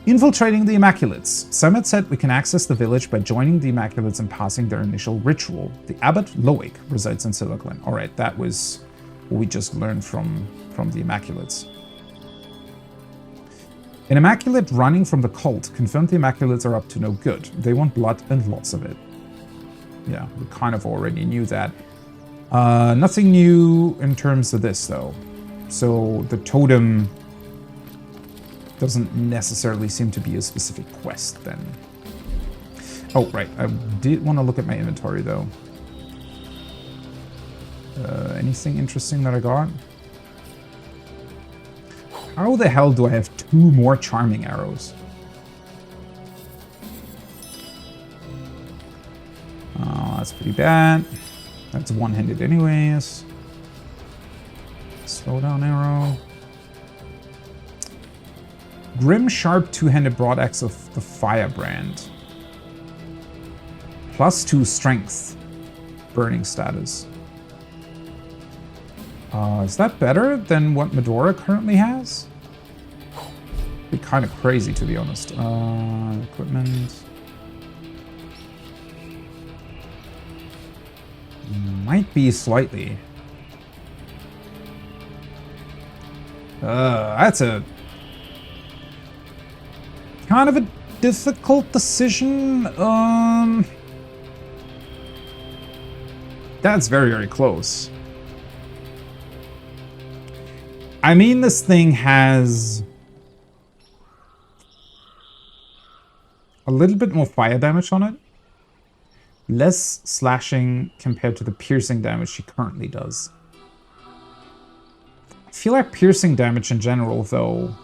infiltrating the Immaculates. Summit said we can access the village by joining the Immaculates and passing their initial ritual. The Abbot Loic resides in Silver Glen. Alright, that was what we just learned from the Immaculates. An Immaculate running from the cult confirmed the Immaculates are up to no good. They want blood and lots of it. Yeah, we kind of already knew that. Nothing new in terms of this, though. So the totem doesn't necessarily seem to be a specific quest, then. Oh, right. I did want to look at my inventory, though. Anything interesting that I got? How the hell do I have 2 more charming arrows? Oh, that's pretty bad. That's one-handed anyways. Slow down arrow. Grim Sharp two-handed broadaxe of the Firebrand. +2 strength. Burning status. Is that better than what Medora currently has? Be kind of crazy, to be honest. Equipment. Might be slightly. That's a kind of a difficult decision. That's very, very close. I mean, this thing has a little bit more fire damage on it. Less slashing compared to the piercing damage she currently does. I feel like piercing damage in general, though,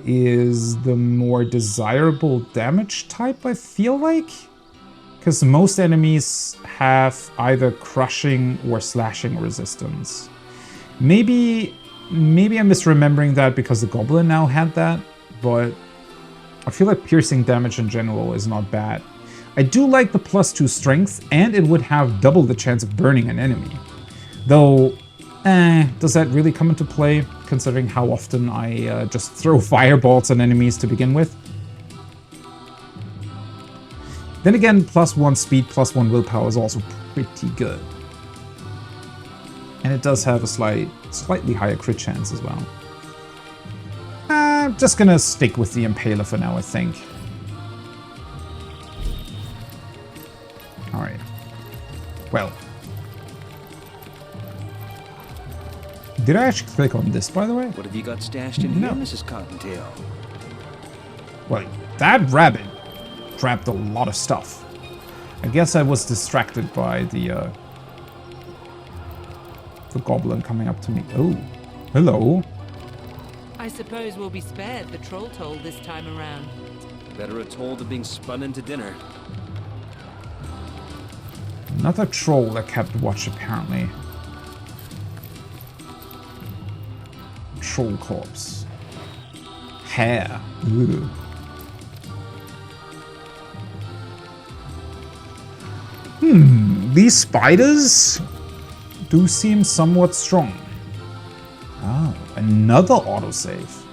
is the more desirable damage type, I feel like. Because most enemies have either crushing or slashing resistance. Maybe I'm misremembering that because the Goblin now had that, but I feel like piercing damage in general is not bad. I do like the +2 strength, and it would have double the chance of burning an enemy. Though, does that really come into play, considering how often I just throw fireballs on enemies to begin with? Then again, +1 speed, +1 willpower is also pretty good. And it does have a slightly higher crit chance as well. I'm just gonna stick with the Impaler for now, I think. Alright. Well. Did I actually click on this, by the way? What have you got stashed in here, Mrs. Cottontail? Well, that rabbit grabbed a lot of stuff. I guess I was distracted by the goblin coming up to me. Oh, hello. I suppose we'll be spared the troll toll this time around. Better a toll than being spun into dinner. Another troll that kept watch, apparently. Troll corpse. Hair. Ugh. These spiders do seem somewhat strong. Oh, another autosave.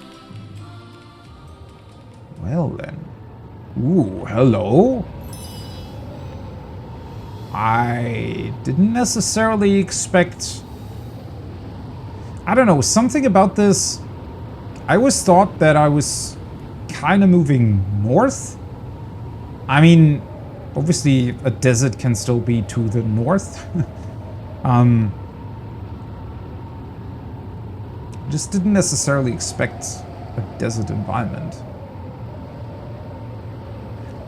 Well then. Ooh, hello? I didn't necessarily expect... I don't know, something about this... I always thought that I was kind of moving north. I mean, obviously a desert can still be to the north. Just didn't necessarily expect a desert environment.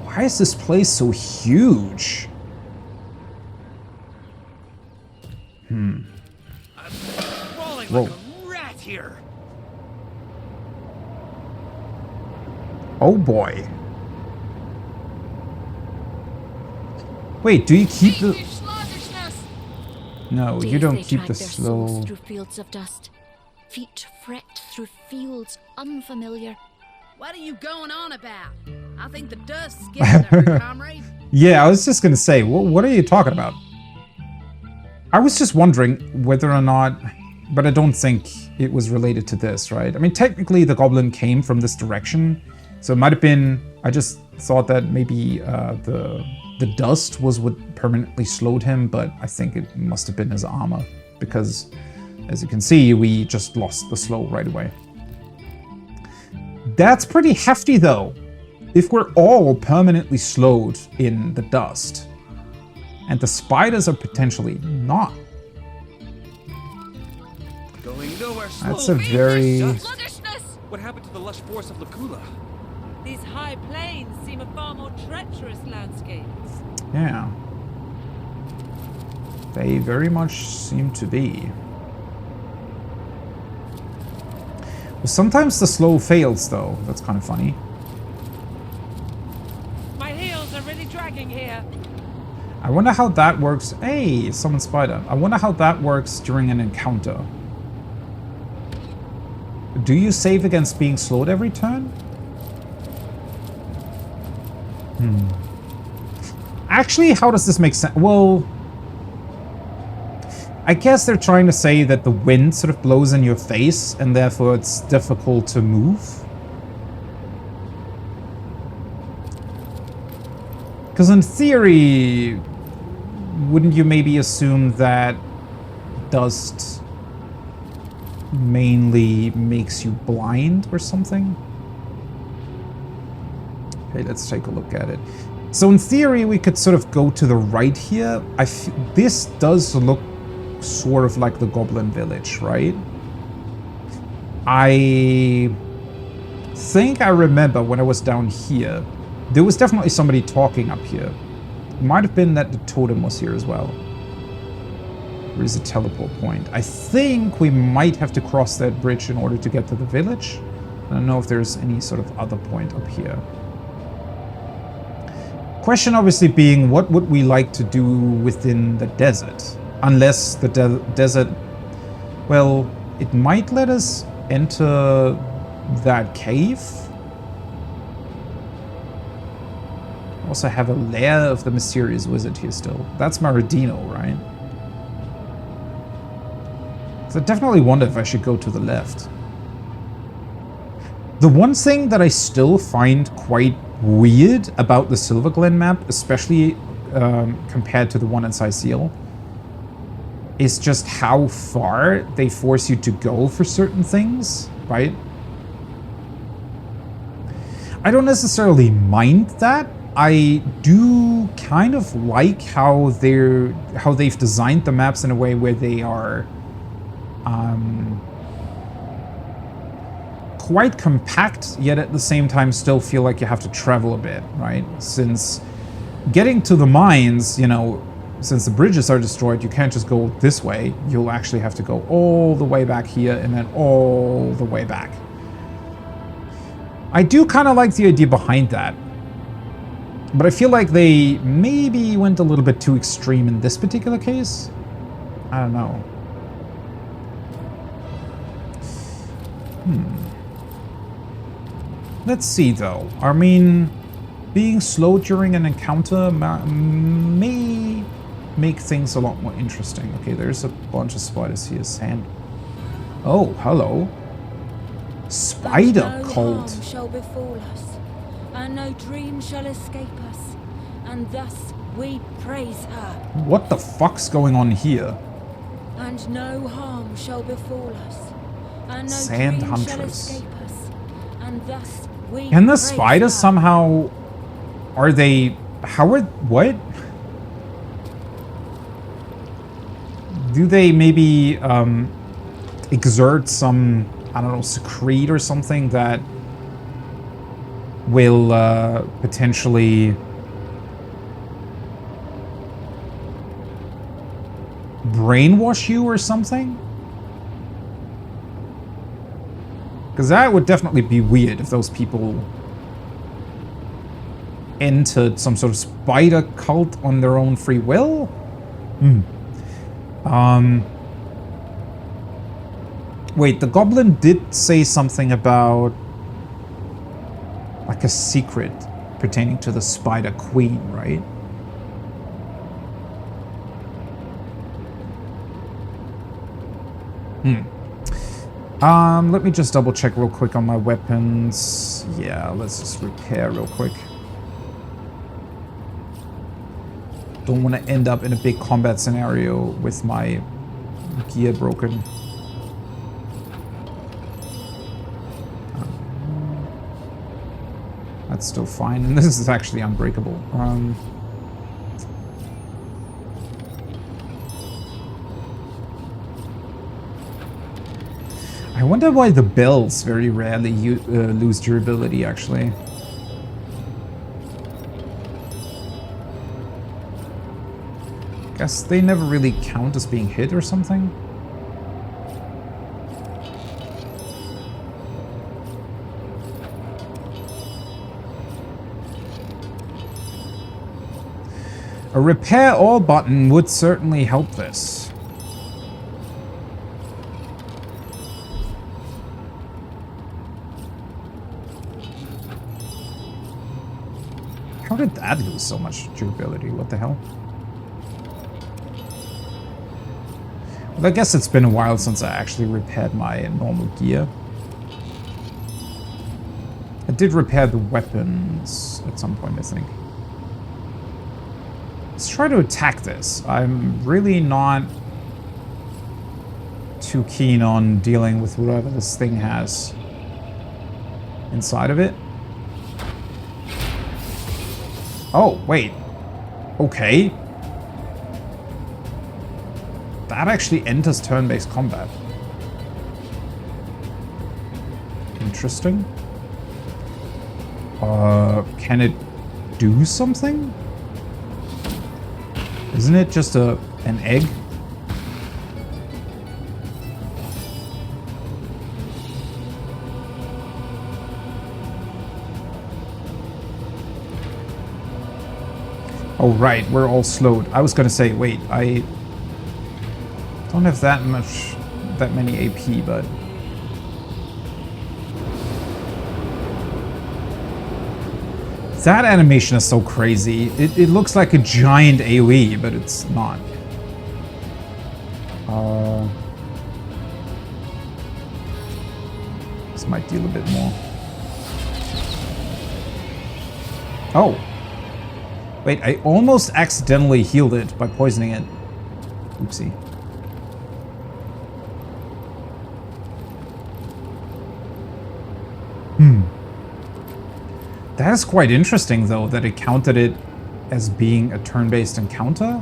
Why is this place so huge? I'm crawling Whoa. like a rat here. Oh boy. Wait, do you keep the... No, you don't Days they keep drag the their slow... souls through fields of dust. Feet fret through fields unfamiliar. What are you going on about? I think the dust's getting there, comrade. Yeah, I was just gonna say, what are you talking about? I was just wondering whether or not... But I don't think it was related to this, right? I mean, technically the goblin came from this direction, so it might have been... I just thought that maybe the dust was what permanently slowed him, but I think it must have been his armor, because as you can see, we just lost the slow right away. That's pretty hefty though, if we're all permanently slowed in the dust, and the spiders are potentially not. Going nowhere slow. That's a very... What happened to the lush forest of Lacula? These high plains seem a far more treacherous landscape. Yeah. They very much seem to be. Well, sometimes the slow fails though, that's kind of funny. My heels are really dragging here. I wonder how that works. Hey, summon spider. I wonder how that works during an encounter. Do you save against being slowed every turn? Actually, how does this make sense? Well, I guess they're trying to say that the wind sort of blows in your face and therefore it's difficult to move. Because in theory, wouldn't you maybe assume that dust mainly makes you blind or something? Okay, let's take a look at it. So in theory, we could sort of go to the right here. This does look sort of like the Goblin Village, right? I think I remember when I was down here, there was definitely somebody talking up here. It might have been that the totem was here as well. There is a teleport point. I think we might have to cross that bridge in order to get to the village. I don't know if there's any sort of other point up here. Question obviously being, what would we like to do within the desert? Unless the desert... Well, it might let us enter that cave. also have a lair of the mysterious wizard here still. That's Maradino, right? So I definitely wonder if I should go to the left. The one thing that I still find quite weird about the Silver Glen map, especially compared to the one in Cyseal, is just how far they force you to go for certain things, right? I don't necessarily mind that. I do kind of like how they've designed the maps in a way where they are quite compact, yet at the same time still feel like you have to travel a bit, right? Since getting to the mines, you know, since the bridges are destroyed, you can't just go this way. You'll actually have to go all the way back here and then all the way back. I do kind of like the idea behind that. But I feel like they maybe went a little bit too extreme in this particular case. I don't know. Let's see, though. I mean, being slow during an encounter may make things a lot more interesting. Okay, there's a bunch of spiders here. Sand. Oh, hello. Spider cult. No harm shall befall us, and no dream shall escape us, and thus we praise her. What the fuck's going on here? And no harm shall befall us, and no Sand dream hunters. shall escape us, and thus we And the praise spiders her. somehow... Are they... How are... What? Do they maybe exert some, I don't know, secrete or something that will potentially brainwash you or something? Because that would definitely be weird if those people entered some sort of spider cult on their own free will. Wait, the goblin did say something about like a secret pertaining to the Spider Queen, right? Let me just double check real quick on my weapons. Yeah, let's just repair real quick. Don't want to end up in a big combat scenario with my gear broken. That's still fine, and this is actually unbreakable. I wonder why the bells very rarely lose durability, actually. Guess they never really count as being hit or something? A repair all button would certainly help this. How did that lose so much durability? What the hell? Well, I guess it's been a while since I actually repaired my normal gear. I did repair the weapons at some point, I think. Let's try to attack this. I'm really not too keen on dealing with whatever this thing has inside of it. Oh, wait. Okay. That actually enters turn-based combat. Interesting. Can it do something? Isn't it just an egg? Oh, right, we're all slowed. I was gonna say, wait, I don't have that many AP, but... That animation is so crazy. It looks like a giant AoE, but it's not. This might deal a bit more. Oh. Wait, I almost accidentally healed it by poisoning it. Oopsie. That is quite interesting, though, that it counted it as being a turn-based encounter.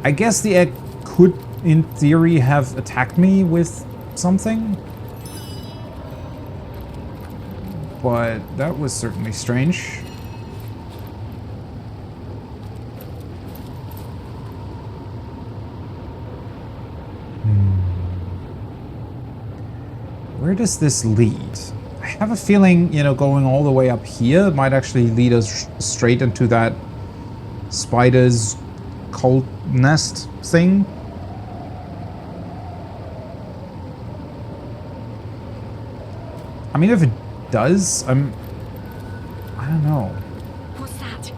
I guess the egg could, in theory, have attacked me with something. But that was certainly strange. Where does this lead? I have a feeling, you know, going all the way up here might actually lead us straight into that spider's cult nest thing. I mean, if it does, I don't know. What's that?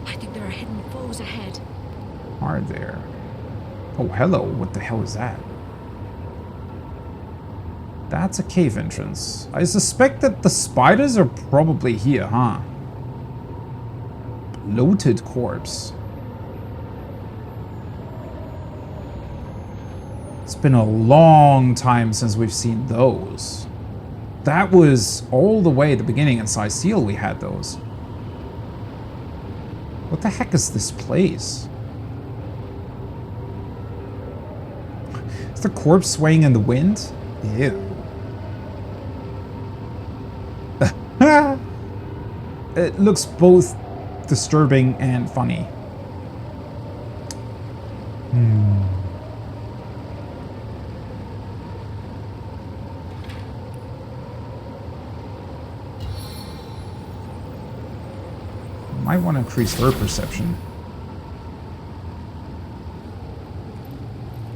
I think there are hidden foes ahead. Are there? Oh, hello. What the hell is that? That's a cave entrance. I suspect that the spiders are probably here, huh? Bloated corpse. It's been a long time since we've seen those. That was all the way at the beginning in Seal we had those. What the heck is this place? Is the corpse swaying in the wind? Ew. It looks both disturbing and funny. Might want to increase her perception.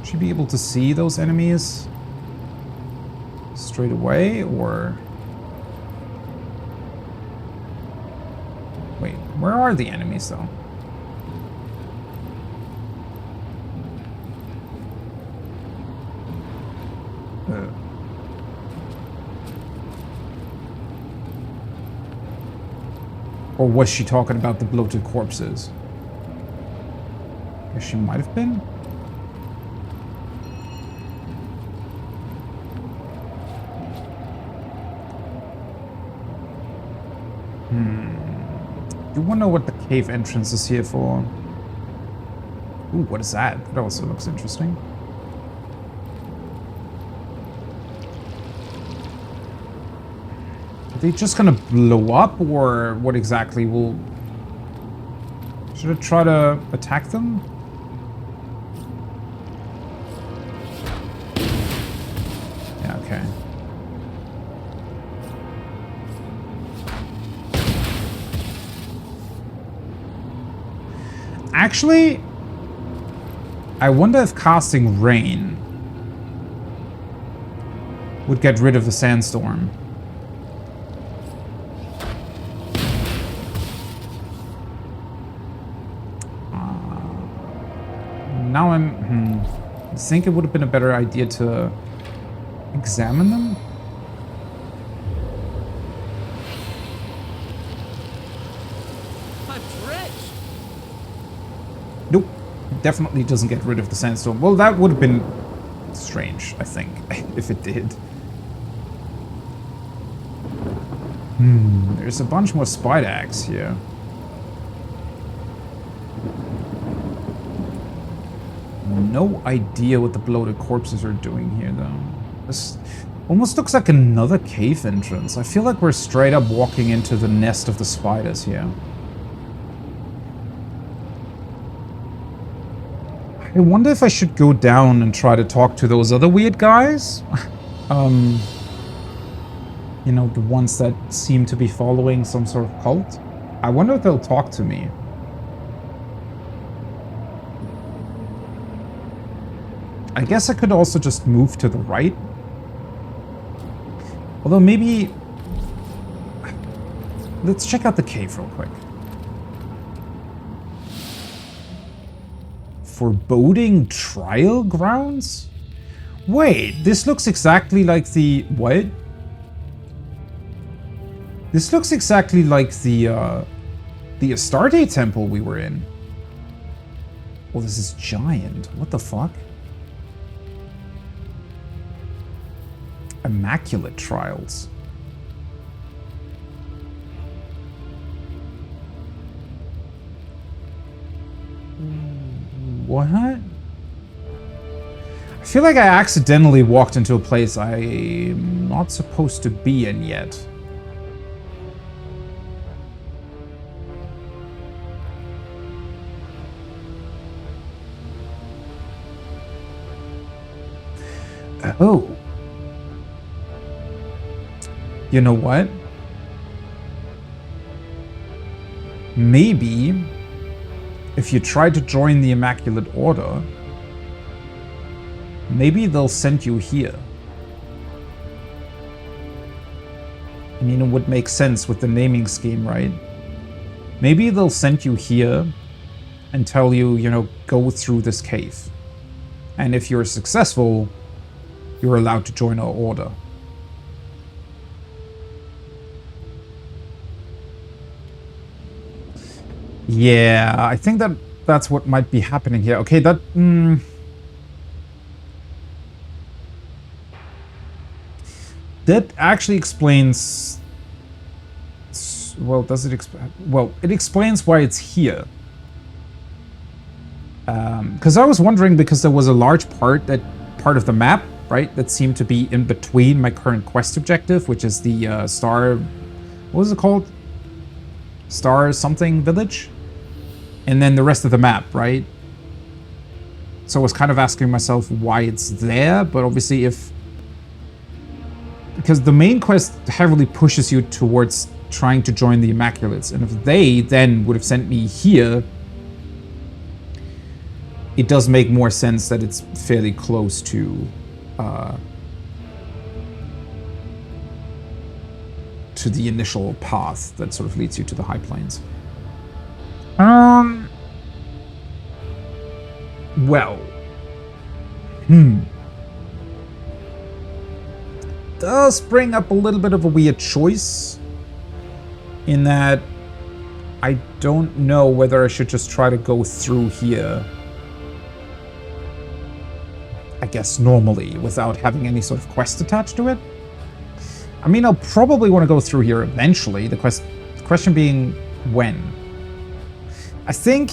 Should she be able to see those enemies straight away, or... Wait, where are the enemies, though? Or was she talking about the bloated corpses? Guess she might have been. You wonder what the cave entrance is here for. Ooh, what is that? That also looks interesting. Are they just gonna blow up, or what exactly will... Should I try to attack them? Yeah, okay. Actually, I wonder if casting rain would get rid of the sandstorm. Now I think it would have been a better idea to examine them. Nope, definitely doesn't get rid of the sandstorm. Well, that would have been strange, I think, if it did. There's a bunch more spider eggs here. No idea what the bloated corpses are doing here, though. This almost looks like another cave entrance. I feel like we're straight up walking into the nest of the spiders here. I wonder if I should go down and try to talk to those other weird guys. You know, the ones that seem to be following some sort of cult. I wonder if they'll talk to me. I guess I could also just move to the right. Although maybe... let's check out the cave real quick. Foreboding trial grounds? Wait, this looks exactly like the... What? This looks exactly like the Astarte temple we were in. Well, this is giant. What the fuck? Immaculate trials. What? I feel like I accidentally walked into a place I'm not supposed to be in yet. Oh. You know what? Maybe if you try to join the Immaculate Order, maybe they'll send you here. I mean, it would make sense with the naming scheme, right? Maybe they'll send you here and tell you, you know, go through this cave. And if you're successful, you're allowed to join our order. Yeah, I think that's what might be happening here. Okay, that... that actually explains... Well, does it explain... Well, it explains why it's here. Because I was wondering, because there was a large part of the map, right, that seemed to be in between my current quest objective, which is the Star... What was it called? Star something village? And then the rest of the map, right? So I was kind of asking myself why it's there, but obviously if... Because the main quest heavily pushes you towards trying to join the Immaculates, and if they then would have sent me here, it does make more sense that it's fairly close to the initial path that sort of leads you to the High Plains. Well. Does bring up a little bit of a weird choice in that I don't know whether I should just try to go through here, I guess normally, without having any sort of quest attached to it. I mean, I'll probably want to go through here eventually. The question being when. I think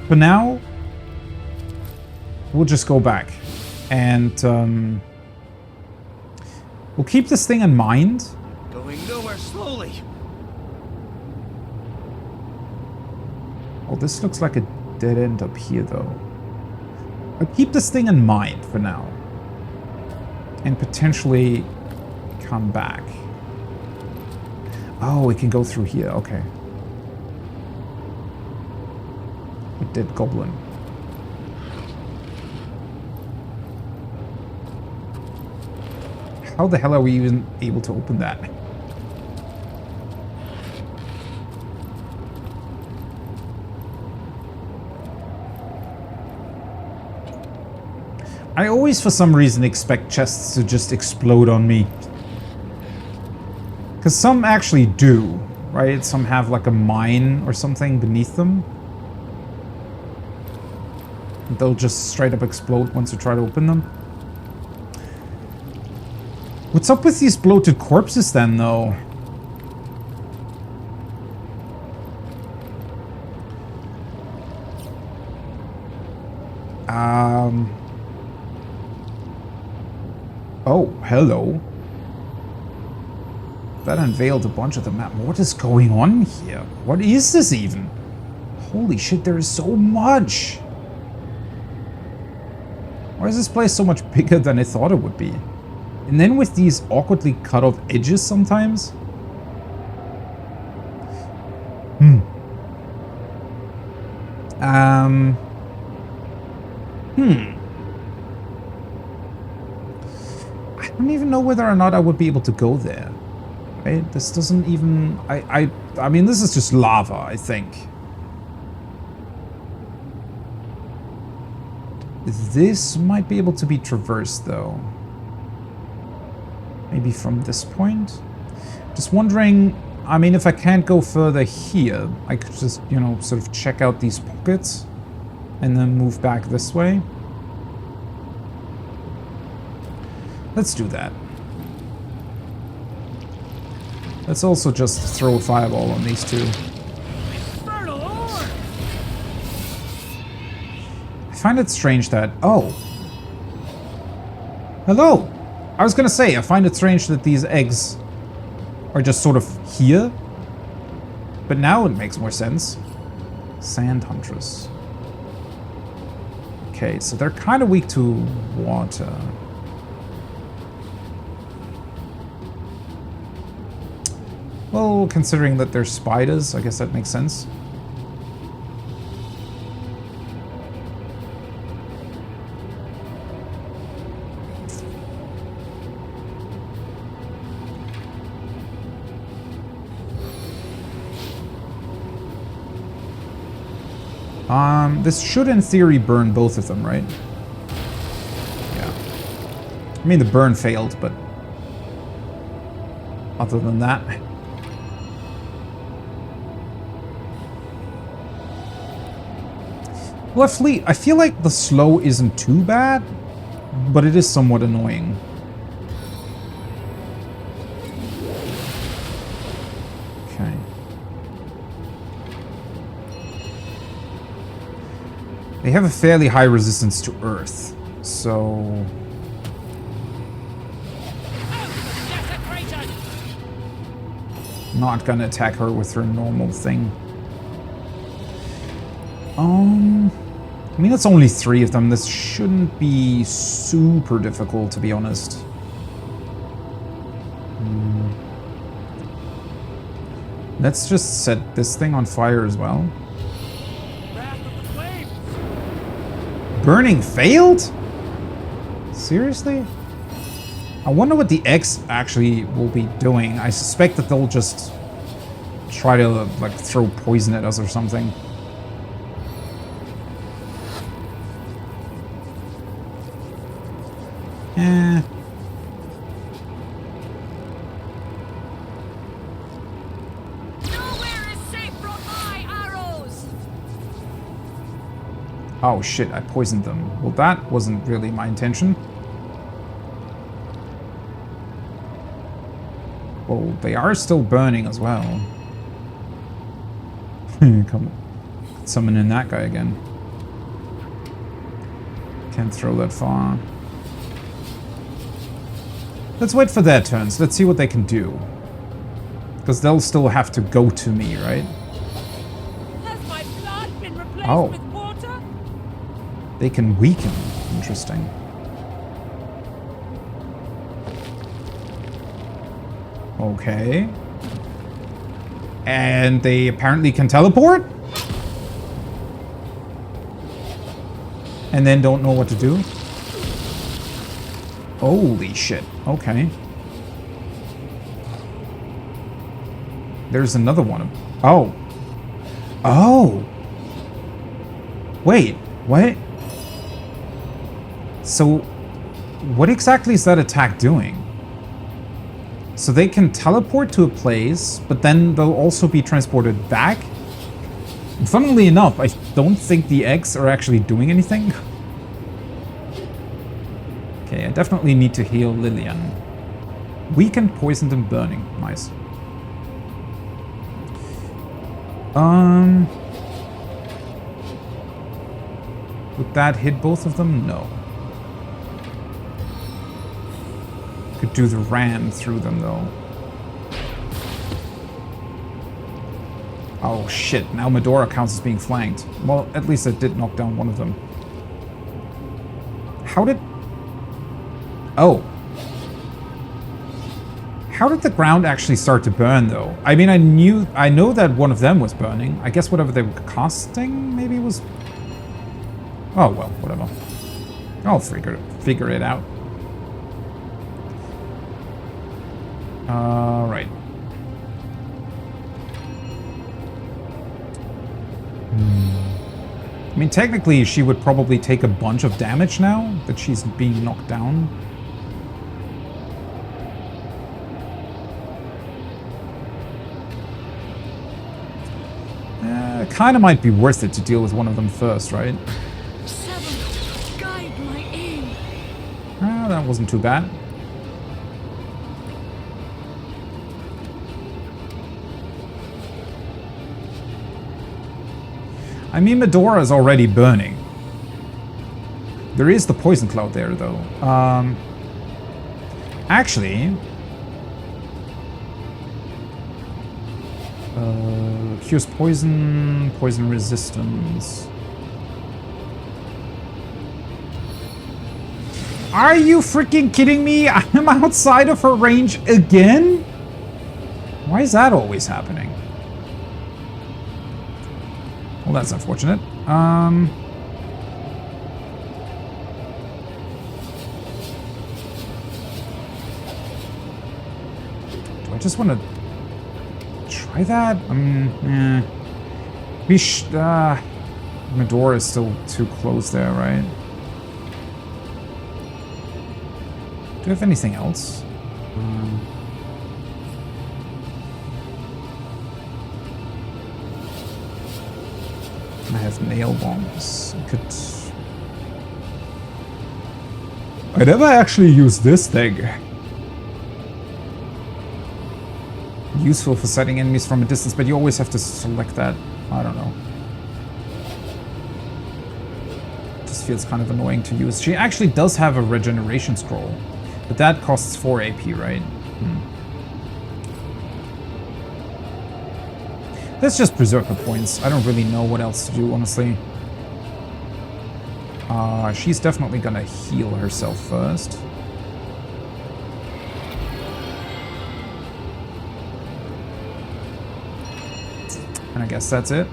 for now we'll just go back and we'll keep this thing in mind. Going nowhere slowly. Oh, this looks like a dead end up here though. I'll keep this thing in mind for now and potentially come back. Oh, we can go through here. Okay. A dead goblin. How the hell are we even able to open that? I always, for some reason, expect chests to just explode on me. Because some actually do, right? Some have like a mine or something beneath them. They'll just straight up explode once you try to open them. What's up with these bloated corpses then, though? Oh, hello. That unveiled a bunch of the map. What is going on here? What is this even? Holy shit, there is so much! Why is this place so much bigger than I thought it would be? And then with these awkwardly cut off edges sometimes? I don't even know whether or not I would be able to go there. Right? This doesn't even... I mean, this is just lava, I think. This might be able to be traversed, though. Maybe from this point? Just wondering... I mean, if I can't go further here, I could just, you know, sort of check out these pockets and then move back this way. Let's do that. Let's also just throw a fireball on these two. I find it strange that... Oh. Hello. I was gonna say, I find it strange that these eggs are just sort of here. But now it makes more sense. Sand Huntress. Okay, so they're kind of weak to water. Well, considering that they're spiders, I guess that makes sense. This should in theory burn both of them, right? Yeah. I mean, the burn failed, but other than that... Well, I feel like the slow isn't too bad, but it is somewhat annoying. Okay. They have a fairly high resistance to earth, so... Not gonna attack her with her normal thing. I mean, it's only 3 of them. This shouldn't be super difficult, to be honest. Let's just set this thing on fire as well. Burning failed? Seriously? I wonder what the X actually will be doing. I suspect that they'll just try to, like, throw poison at us or something. Oh shit, I poisoned them. Well, that wasn't really my intention. Well, they are still burning as well. Come on. Summon in that guy again. Can't throw that far. Let's wait for their turns. Let's see what they can do. Because they'll still have to go to me, right? Has my blood been replaced Oh. with water? They can weaken. Interesting. Okay. And they apparently can teleport? And then don't know what to do? Holy shit. Okay. There's another one. Oh. Oh. Wait. What? So, what exactly is that attack doing? So they can teleport to a place, but then they'll also be transported back? And funnily enough, I don't think the eggs are actually doing anything. Okay, I definitely need to heal Lillian. Weakened, poisoned, and burning. Nice. Would that hit both of them? No. Could do the ram through them, though. Oh, shit. Now Medora counts as being flanked. Well, at least it did knock down one of them. How did... Oh. How did the ground actually start to burn, though? I mean, I know that one of them was burning. I guess whatever they were casting maybe was... Oh, well, whatever. I'll figure it out. Right. I mean, technically, she would probably take a bunch of damage now that she's being knocked down. Kind of might be worth it to deal with one of them first, right? Guide my aim. That wasn't too bad. I mean, Medora's already burning. There is the poison cloud there, though. Actually... cures poison, poison resistance. Are you freaking kidding me? I'm outside of her range again? Why is that always happening? Well, that's unfortunate. Do I just want to try that? Medora is still too close there, right? Do I have anything else? I have nail bombs. I never actually used this thing. Useful for sighting enemies from a distance, but you always have to select that. I don't know. Just feels kind of annoying to use. She actually does have a regeneration scroll, but that costs 4 AP, right? Let's just preserve her points. I don't really know what else to do, honestly. She's definitely gonna heal herself first. And I guess that's it.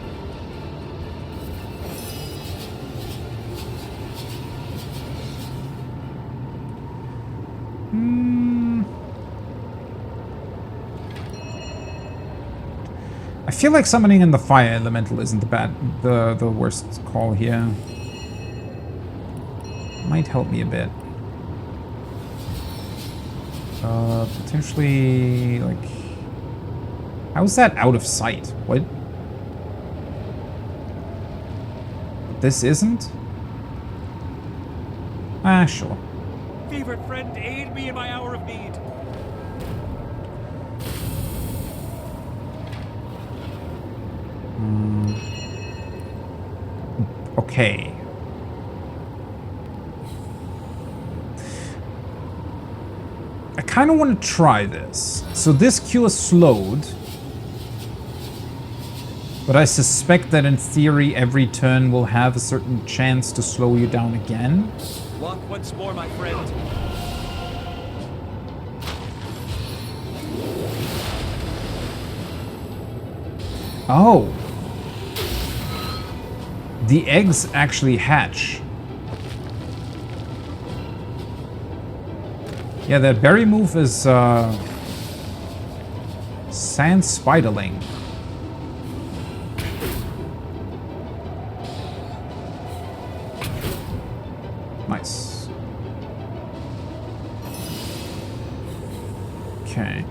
I feel like summoning in the fire elemental isn't the worst call here. Might help me a bit. Potentially, like... How's that out of sight? What? This isn't? Ah, sure. Favorite friend, aid me in my hour of need. Okay. I kind of want to try this. So this Q is slowed. But I suspect that in theory every turn will have a certain chance to slow you down again. Walk once more, my friend. Oh. The eggs actually hatch. Yeah, that berry move is sand spiderling. Nice. Okay.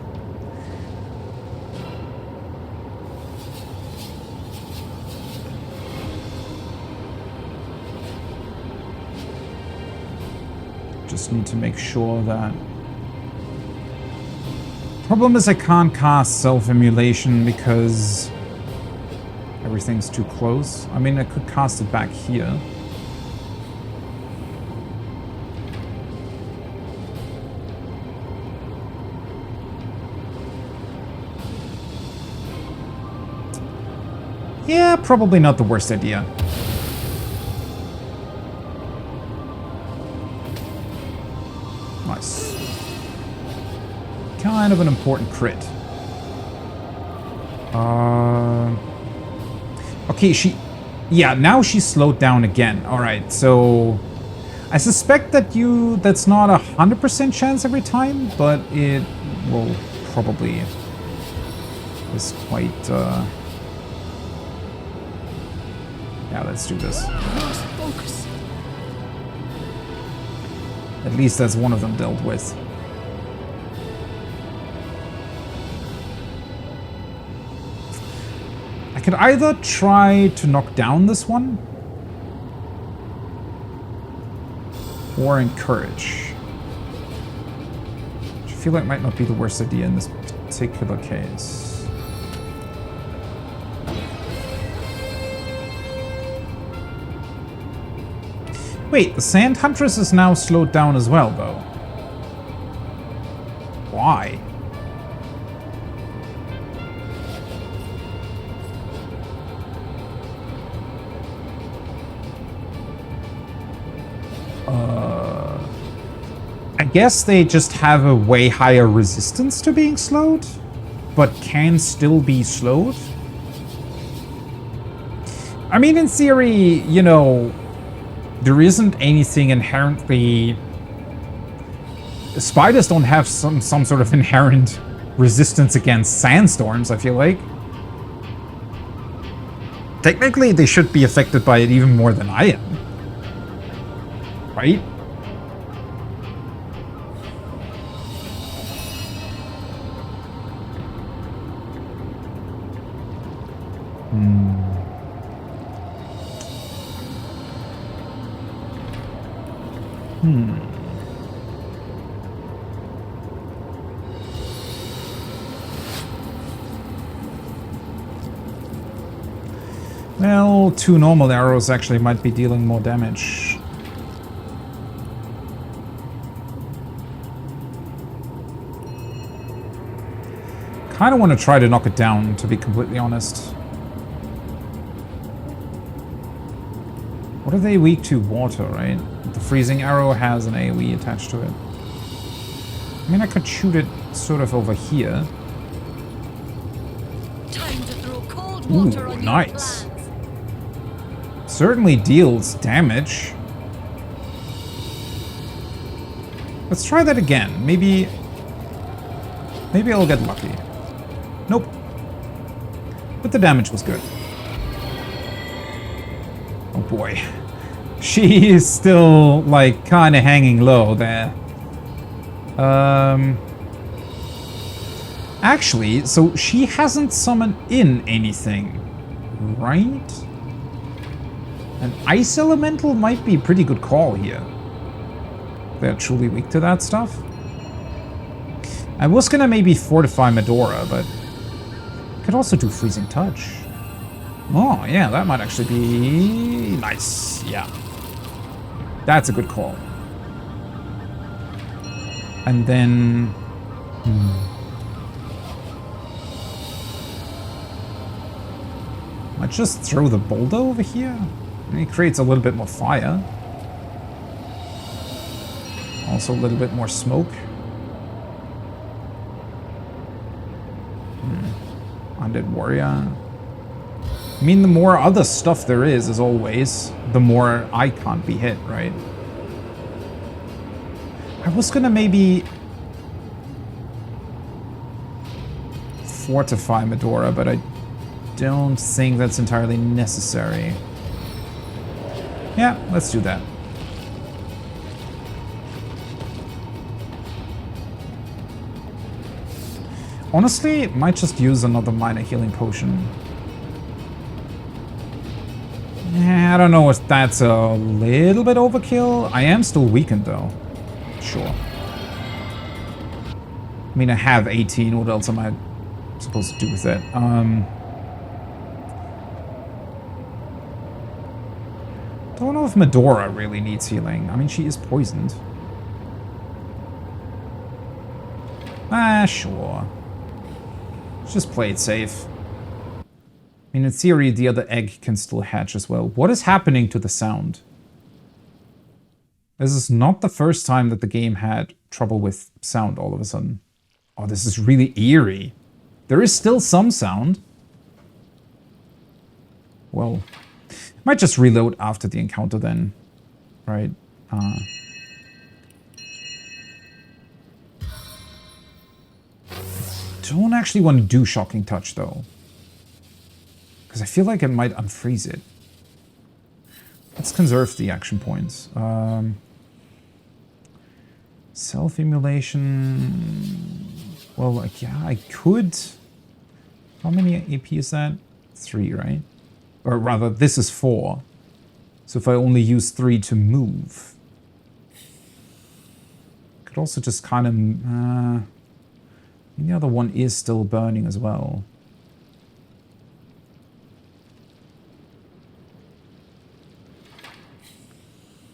Just need to make sure that... Problem is I can't cast self-immolation because everything's too close. I mean, I could cast it back here. Yeah, probably not the worst idea. Nice. Kind of an important crit. Okay, yeah, now she's slowed down again. Alright, so... I suspect that that's not 100% chance every time, but it will probably... is quite, Yeah, let's do this. Lost focus. At least that's one of them dealt with. I could either try to knock down this one or encourage. Which I feel like might not be the worst idea in this particular case. Wait, the Sand Huntress is now slowed down as well, though. Why? I guess they just have a way higher resistance to being slowed, but can still be slowed. I mean, in theory, you know, there isn't anything inherently... Spiders don't have some sort of inherent resistance against sandstorms, I feel like. Technically, they should be affected by it even more than I am. Right? Well, 2 normal arrows actually might be dealing more damage. Kind of want to try to knock it down, to be completely honest. What are they weak to? Water, right? The freezing arrow has an AoE attached to it. I mean, I could shoot it sort of over here. Time to throw cold water on nice. Certainly deals damage. Let's try that again. Maybe I'll get lucky. Nope. But the damage was good. Oh boy. She is still, like, kind of hanging low there. Actually, so she hasn't summoned in anything, right? An ice elemental might be a pretty good call here. They're truly weak to that stuff. I was gonna maybe fortify Medora, but I could also do freezing touch. Oh, yeah, that might actually be nice. Yeah. That's a good call. And then... Might just throw the boulder over here. And it creates a little bit more fire. Also a little bit more smoke. Undead warrior. I mean, the more other stuff there is, as always, the more I can't be hit, right? I was gonna maybe fortify Medora, but I don't think that's entirely necessary. Yeah, let's do that. Honestly, might just use another minor healing potion. I don't know if that's a little bit overkill. I am still weakened though. Sure. I mean, I have 18. What else am I supposed to do with it? Don't know if Medora really needs healing. I mean, she is poisoned. Sure. Let's just play it safe. I mean, in theory, the other egg can still hatch as well. What is happening to the sound? This is not the first time that the game had trouble with sound all of a sudden. Oh, this is really eerie. There is still some sound. Well, might just reload after the encounter then, right? Don't actually want to do Shocking Touch though, because I feel like it might unfreeze it. Let's conserve the action points. Self-emulation... Well, like, yeah, I could... How many AP is that? 3, right? Or rather, this is 4. So if I only use 3 to move... Could also just kind of... the other one is still burning as well.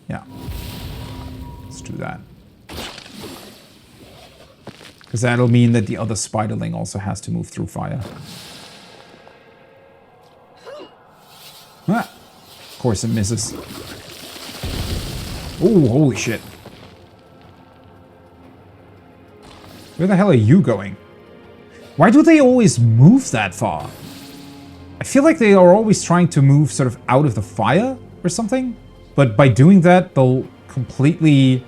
Yeah. Let's do that. Because that'll mean that the other spiderling also has to move through fire. Ah! Of course it misses. Oh, holy shit. Where the hell are you going? Why do they always move that far? I feel like they are always trying to move sort of out of the fire or something. But by doing that, they'll completely...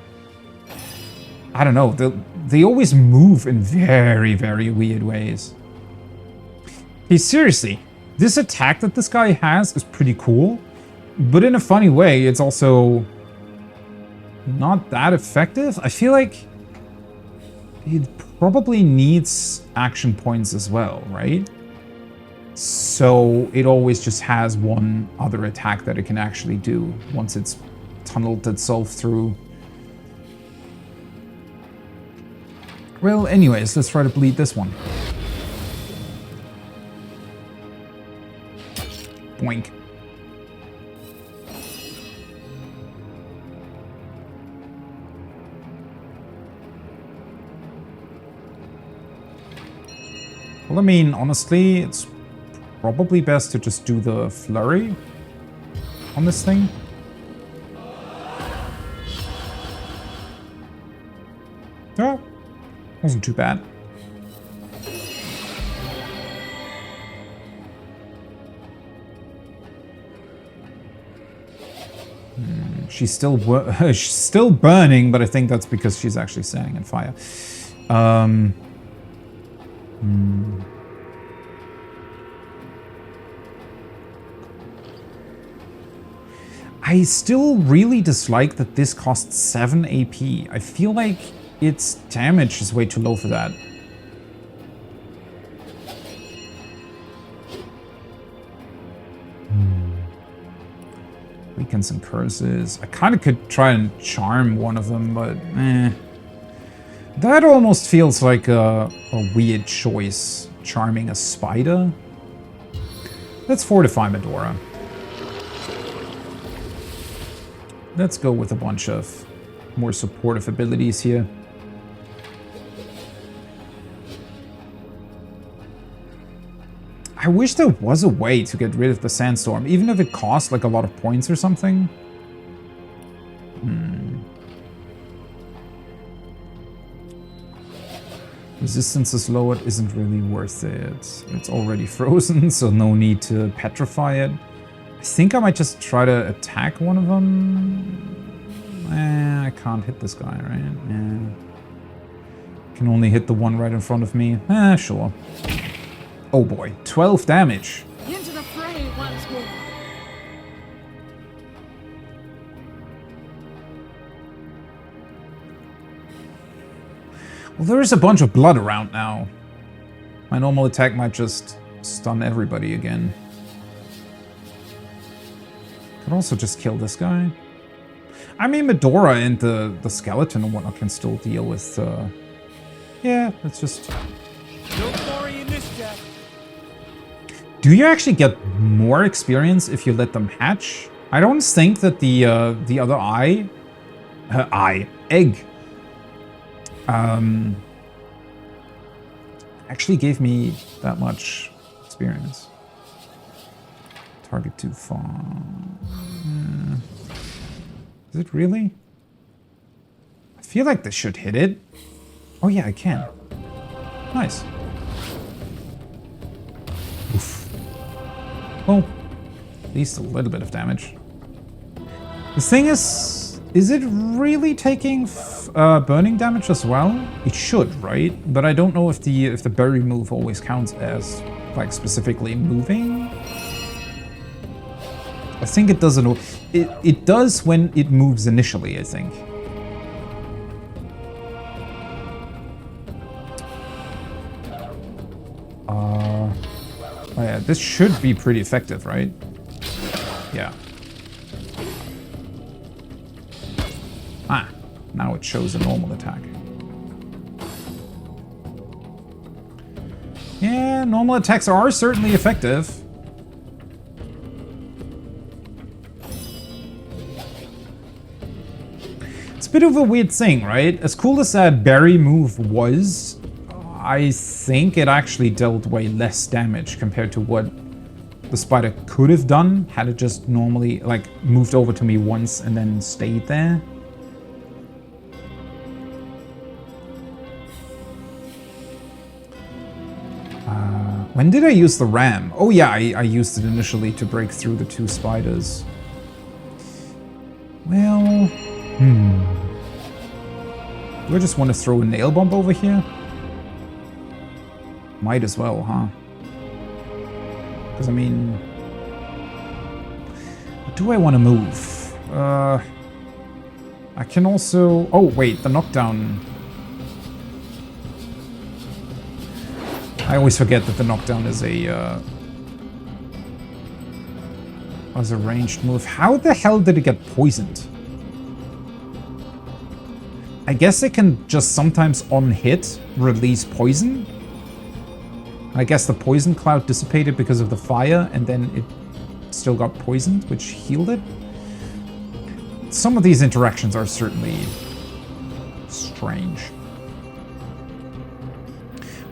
I don't know. They always move in very, very weird ways. Hey, seriously. This attack that this guy has is pretty cool. But in a funny way, it's also... not that effective. I feel like... it probably needs action points as well, right? So it always just has one other attack that it can actually do once it's tunneled itself through. Well, anyways, let's try to bleed this one. Boink. Well, I mean, honestly, it's probably best to just do the flurry on this thing. Yeah, wasn't too bad. She's still burning, but I think that's because she's actually standing in fire. I still really dislike that this costs 7 AP. I feel like its damage is way too low for that. Weakens and curses. I kind of could try and charm one of them, but eh. That almost feels like a weird choice, charming a spider. Let's fortify Medora. Let's go with a bunch of more supportive abilities here. I wish there was a way to get rid of the sandstorm, even if it cost like a lot of points or something. Resistance is lowered isn't really worth it. It's already frozen, so no need to petrify it. I think I might just try to attack one of them. I can't hit this guy, right? Yeah. Can only hit the one right in front of me. Sure. Oh boy, 12 damage. Into the fray once more. Well, there is a bunch of blood around now. My normal attack might just stun everybody again. Could also just kill this guy. I mean, Medora and the skeleton and whatnot can still deal with... Yeah, let's just... No glory in this, Jack. Do you actually get more experience if you let them hatch? I don't think that the other egg actually gave me that much experience. Target too far. Is it really? I feel like this should hit it. Oh yeah, I can. Nice. Oof. Well, at least a little bit of damage. The thing is it really taking burning damage as well? It should, right? But I don't know if the berry move always counts as like specifically moving. I think it doesn't. it does when it moves initially, I think. Oh yeah, this should be pretty effective, right? Yeah. Ah, now it shows a normal attack. Yeah, normal attacks are certainly effective. It's a bit of a weird thing, right? As cool as that berry move was, I think it actually dealt way less damage compared to what the spider could have done had it just normally, like, moved over to me once and then stayed there. When did I use the ram? Oh yeah, I used it initially to break through the 2 spiders. Well, do I just want to throw a nail bomb over here? Might as well, huh? Because, I mean... do I want to move? I can also... oh, wait, the knockdown... I always forget that the knockdown is a ranged move. How the hell did it get poisoned? I guess it can just sometimes on hit release poison. I guess the poison cloud dissipated because of the fire and then it still got poisoned, which healed it. Some of these interactions are certainly strange.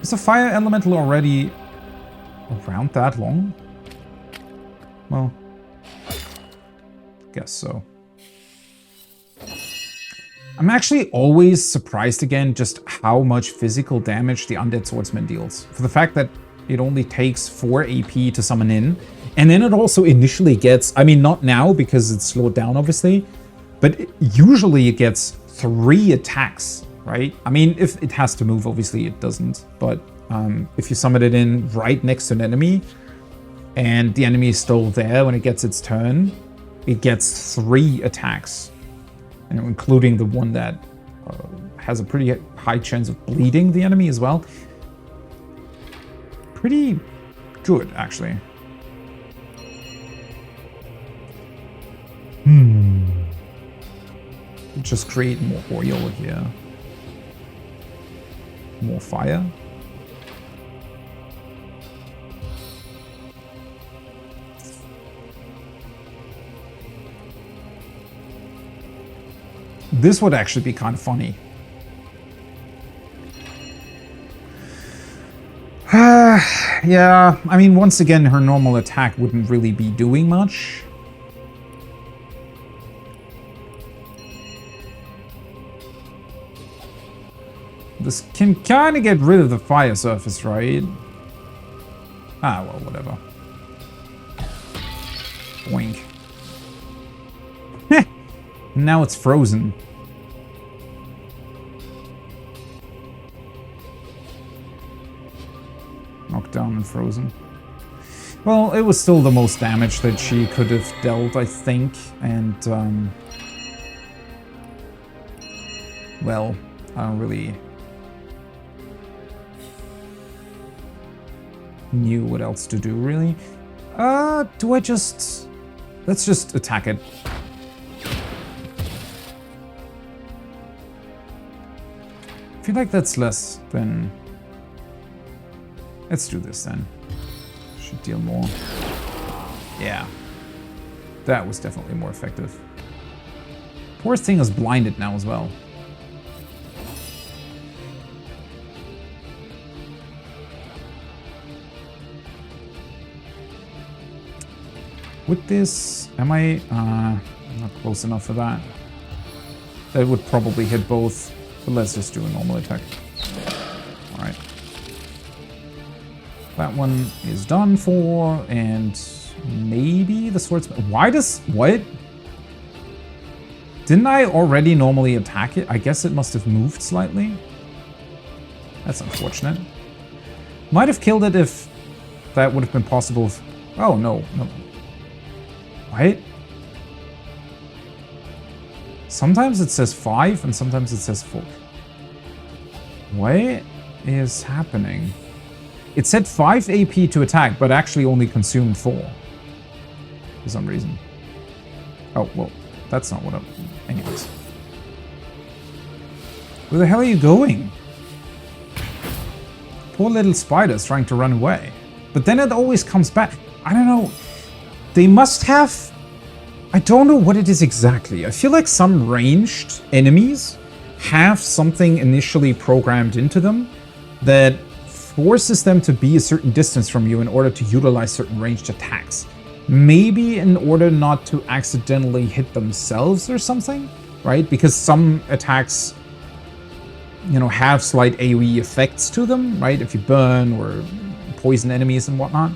Was the fire elemental already around that long? Well, guess so. I'm actually always surprised again just how much physical damage the Undead Swordsman deals. For the fact that it only takes 4 AP to summon in, and then it also initially gets, I mean not now because it's slowed down obviously, but usually it gets 3 attacks. Right? I mean, if it has to move, obviously it doesn't. But if you summon it in right next to an enemy, and the enemy is still there when it gets its turn, it gets 3 attacks. And including the one that has a pretty high chance of bleeding the enemy as well. Pretty good, actually. Just create more oil here. More fire. This would actually be kind of funny. Yeah, I mean, once again, her normal attack wouldn't really be doing much. This can kind of get rid of the fire surface, right? Ah, well, whatever. Boink. Now it's frozen. Knocked down and frozen. Well, it was still the most damage that she could have dealt, I think. And, well, I don't really... knew what else to do, really. Do I just... let's just attack it. I feel like that's less than... let's do this then. Should deal more. Yeah. That was definitely more effective. Poor thing is blinded now as well. With this, am I... I'm not close enough for that. That would probably hit both, but let's just do a normal attack. Alright. That one is done for, and maybe the swordsman... Why does... what? Didn't I already normally attack it? I guess it must have moved slightly. That's unfortunate. Might have killed it if that would have been possible. Oh, no, no. What? Sometimes it says 5 and sometimes it says 4. What is happening? It said 5 AP to attack, but actually only consumed 4. For some reason. Oh, well, that's not what I'm... Anyways. Where the hell are you going? Poor little spider's trying to run away. But then it always comes back. I don't know. They must have... I don't know what it is exactly. I feel like some ranged enemies have something initially programmed into them that forces them to be a certain distance from you in order to utilize certain ranged attacks. Maybe in order not to accidentally hit themselves or something, right? Because some attacks, you know, have slight AoE effects to them, right? If you burn or poison enemies and whatnot.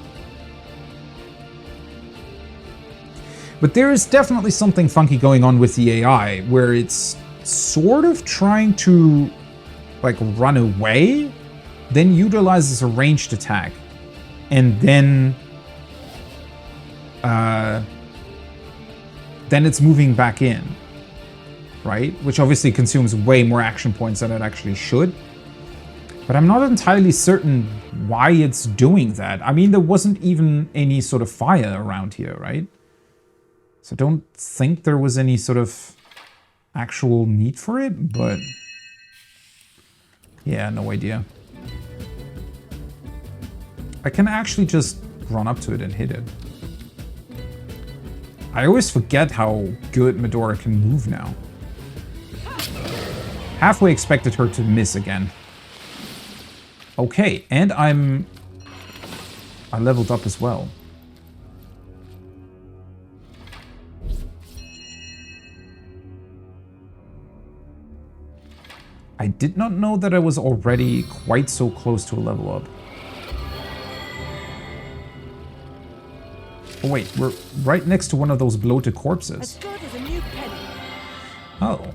But there is definitely something funky going on with the AI, where it's sort of trying to, like, run away, then utilizes a ranged attack, and then it's moving back in, right? Which obviously consumes way more action points than it actually should. But I'm not entirely certain why it's doing that. I mean, there wasn't even any sort of fire around here, right? So I don't think there was any sort of actual need for it, but yeah, no idea. I can actually just run up to it and hit it. I always forget how good Medora can move now. Halfway expected her to miss again. Okay, and I leveled up as well. I did not know that I was already quite so close to a level up. Oh wait, we're right next to one of those bloated corpses. Oh,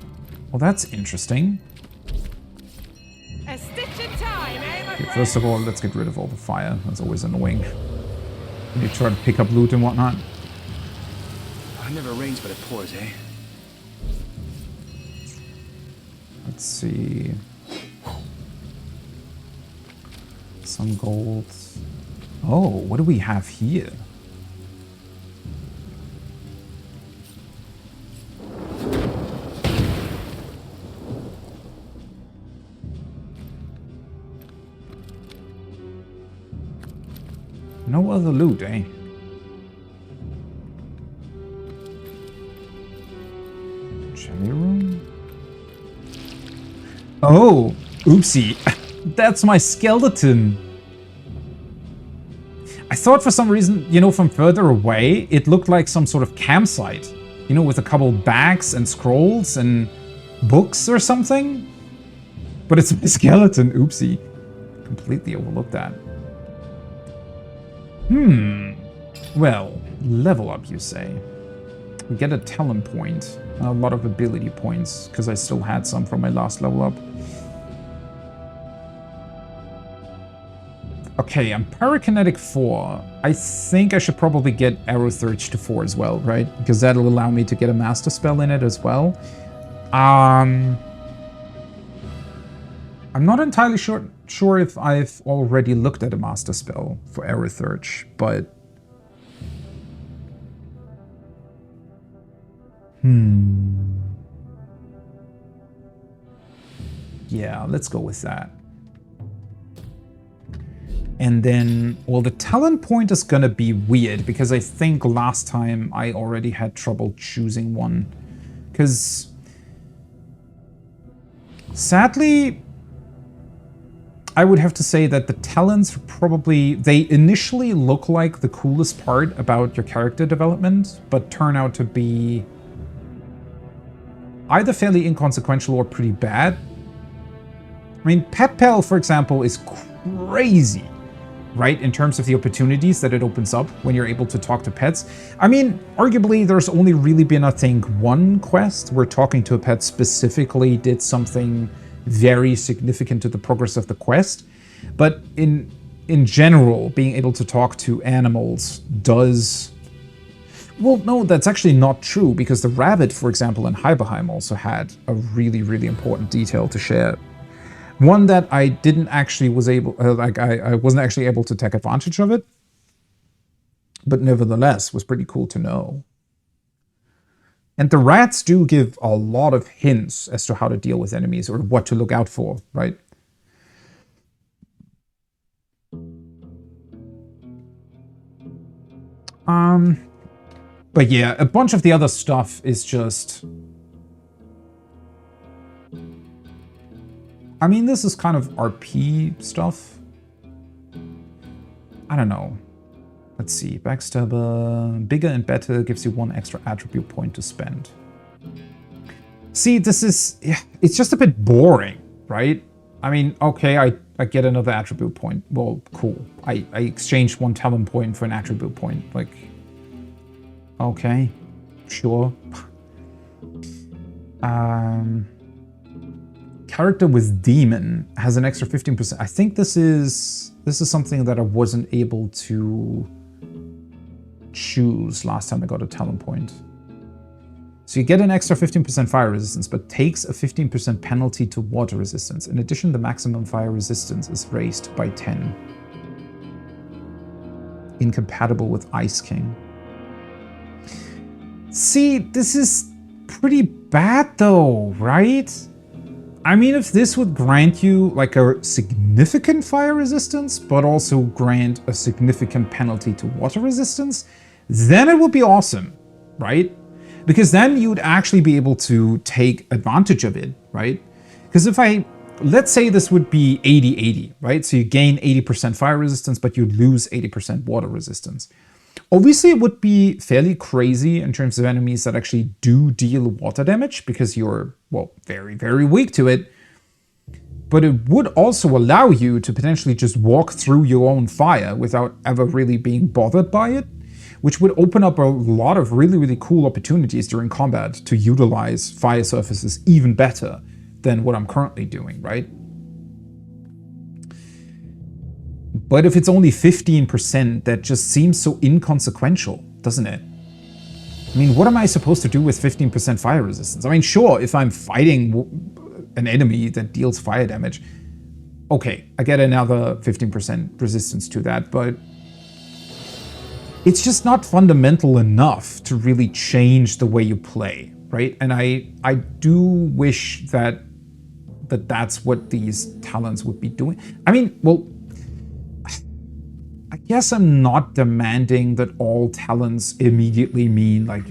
well that's interesting. A stitch in time, eh, my Okay, friend? first of all, let's get rid of all the fire. That's always annoying. When you try to pick up loot and whatnot. It never rains, but it pours, eh? Let's see. Some gold. Oh, what do we have here? No other loot, eh? Jelly room? Oh, oopsie. That's my skeleton. I thought for some reason, you know, from further away, it looked like some sort of campsite. You know, with a couple bags and scrolls and books or something. But it's my skeleton, oopsie. Completely overlooked that. Well, level up, you say. We get a talent point. A lot of ability points, because I still had some from my last level up. Okay, I'm Pyrokinetic 4. I think I should probably get Arrow Surge to 4 as well, right? Because that'll allow me to get a Master Spell in it as well. I'm not entirely sure if I've already looked at a Master Spell for Arrow Surge, but... Yeah, let's go with that. And then, well, the talent point is gonna be weird because I think last time I already had trouble choosing one. Because sadly, I would have to say that the talents probably, they initially look like the coolest part about your character development, but turn out to be either fairly inconsequential or pretty bad. I mean, Pet Pal, for example, is crazy, right? In terms of the opportunities that it opens up when you're able to talk to pets. I mean, arguably, there's only really been, I think, one quest where talking to a pet specifically did something very significant to the progress of the quest. But in general, being able to talk to animals does Well, no, that's actually not true, because the rabbit, for example, in Hyberheim also had a really, really important detail to share. One that I didn't actually was able, I wasn't actually able to take advantage of it, but nevertheless was pretty cool to know. And the rats do give a lot of hints as to how to deal with enemies or what to look out for, right? But yeah, a bunch of the other stuff is just... I mean, this is kind of RP stuff. I don't know. Let's see. Backstabber. Bigger and better gives you 1 extra attribute point to spend. See, this is... Yeah, it's just a bit boring, right? I mean, okay, I get another attribute point. Well, cool. I exchanged 1 talent point for an attribute point. Like... Okay, sure. Character with demon has an extra 15%. I think this is something that I wasn't able to choose last time I got a talent point. So you get an extra 15% fire resistance, but takes a 15% penalty to water resistance. In addition, the maximum fire resistance is raised by 10. Incompatible with Ice King. See, this is pretty bad though, right? I mean, if this would grant you like a significant fire resistance, but also grant a significant penalty to water resistance, then it would be awesome, right? Because then you would actually be able to take advantage of it, right? Because if let's say this would be 80-80, right? So you gain 80% fire resistance, but you lose 80% water resistance. Obviously, it would be fairly crazy in terms of enemies that actually do deal water damage because you're, well, very, very weak to it. But it would also allow you to potentially just walk through your own fire without ever really being bothered by it, which would open up a lot of really, really cool opportunities during combat to utilize fire surfaces even better than what I'm currently doing, right? But if it's only 15%, that just seems so inconsequential, doesn't it? I mean, what am I supposed to do with 15% fire resistance? I mean, sure, if I'm fighting an enemy that deals fire damage, okay, I get another 15% resistance to that, but it's just not fundamental enough to really change the way you play, right? And I do wish that that's what these talents would be doing. I mean, well, I guess I'm not demanding that all talents immediately mean like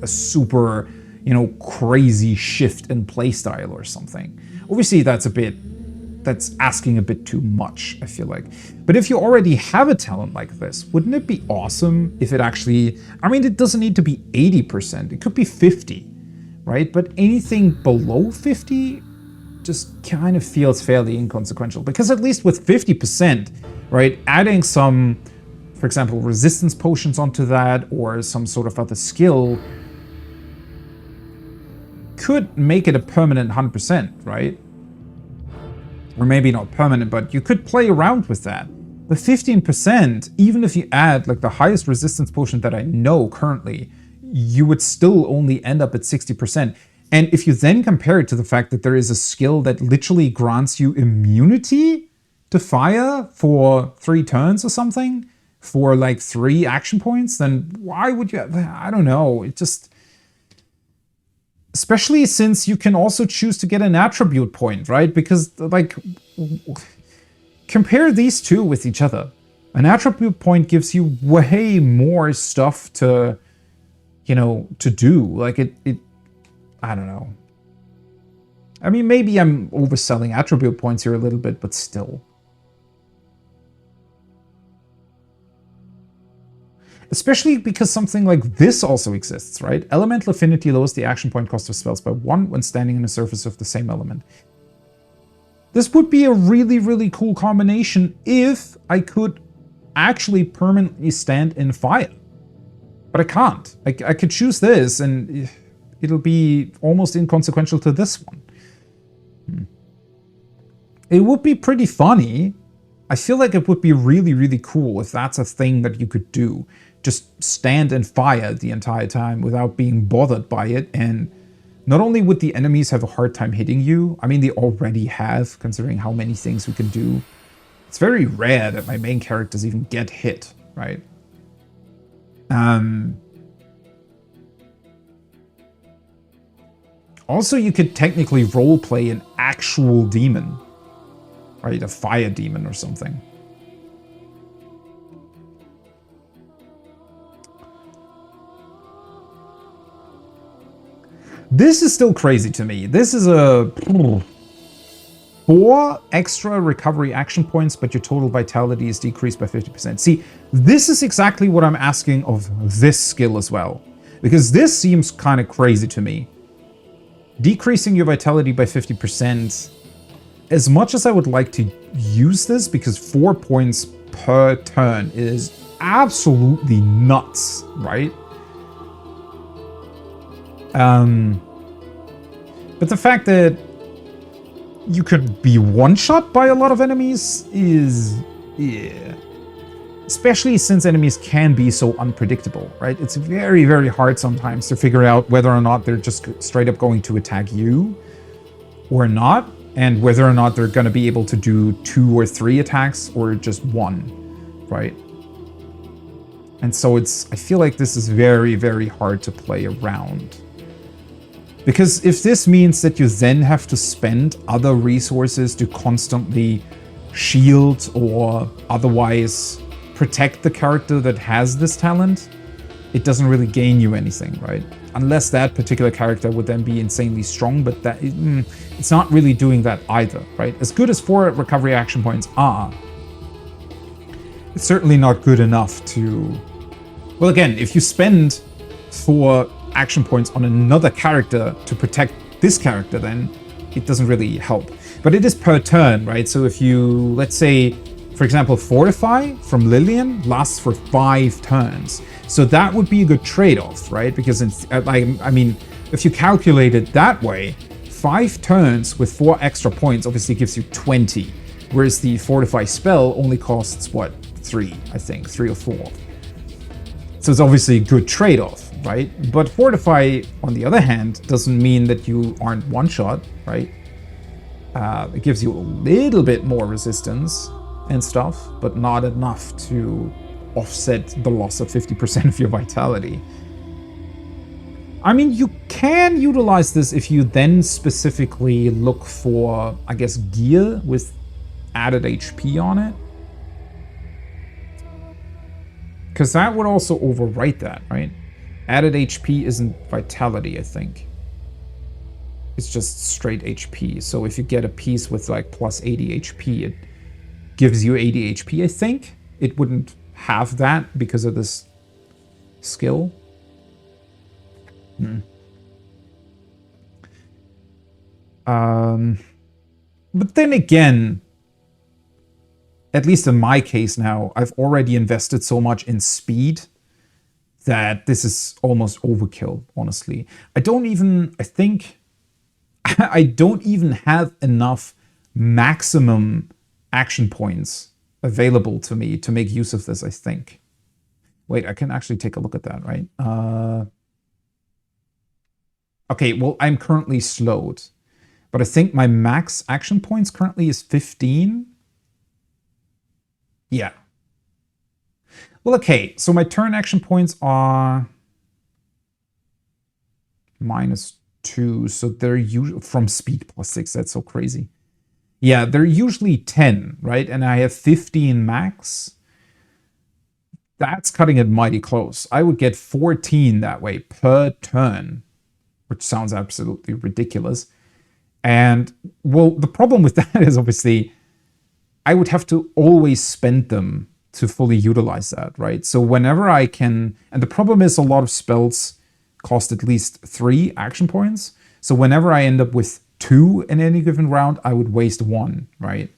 a super, you know, crazy shift in playstyle or something. Obviously, that's asking a bit too much, I feel like. But if you already have a talent like this, wouldn't it be awesome if it actually, I mean, it doesn't need to be 80%, it could be 50, right? But anything below 50 just kind of feels fairly inconsequential, because at least with 50%, right, adding some, for example, resistance potions onto that or some sort of other skill could make it a permanent 100%, right? Or maybe not permanent, but you could play around with that. The 15%, even if you add like the highest resistance potion that I know currently, you would still only end up at 60%. And if you then compare it to the fact that there is a skill that literally grants you immunity to fire for 3 turns or something, for like 3 action points, then why would you have, I don't know, it just... Especially since you can also choose to get an attribute point, right? Because, like, compare these two with each other. An attribute point gives you way more stuff to, you know, to do. Like, it I don't know. I mean, maybe I'm overselling attribute points here a little bit, but still. Especially because something like this also exists, right? Elemental affinity lowers the action point cost of spells by 1 when standing on a surface of the same element. This would be a really, really cool combination if I could actually permanently stand in fire. But I can't. I could choose this and it'll be almost inconsequential to this one. It would be pretty funny. I feel like it would be really, really cool if that's a thing that you could do, just stand and fire the entire time without being bothered by it. And not only would the enemies have a hard time hitting you, I mean, they already have, considering how many things we can do. It's very rare that my main characters even get hit, right? Also, you could technically roleplay an actual demon, right? A fire demon or something. This is still crazy to me. This is a 4 extra recovery action points, but your total vitality is decreased by 50%. See, this is exactly what I'm asking of this skill as well, because this seems kind of crazy to me. Decreasing your vitality by 50%, as much as I would like to use this, because 4 points per turn is absolutely nuts, right? But the fact that you could be one-shot by a lot of enemies is... yeah. Especially since enemies can be so unpredictable, right? It's very, very hard sometimes to figure out whether or not they're just straight up going to attack you or not, and whether or not they're going to be able to do 2 or 3 attacks or just 1, right? And so I feel like this is very, very hard to play around. Because if this means that you then have to spend other resources to constantly shield or otherwise protect the character that has this talent, it doesn't really gain you anything, right? Unless that particular character would then be insanely strong, but that it's not really doing that either, right? As good as 4 recovery action points are, it's certainly not good enough to... Well, again, if you spend 4 action points on another character to protect this character, then it doesn't really help. But it is per turn, right? So if you, let's say, for example, Fortify from Lillian lasts for 5 turns. So that would be a good trade-off, right? Because, I mean, if you calculate it that way, 5 turns with 4 extra points obviously gives you 20. Whereas the Fortify spell only costs, what, 3, I think, 3 or 4. So it's obviously a good trade-off, right? But Fortify, on the other hand, doesn't mean that you aren't one-shot, right? It gives you a little bit more resistance and stuff, but not enough to offset the loss of 50% of your vitality. I mean, you can utilize this if you then specifically look for, I guess, gear with added HP on it. Because that would also overwrite that, right? Added HP isn't vitality, I think. It's just straight HP. So if you get a piece with like plus 80 HP, it gives you 80 HP, I think. It wouldn't have that because of this skill. But then again, at least in my case now, I've already invested so much in speed that this is almost overkill, honestly. I don't even have enough maximum action points available to me to make use of this, I think. Wait, I can actually take a look at that, right? Okay, well, I'm currently slowed, but I think my max action points currently is 15. Yeah. Well, okay, so my turn action points are -2, so they're usually from speed +6. That's so crazy. Yeah, they're usually 10, right? And I have 15 max. That's cutting it mighty close. I would get 14 that way per turn, which sounds absolutely ridiculous. And, well, the problem with that is obviously I would have to always spend them to fully utilize that, right? So whenever I can, and the problem is a lot of spells cost at least 3 action points. So whenever I end up with 2 in any given round, I would waste 1, right?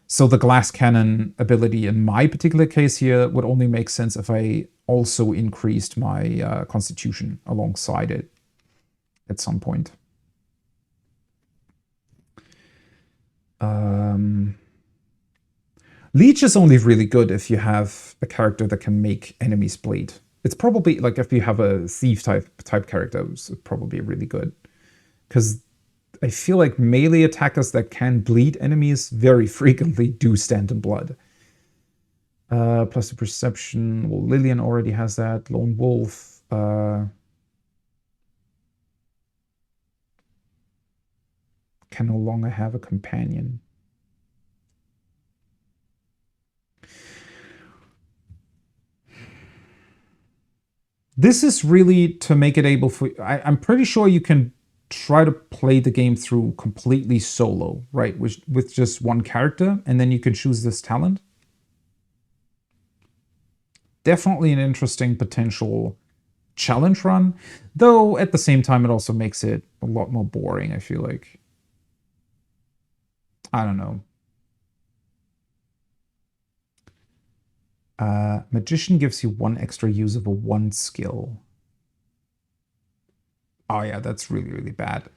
So the glass cannon ability in my particular case here would only make sense if I also increased my constitution alongside it at some point. Leech is only really good if you have a character that can make enemies bleed, It's probably, like, if you have a thief type character, it's probably really good. Because I feel like melee attackers that can bleed enemies very frequently do stand in blood. Plus the perception. Well, Lillian already has that. Lone Wolf. Can no longer have a companion. This is really to make it able for... I'm pretty sure you can try to play the game through completely solo, right? With just one character, and then you can choose this talent. Definitely an interesting potential challenge run, though at the same time it also makes it a lot more boring, I feel like. I don't know. Magician gives you 1 extra use of a 1 skill. Oh yeah, that's really, really bad.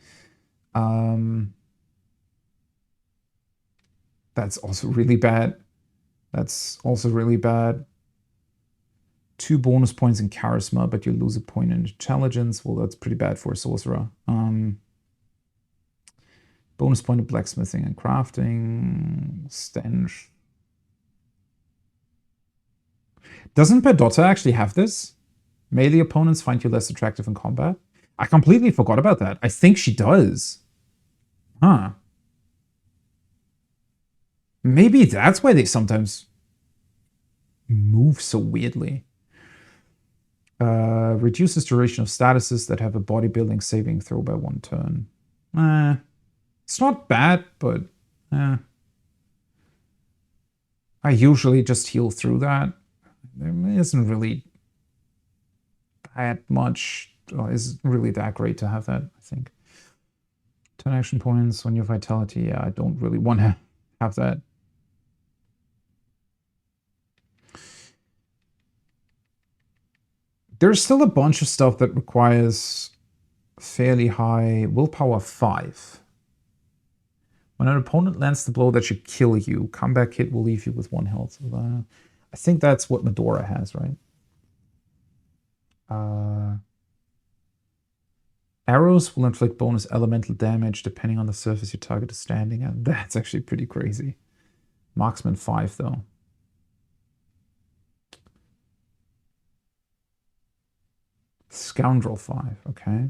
That's also really bad. That's also really bad. 2 bonus points in charisma, but you lose a point in intelligence. Well, that's pretty bad for a sorcerer. Bonus point in blacksmithing and crafting. Stench. Doesn't Perdotta actually have this? Melee opponents find you less attractive in combat? I completely forgot about that. I think she does. Huh. Maybe that's why they sometimes move so weirdly. Reduces duration of statuses that have a bodybuilding saving throw by 1 turn. It's not bad, but I usually just heal through that. There isn't really that much, or isn't really that great to have that, I think. 10 action points on your vitality. Yeah, I don't really want to have that. There's still a bunch of stuff that requires fairly high willpower 5. When an opponent lands the blow that should kill you, comeback hit will leave you with 1 health. I think that's what Medora has, right? Arrows will inflict bonus elemental damage depending on the surface your target is standing at. That's actually pretty crazy. Marksman 5, though. Scoundrel 5, okay.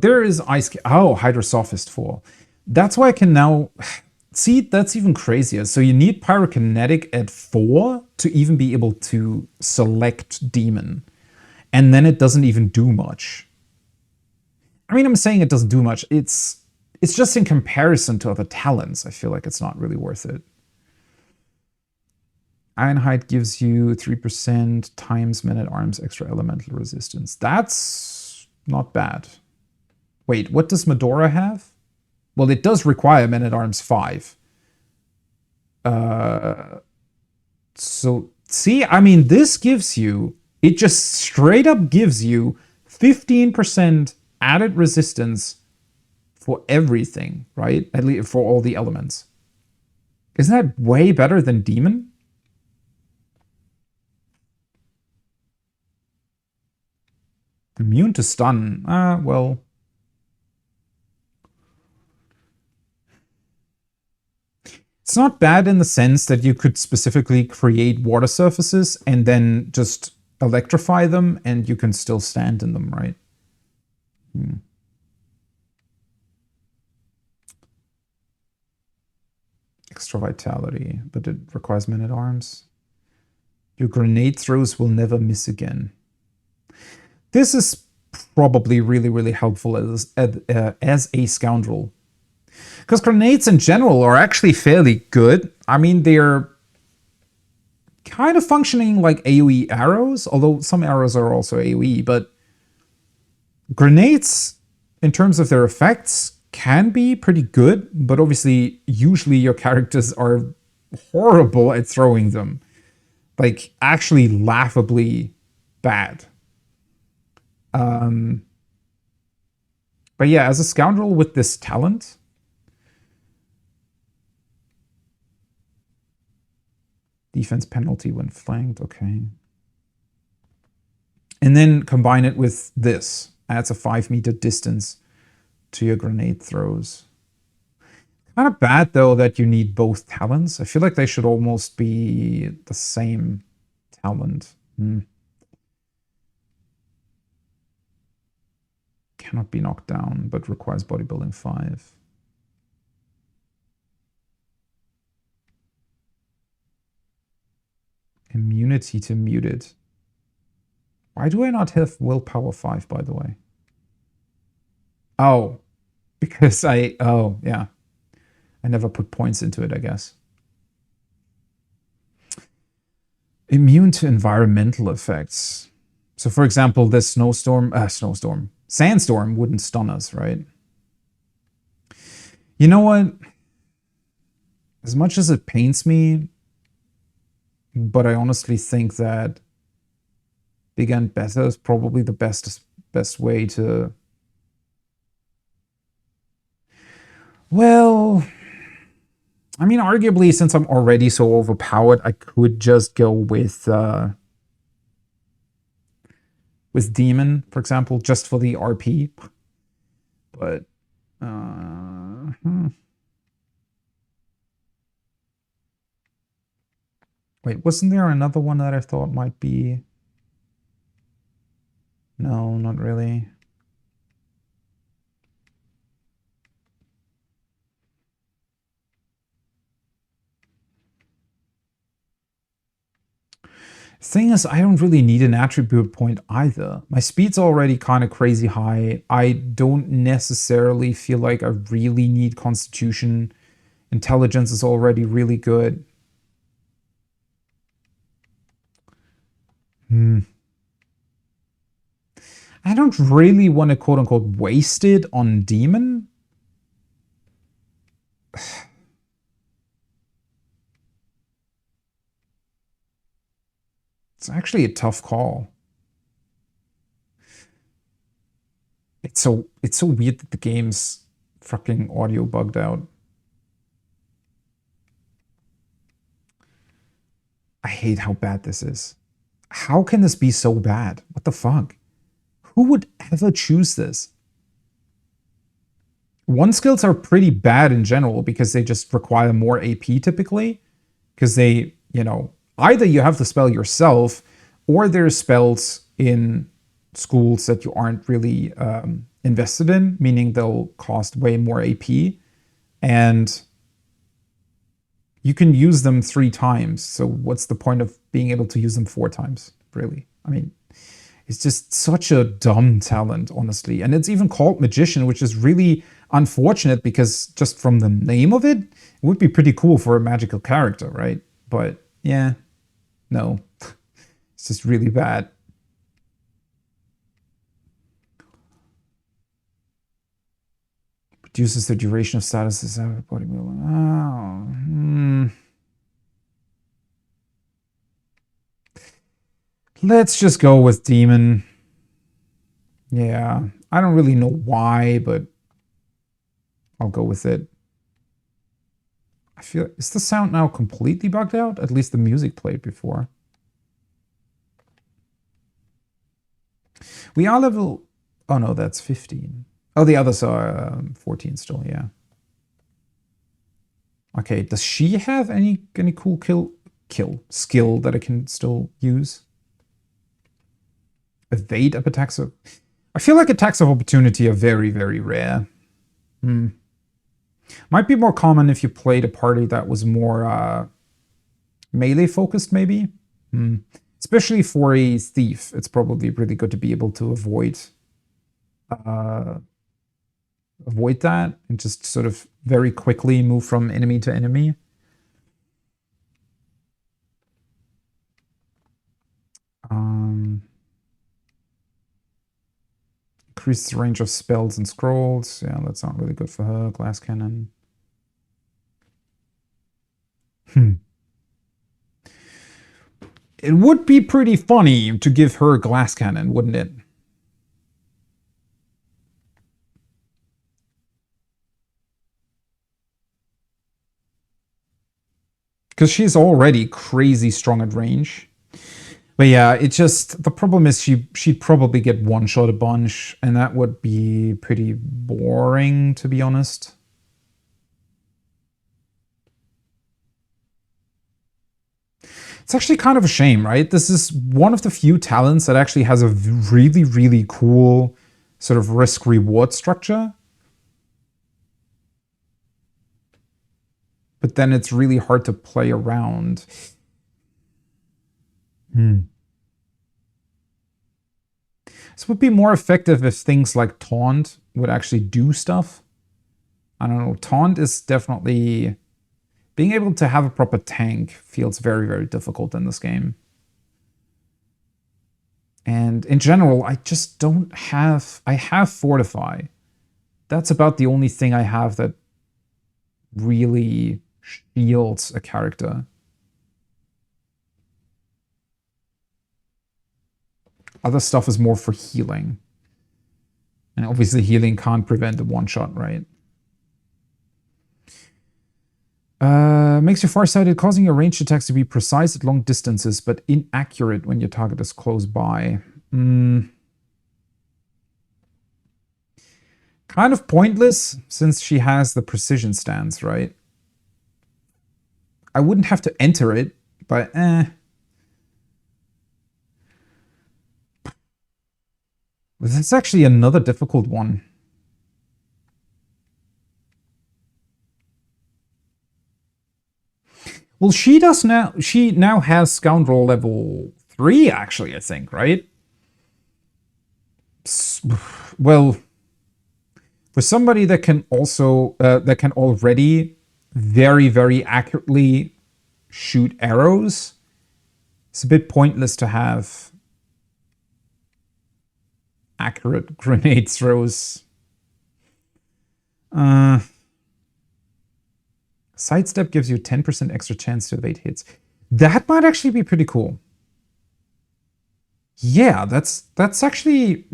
There is Ice... Oh, Hydrosophist 4. That's why I can now... See, that's even crazier. So you need Pyrokinetic at 4 to even be able to select Demon. And then it doesn't even do much. I mean, I'm saying it doesn't do much. It's just in comparison to other talents, I feel like it's not really worth it. Ironhide gives you 3% times Men-at-Arms extra elemental resistance. That's not bad. Wait, what does Medora have? Well, it does require Men-at-Arms 5. So, see, I mean, this gives you... It just straight up gives you 15% added resistance for everything, right? At least for all the elements. Isn't that way better than Demon? Immune to stun. Well... It's not bad in the sense that you could specifically create water surfaces and then just electrify them and you can still stand in them, right? Extra vitality, but it requires Men-at-Arms. Your grenade throws will never miss again. This is probably really, really helpful as a scoundrel. Because grenades in general are actually fairly good. I mean, they're kind of functioning like AoE arrows, although some arrows are also AoE, but grenades, in terms of their effects, can be pretty good, but obviously, usually your characters are horrible at throwing them. Like, actually laughably bad. But yeah, as a scoundrel with this talent... Defense penalty when flanked, okay. And then combine it with this. Adds a 5-meter distance to your grenade throws. Kind of bad, though, that you need both talents. I feel like they should almost be the same talent. Cannot be knocked down, but requires bodybuilding 5. Immunity to muted. Why do I not have willpower 5, by the way? Oh, because oh, yeah. I never put points into it, I guess. Immune to environmental effects. So, for example, this sandstorm wouldn't stun us, right? You know what? As much as it pains me, but I honestly think that bigger and better is probably the best way to... Well, I mean, arguably, since I'm already so overpowered, I could just go with Demon, for example, just for the RP. But wait, wasn't there another one that I thought might be? No, not really. Thing is, I don't really need an attribute point either. My speed's already kind of crazy high. I don't necessarily feel like I really need Constitution. Intelligence is already really good. I don't really want to quote-unquote waste it on Demon. It's actually a tough call. It's so weird that the game's fucking audio bugged out. I hate how bad this is. How can this be so bad? What the fuck? Who would ever choose this? One skills are pretty bad in general because they just require more AP typically. Because they, you know, either you have to spell yourself or there's spells in schools that you aren't really invested in, meaning they'll cost way more AP. And you can use them 3 times. So what's the point of being able to use them 4 times, really? I mean, it's just such a dumb talent, honestly. And it's even called Magician, which is really unfortunate because just from the name of it, it would be pretty cool for a magical character, right? But yeah, no. It's just really bad. Reduces the duration of statuses out of body movement. Let's just go with Demon. Yeah, I don't really know why, but I'll go with it. I feel, is the sound now completely bugged out? At least the music played before. We are level... Oh no, that's 15. Oh, the others are 14 still, yeah. Okay, does she have any cool kill skill that I can still use? Evade up attacks of... I feel like attacks of opportunity are very, very rare. Might be more common if you played a party that was more melee focused, maybe. Especially for a thief, it's probably really good to be able to avoid that and just sort of very quickly move from enemy to enemy. Increase the range of spells and scrolls. Yeah, that's not really good for her. Glass cannon. It would be pretty funny to give her glass cannon, wouldn't it? Because she's already crazy strong at range. But yeah, it just, the problem is she'd probably get one-shot a bunch, and that would be pretty boring, to be honest. It's actually kind of a shame, right? This is one of the few talents that actually has a really, really cool sort of risk-reward structure. But then it's really hard to play around. This would be more effective if things like Taunt would actually do stuff. I don't know. Taunt is definitely... Being able to have a proper tank feels very, very difficult in this game. And in general, I just don't have... I have Fortify. That's about the only thing I have that really shields a character. Other stuff is more for healing. And obviously healing can't prevent a one-shot, right? Makes you farsighted, causing your ranged attacks to be precise at long distances, but inaccurate when your target is close by. Kind of pointless, since she has the precision stance, right? I wouldn't have to enter it, but This is actually another difficult one. Well, she now has Scoundrel level 3, actually, I think, right? Well, for somebody that can also, that can already very, very accurately shoot arrows, it's a bit pointless to have accurate grenade throws. Sidestep gives you 10% extra chance to evade hits. That might actually be pretty cool. Yeah, that's actually...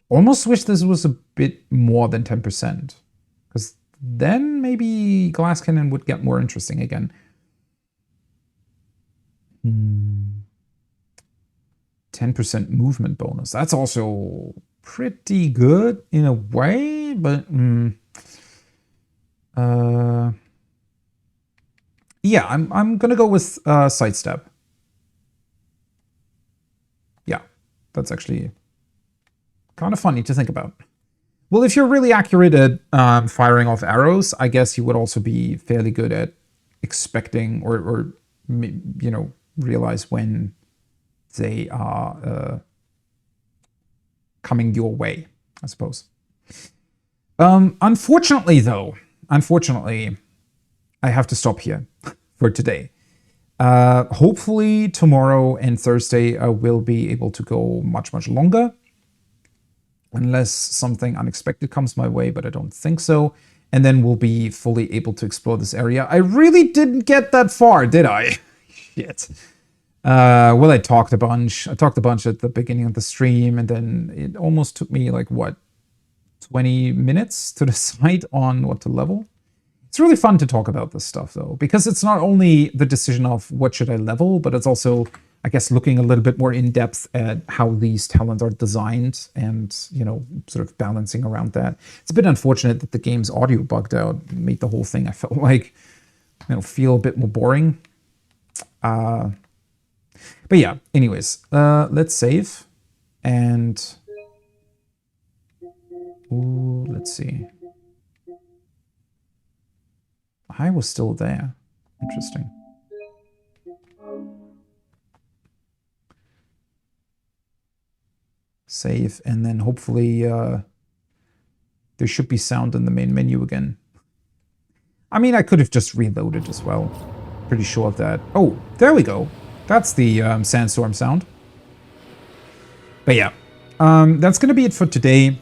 Almost wish this was a bit more than 10%. Because then maybe Glass Cannon would get more interesting again. 10% movement bonus. That's also pretty good in a way, but yeah, I'm gonna go with sidestep. Yeah, that's actually kind of funny to think about. Well, if you're really accurate at firing off arrows, I guess you would also be fairly good at expecting or you know, realize when they are coming your way, I suppose. Unfortunately, though, I have to stop here for today. Hopefully tomorrow and Thursday I will be able to go much, much longer. Unless something unexpected comes my way, but I don't think so. And then we'll be fully able to explore this area. I really didn't get that far, did I? Shit. Well, I talked a bunch. I talked a bunch at the beginning of the stream, and then it almost took me, like, what, 20 minutes to decide on what to level? It's really fun to talk about this stuff, though, because it's not only the decision of what should I level, but it's also, I guess, looking a little bit more in depth at how these talents are designed and, you know, sort of balancing around that. It's a bit unfortunate that the game's audio bugged out, made the whole thing, I felt like, you know, feel a bit more boring. But yeah, anyways, let's save. And ooh, let's see. I was still there. Interesting. Save, and then hopefully there should be sound in the main menu again. I mean, I could have just reloaded as well. Pretty sure of that. Oh, there we go. That's the sandstorm sound. But yeah, that's going to be it for today.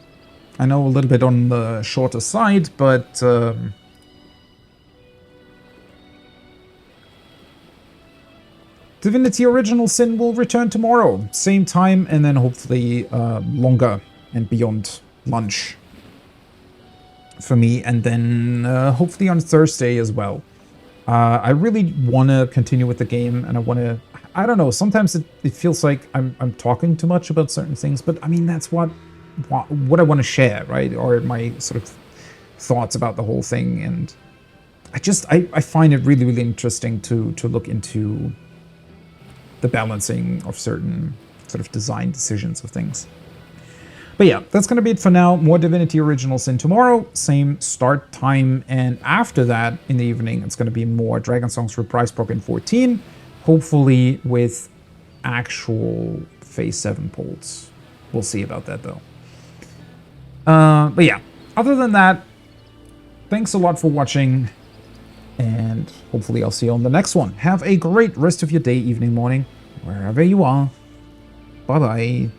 I know a little bit on the shorter side, but Divinity Original Sin will return tomorrow. Same time, and then hopefully longer and beyond lunch. for me, and then hopefully on Thursday as well. I really want to continue with the game, and I want to, I don't know, sometimes it feels like I'm talking too much about certain things, but I mean, that's what I want to share, right? Or my sort of thoughts about the whole thing. And I find it really, really interesting to look into the balancing of certain sort of design decisions of things. But yeah, that's going to be it for now. More Divinity Original Sin tomorrow, same start time, and after that, in the evening, it's going to be more Dragon Songs Reprise Proc in 14, hopefully with actual Phase 7 polls. We'll see about that, though. But yeah, other than that, thanks a lot for watching, and hopefully I'll see you on the next one. Have a great rest of your day, evening, morning, wherever you are. Bye-bye.